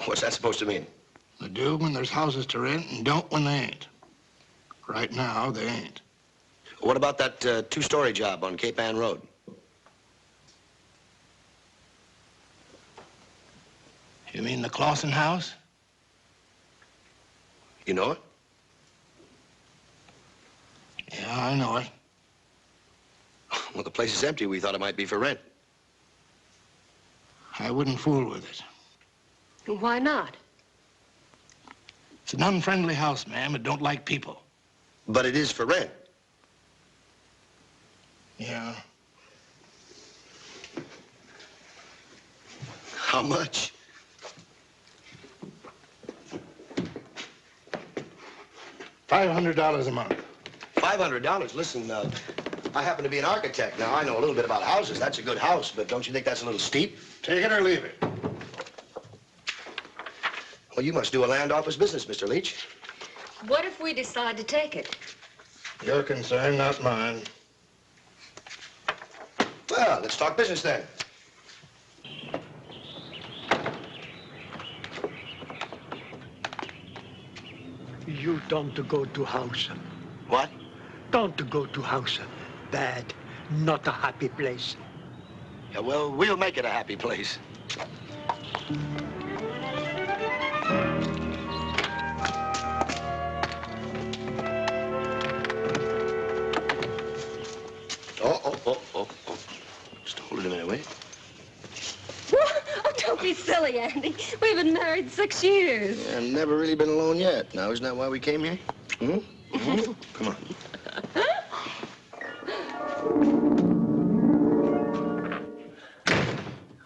What's that supposed to mean? I do when there's houses to rent and don't when they ain't. Right now, they ain't. What about that two-story job on Cape Ann Road? You mean the Clausen house? You know it? Yeah, I know it. Well, the place is empty. We thought it might be for rent. I wouldn't fool with it. Why not? It's an unfriendly house, ma'am. It don't like people. But it is for rent. Yeah. How much? $500 a month. $500? Listen, I happen to be an architect. Now, I know a little bit about houses. That's a good house, but don't you think that's a little steep? Take it or leave it. Well, you must do a land office business, Mr. Leach. What if we decide to take it? Your concern, not mine. Well, let's talk business then. You don't go to house. What? Don't go to house. Bad. Not a happy place. Yeah, well, we'll make it a happy place. Oh. Just hold it a minute, will you? Oh, don't be silly, Andy. We've been married 6 years. Yeah, never really been alone yet. Now, isn't that why we came here? Hmm? Come on.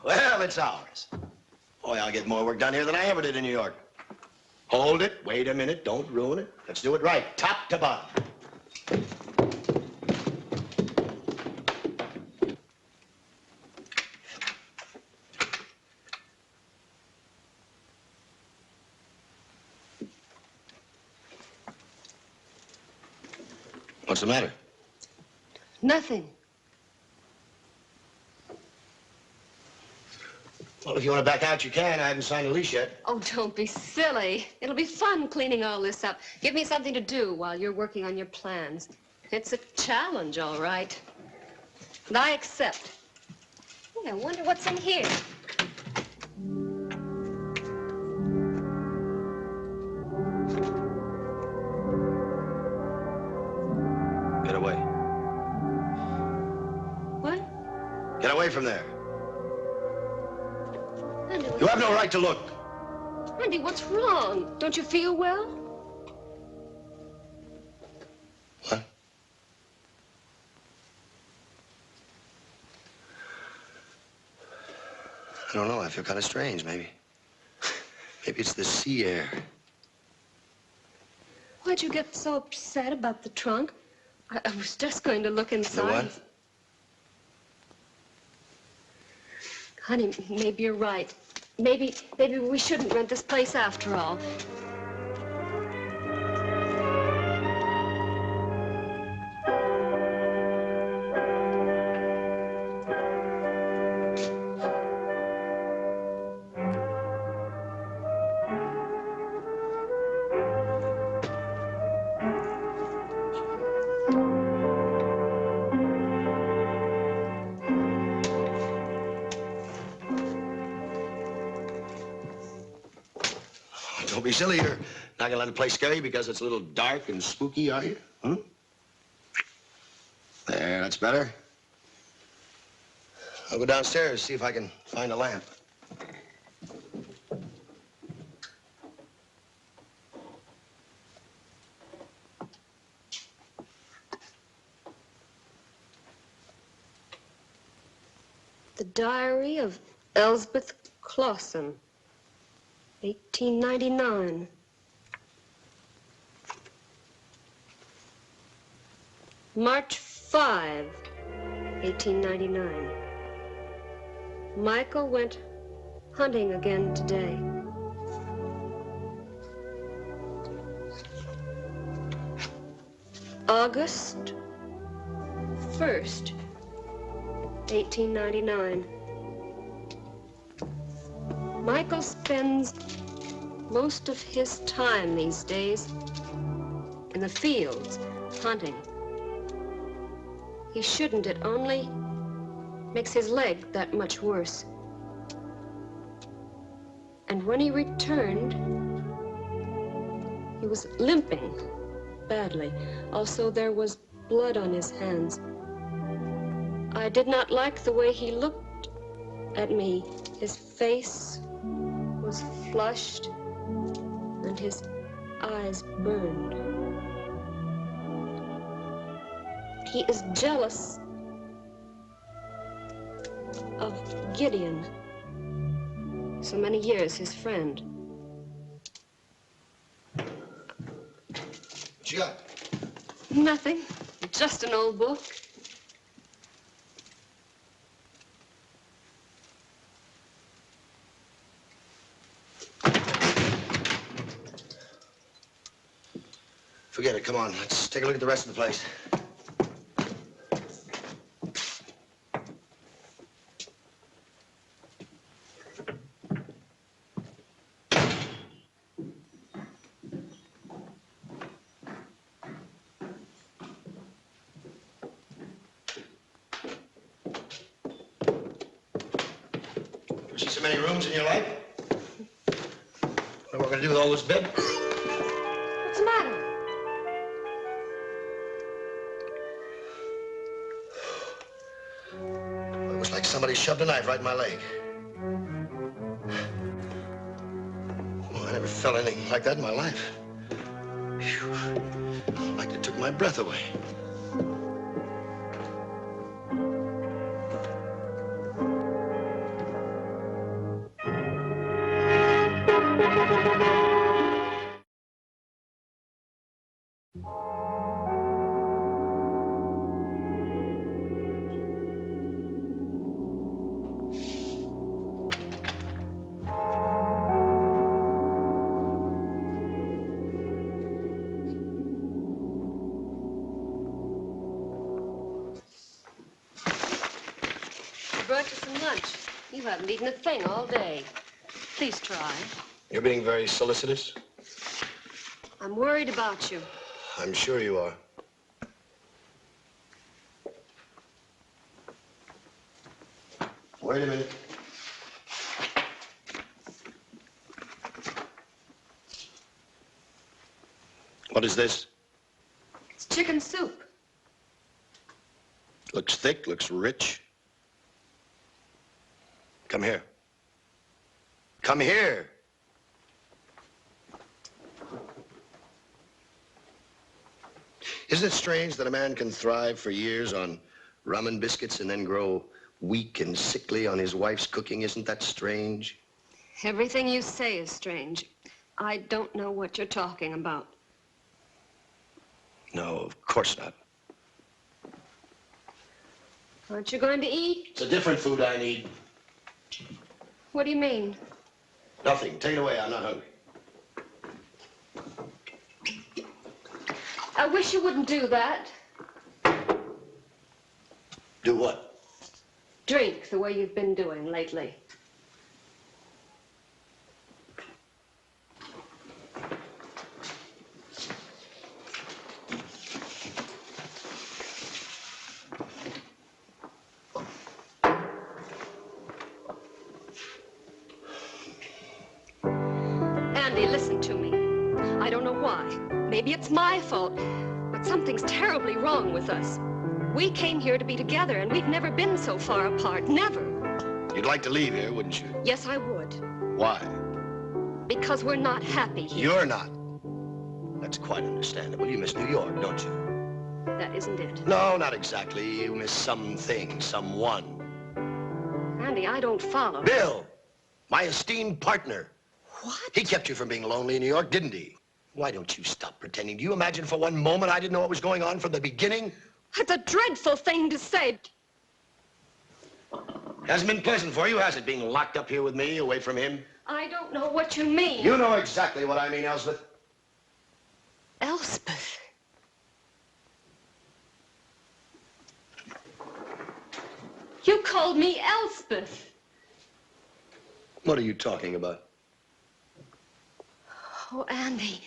Well, it's ours. Boy, I'll get more work done here than I ever did in New York. Hold it. Wait a minute. Don't ruin it. Let's do it right, top to bottom. What's the matter? Nothing. Well, if you want to back out, you can. I haven't signed a lease yet. Oh, don't be silly. It'll be fun cleaning all this up. Give me something to do while you're working on your plans. It's a challenge, all right. And I accept. Oh, I wonder what's in here. Get away. What? Get away from there. Andy, You have no right to look. Andy, what's wrong? Don't you feel well? What? I don't know. I feel kind of strange, maybe. Maybe it's the sea air. Why'd you get so upset about the trunk? I was just going to look inside. The what? Honey, maybe you're right. Maybe we shouldn't rent this place after all. Don't be silly. You're not gonna let the place scare you because it's a little dark and spooky, are you? Hmm? There, that's better. I'll go downstairs, see if I can find a lamp. The Diary of Elsbeth Clausen, 1899. March 5, 1899. Michael went hunting again today. August 1st, 1899. Michael spends most of his time these days in the fields, hunting. He shouldn't. It only makes his leg that much worse. And when he returned, he was limping badly. Also, there was blood on his hands. I did not like the way he looked at me. His face was flushed and his eyes burned. He is jealous of Gideon, so many years his friend. What you got? Nothing, just an old book. Forget it. Come on. Let's take a look at the rest of the place. See so many rooms in your life? What are we going to do with all this bed? What's the matter? It was like somebody shoved a knife right in my leg. Oh, I never felt anything like that in my life. Phew. Like it took my breath away. I brought you some lunch. You haven't eaten a thing all day. Please try. You're being very solicitous. I'm worried about you. I'm sure you are. Wait a minute. What is this? It's chicken soup. Looks thick, looks rich. Come here. Come here. Isn't it strange that a man can thrive for years on rum and biscuits and then grow weak and sickly on his wife's cooking? Isn't that strange? Everything you say is strange. I don't know what you're talking about. No, of course not. Aren't you going to eat? It's a different food I need. What do you mean? Nothing. Take it away. I'm not hungry. I wish you wouldn't do that. Do what? Drink the way you've been doing lately. Andy, listen to me. I don't know why. Maybe it's my fault, but something's terribly wrong with us. We came here to be together, and we've never been so far apart. Never. You'd like to leave here, wouldn't you? Yes, I would. Why? Because we're not happy here. You're not. That's quite understandable. You miss New York, don't you? That isn't it. No, not exactly. You miss something, someone. Andy, I don't follow. Bill, my esteemed partner. What? He kept you from being lonely in New York, didn't he? Why don't you stop pretending? Do you imagine for one moment I didn't know what was going on from the beginning? That's a dreadful thing to say. Hasn't been pleasant for you, has it, being locked up here with me, away from him? I don't know what you mean. You know exactly what I mean, Elspeth. Elspeth? You called me Elspeth. What are you talking about? Oh, Andy,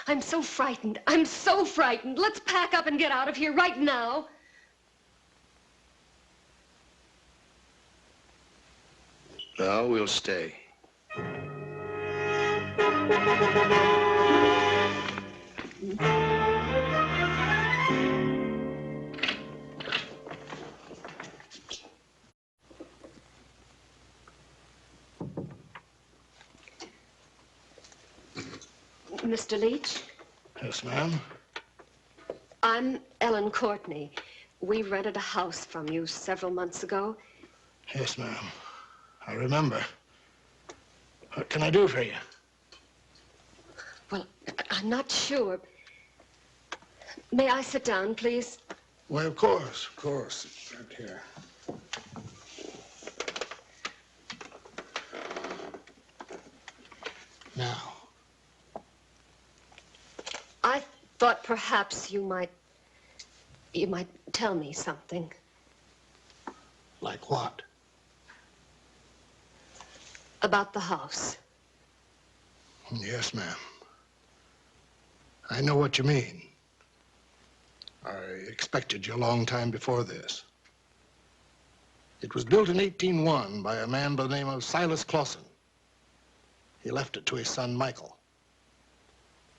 I'm so frightened. I'm so frightened. Let's pack up and get out of here right now. No, we'll stay. Mr. Leach? Yes, ma'am. I'm Ellen Courtney. We rented a house from you several months ago. Yes, ma'am. I remember. What can I do for you? Well, I'm not sure. May I sit down, please? Why, of course, of course. Right here. Now. I thought perhaps you might tell me something. Like what? About the house. Yes, ma'am. I know what you mean. I expected you a long time before this. It was built in 1801 by a man by the name of Silas Clausen. He left it to his son, Michael.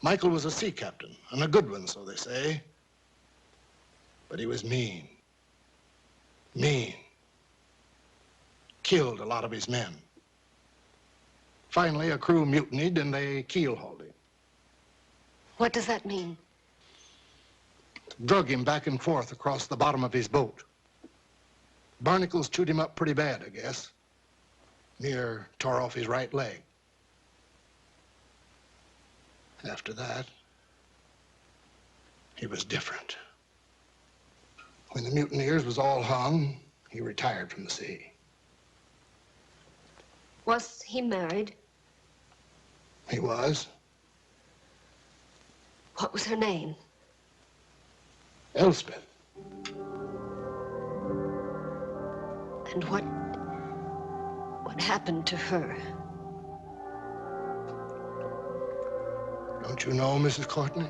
Michael was a sea captain, and a good one, so they say. But he was mean. Mean. Killed a lot of his men. Finally, a crew mutinied, and they keel-hauled him. What does that mean? Drug him back and forth across the bottom of his boat. Barnacles chewed him up pretty bad, I guess. Near tore off his right leg. After that, he was different. When the mutineers was all hung, he retired from the sea. Was he married? He was. What was her name? Elspeth. And what happened to her? Don't you know, Mrs. Courtney?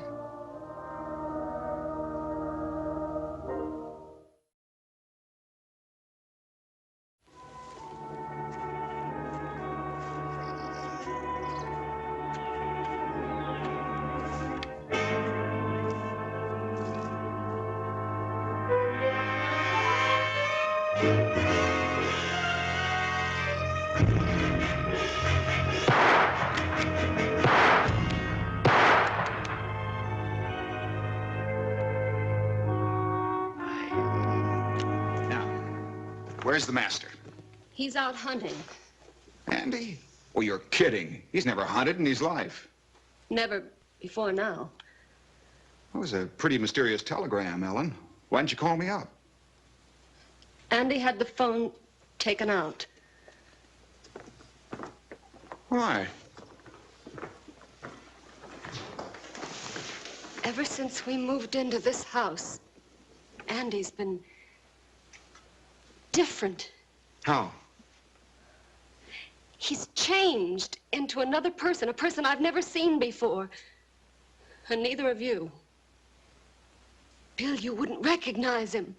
Where's the master? He's out hunting. Andy? Oh, you're kidding. He's never hunted in his life. Never before now. That was a pretty mysterious telegram, Ellen. Why didn't you call me up? Andy had the phone taken out. Why? Ever since we moved into this house, Andy's been different. How? He's changed into another person, a person I've never seen before. And neither of you. Bill, you wouldn't recognize him.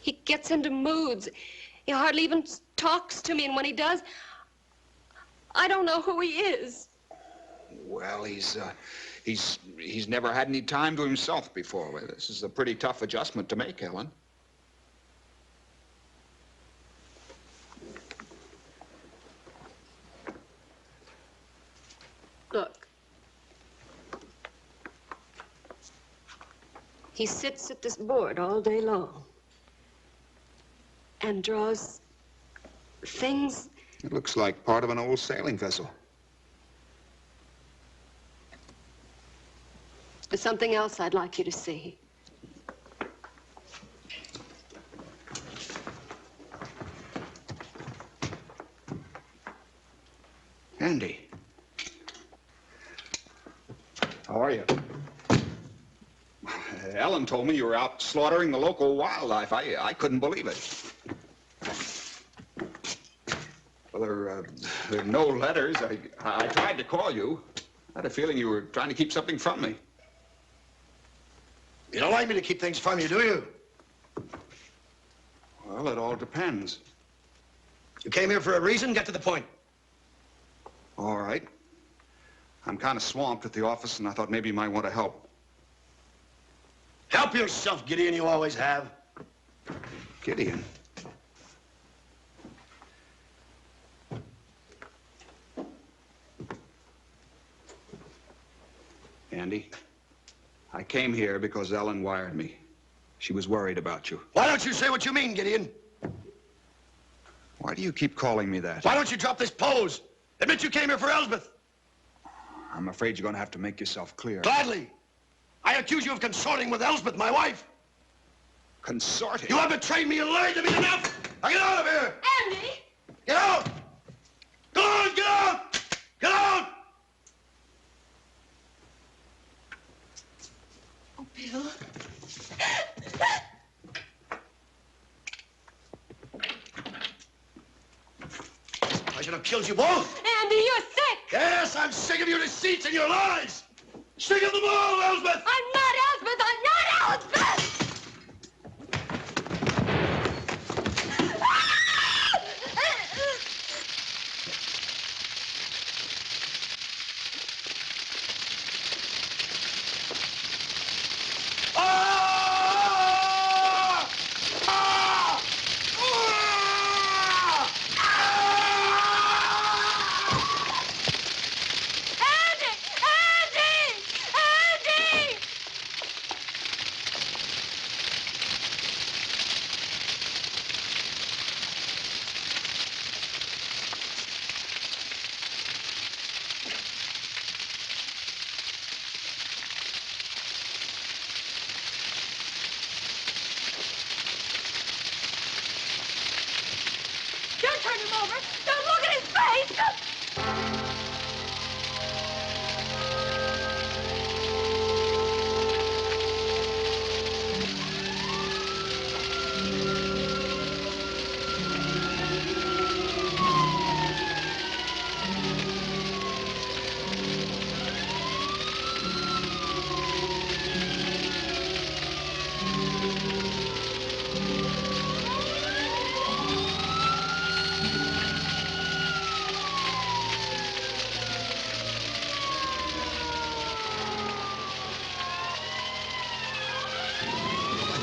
He gets into moods. He hardly even talks to me, and when he does, I don't know who he is. Well, he's never had any time to himself before. Well, this is a pretty tough adjustment to make, Ellen. Look. He sits at this board all day long and draws things. It looks like part of an old sailing vessel. There's something else I'd like you to see. Andy. How are you? Ellen told me you were out slaughtering the local wildlife. I couldn't believe it. Well, there are no letters. I tried to call you. I had a feeling you were trying to keep something from me. You don't like me to keep things from you, do you? Well, it all depends. You came here for a reason? Get to the point. All right. I'm kind of swamped at the office, and I thought maybe you might want to help. Help yourself, Gideon, you always have. Gideon? Andy, I came here because Ellen wired me. She was worried about you. Why don't you say what you mean, Gideon? Why do you keep calling me that? Why don't you drop this pose? Admit you came here for Elspeth. I'm afraid you're going to have to make yourself clear. Gladly. I accuse you of consorting with Elspeth, my wife. Consorting? You have betrayed me and lied to me enough. Now get out of here. Andy! Get out! Go on, get out! Get out! Oh, Bill. I should have killed you both. Andy, you're sick. Yes, I'm sick of your deceits and your lies. Sick of them all, Elspeth. I'm not Elspeth. I'm not Elspeth.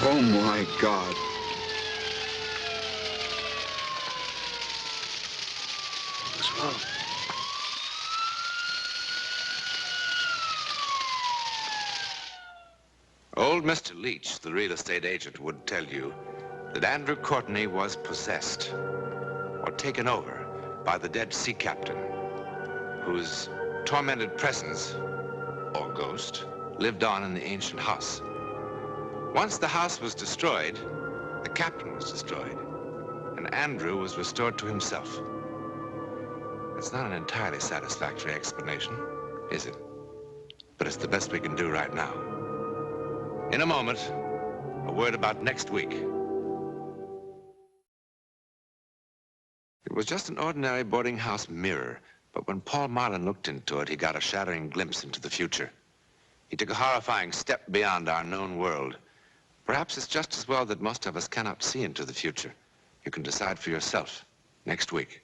Oh, my God. What's wrong? Old Mr. Leach, the real estate agent, would tell you that Andrew Courtney was possessed or taken over by the dead sea captain, whose tormented presence, or ghost, lived on in the ancient house. Once the house was destroyed, the captain was destroyed, and Andrew was restored to himself. It's not an entirely satisfactory explanation, is it? But it's the best we can do right now. In a moment, a word about next week. It was just an ordinary boarding house mirror, but when Paul Marlin looked into it, he got a shattering glimpse into the future. He took a horrifying step beyond our known world. Perhaps it's just as well that most of us cannot see into the future. You can decide for yourself next week.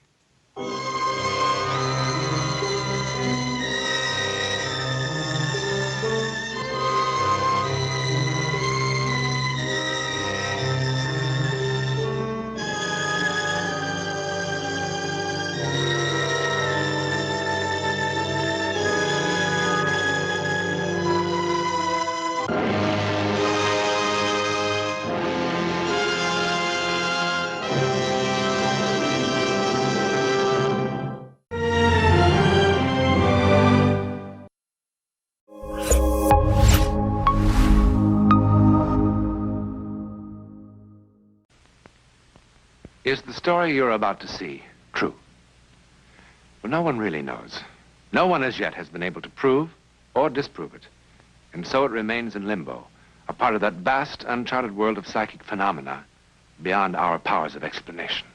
Is the story you're about to see true? Well, no one really knows. No one as yet has been able to prove or disprove it. And so it remains in limbo, a part of that vast, uncharted world of psychic phenomena beyond our powers of explanation.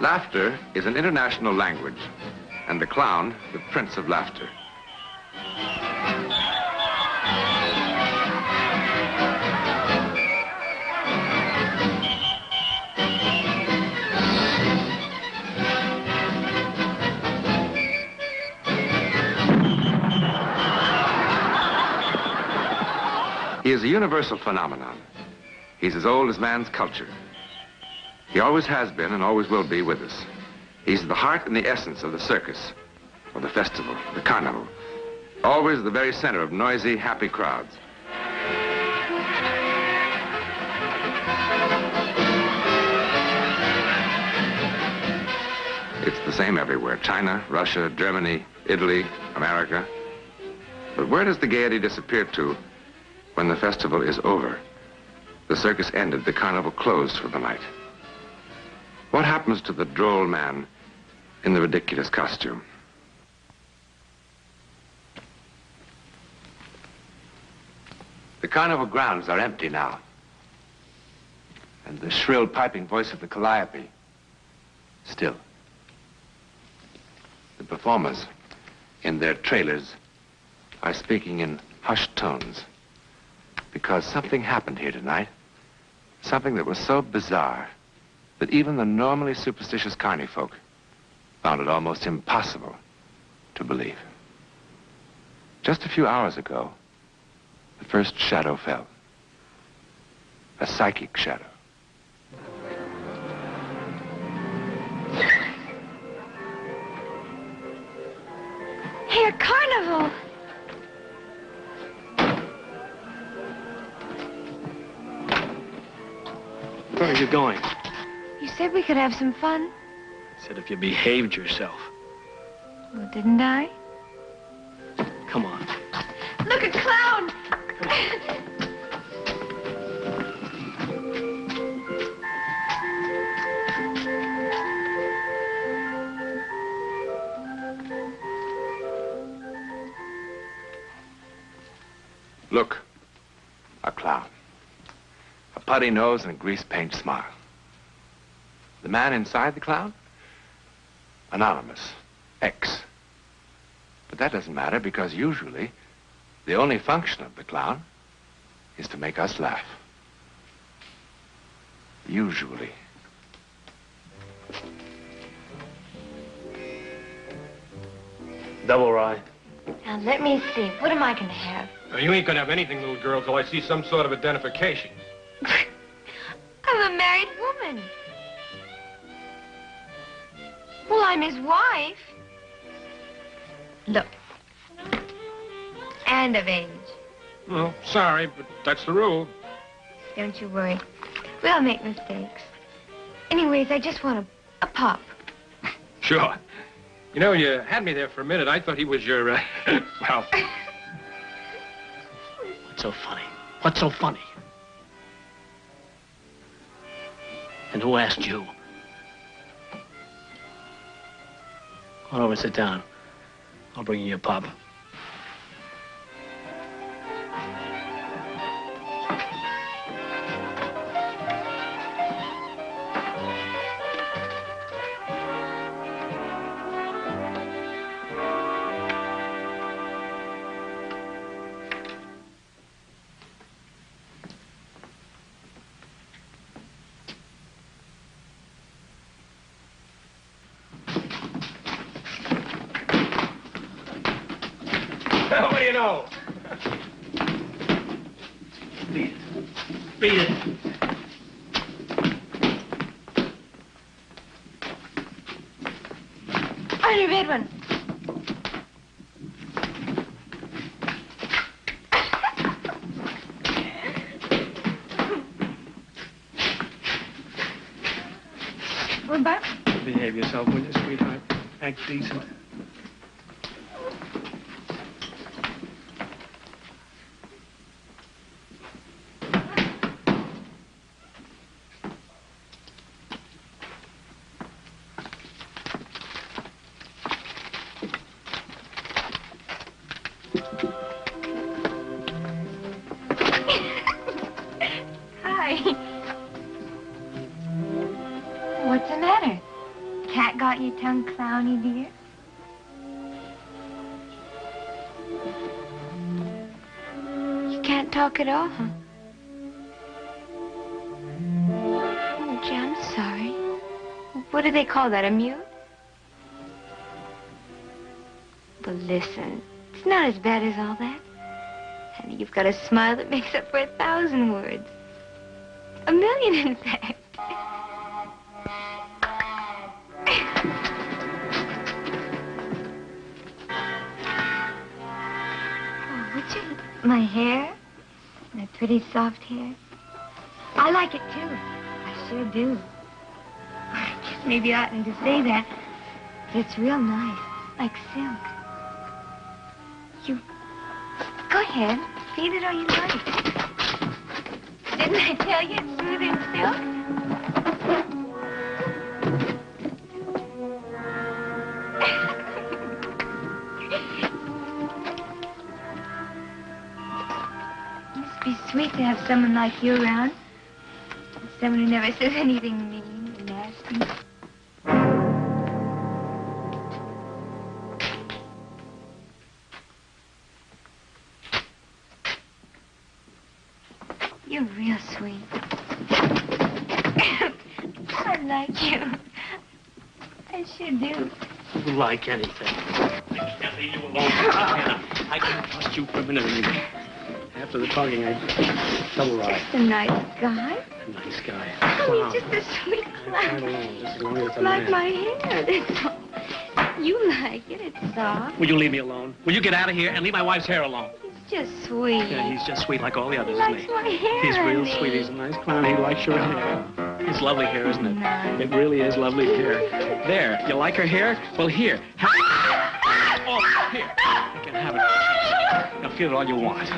Laughter is an international language, and the clown, the prince of laughter. He is a universal phenomenon. He's as old as man's culture. He always has been and always will be with us. He's the heart and the essence of the circus, or the festival, the carnival. Always the very center of noisy, happy crowds. It's the same everywhere. China, Russia, Germany, Italy, America. But where does the gaiety disappear to when the festival is over? The circus ended, the carnival closed for the night. What happens to the droll man in the ridiculous costume? The carnival grounds are empty now. And the shrill piping voice of the calliope, still. The performers, in their trailers, are speaking in hushed tones. Because something happened here tonight. Something that was so bizarre that even the normally superstitious carny folk found it almost impossible to believe. Just a few hours ago, the first shadow fell. A psychic shadow. Here, carnival! Where are you going? You said we could have some fun. Said if you behaved yourself. Well, didn't I? Come on. Look, a clown! Look, a clown. A putty nose and a grease paint smile. The man inside the clown? Anonymous. X. But that doesn't matter because usually the only function of the clown is to make us laugh. Usually. Double rye. Now, let me see. What am I going to have? You ain't gonna have anything, little girl, till I see some sort of identification. I'm a married woman. Well, I'm his wife. Look. And of age. Well, sorry, but that's the rule. Don't you worry. We all make mistakes. Anyways, I just want a pop. Sure. You know, you had me there for a minute. I thought he was your, well... What's so funny? What's so funny? And who asked you? Come on over and sit down. I'll bring you your pop. What do you know? Beat it. Beat it. Only red one. What about? Behave yourself, will you, sweetheart? Act decent. Hi. What's the matter? Cat got your tongue clowny, dear? You can't talk at all, huh? Oh, gee, I'm sorry. What do they call that, a mute? Well, listen, it's not as bad as all that. Honey, you've got a smile that makes up for 1,000 words. 1,000,000, in fact. Oh, would you... My hair? My pretty soft hair? I like it, too. I sure do. I guess maybe I oughtn't to say that. But it's real nice, like silk. You... Go ahead. Feel it all you like. Didn't I tell you it's smooth as silk? Must be sweet to have someone like you around. Someone who never says anything mean or nasty. You're real sweet. I like you. I sure do. You like anything. I can't leave you alone. I can't trust you for a minute anymore. After the talking, I double ride. Just a nice guy. A nice guy. Oh, he's just a sweet Right clown. along, just as long as it's a Like man. my hair, that's all. You like it, it's soft. Will you leave me alone? Will you get out of here and leave my wife's hair alone? It's just sweet. Yeah, he's just sweet like all the He others, likes isn't he? my hair, He's real honey. sweet. He's a nice clown. He likes your hair. It's lovely hair, isn't it? Nice. It really is lovely hair. There, you like her hair? Well, here. Oh, here. You can have it. Now, feel it all you want.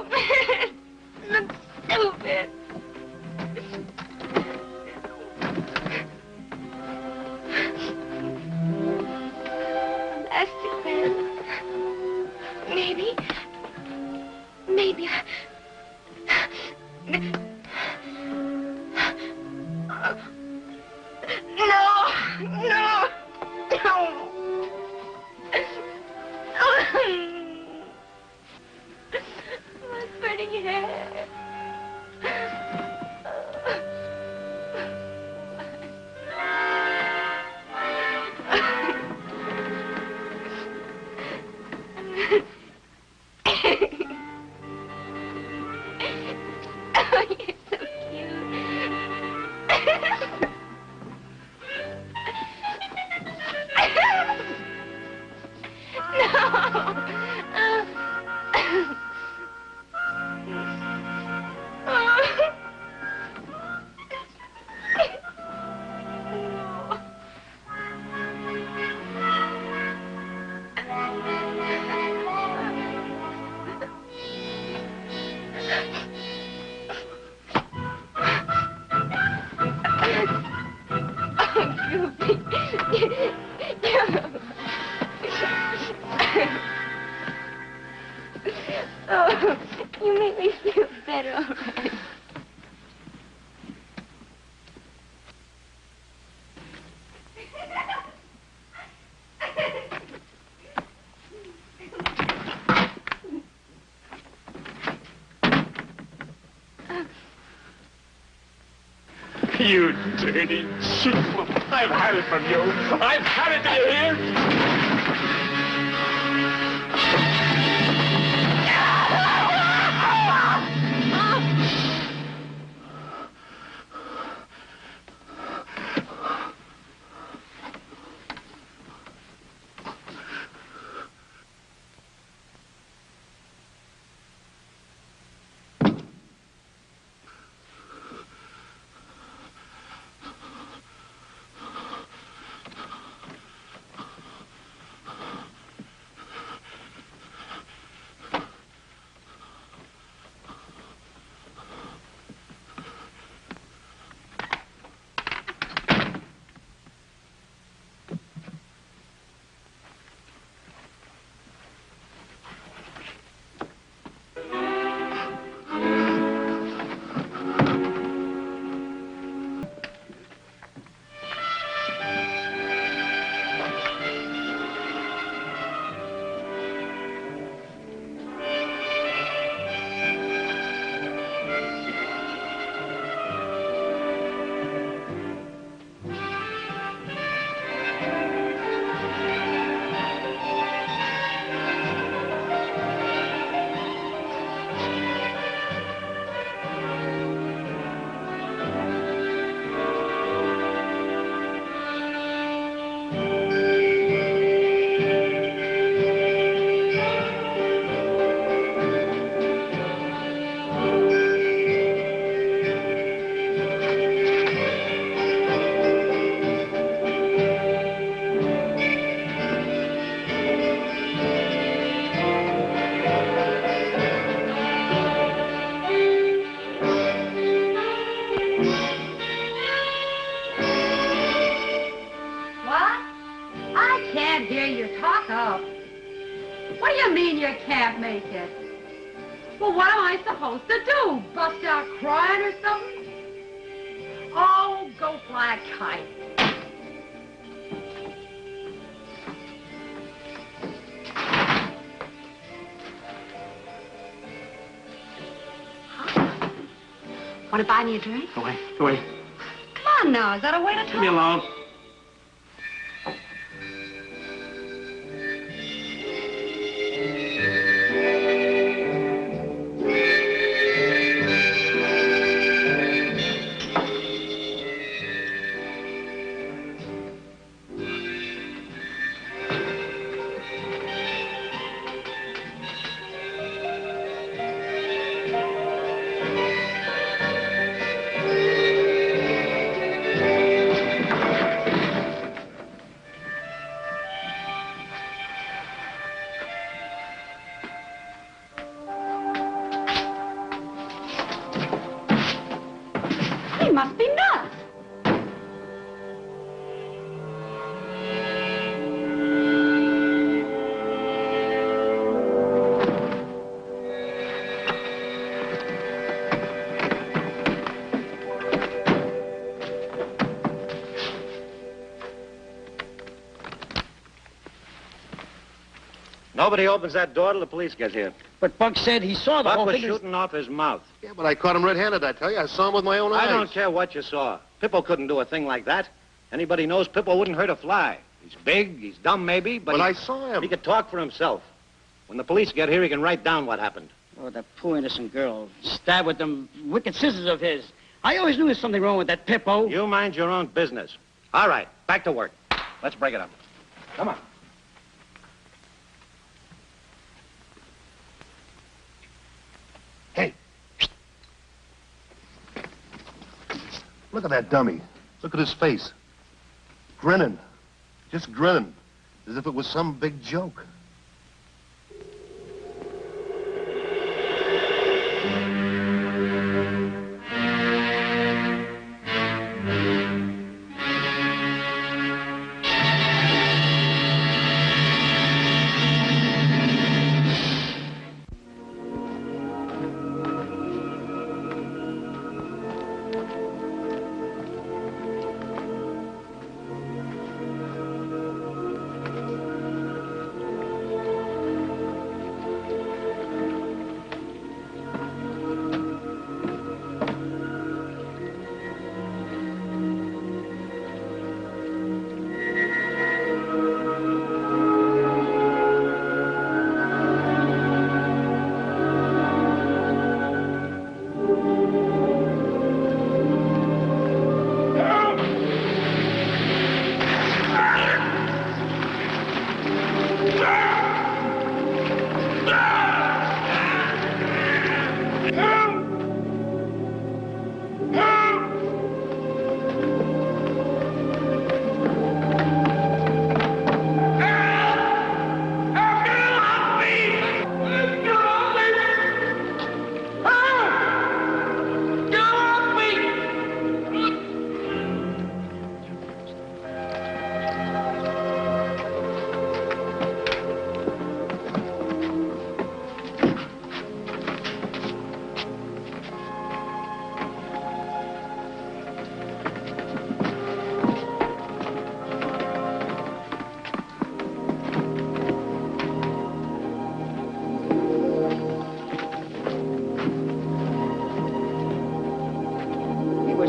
stupid. Look stupid. Elastic band. Maybe. No. My pretty hair. Oh, you're so cute. Oh, you make me feel better already. You dirty cheap. I've had it from you. I've had it, do you hear? What do you mean you can't make it? Well, what am I supposed to do? Bust out crying or something? Oh, go fly a kite. Want to buy me a drink? Go away. Go away. Come on now, is that a way to talk? Leave me alone. He must be nuts. Nobody opens that door till the police get here. But Buck said he saw the whole Buck was thing. shooting off his mouth. Yeah, but I caught him red-handed, I tell you. I saw him with my own eyes. I don't care what you saw. Pippo couldn't do a thing like that. Anybody knows Pippo wouldn't hurt a fly. He's big, he's dumb maybe, but I saw him. He could talk for himself. When the police get here, he can write down what happened. Oh, that poor innocent girl. Stabbed with them wicked scissors of his. I always knew there was something wrong with that Pippo. You mind your own business. All right, back to work. Let's break it up. Come on. Hey. Look at that dummy. Look at his face. Grinning. Just grinning. As if it was some big joke.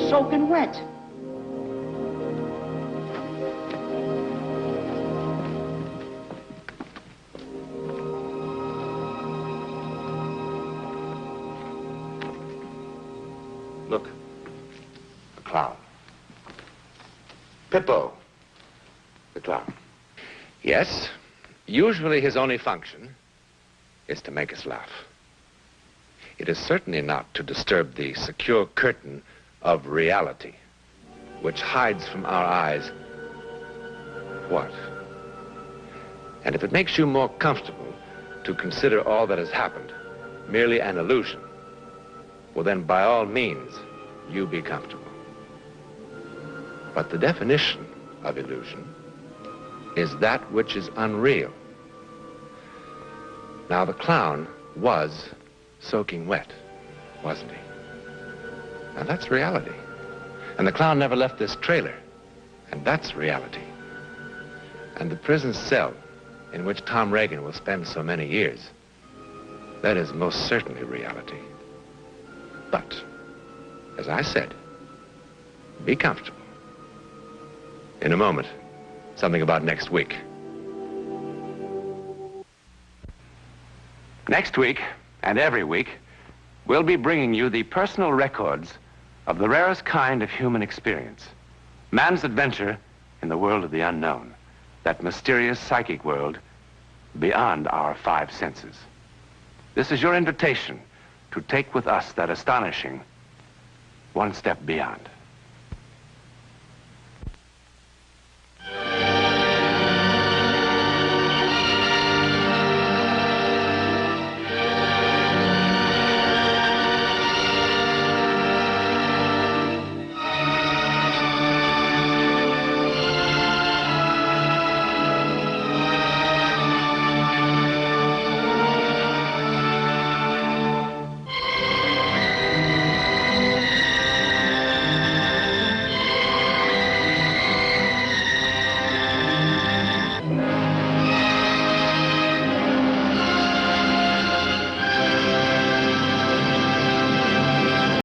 Soaking wet. Look. The clown. Pippo. The clown. Yes, usually his only function is to make us laugh. It is certainly not to disturb the secure curtain of reality, which hides from our eyes what? And if it makes you more comfortable to consider all that has happened merely an illusion, well then by all means, you be comfortable. But the definition of illusion is that which is unreal. Now the clown was soaking wet, wasn't he? Now, that's reality. And the clown never left this trailer. And that's reality. And the prison cell in which Tom Reagan will spend so many years, that is most certainly reality. But, as I said, be comfortable. In a moment, something about next week. Next week, and every week, we'll be bringing you the personal records of the rarest kind of human experience. Man's adventure in the world of the unknown. That mysterious psychic world beyond our five senses. This is your invitation to take with us that astonishing one step beyond.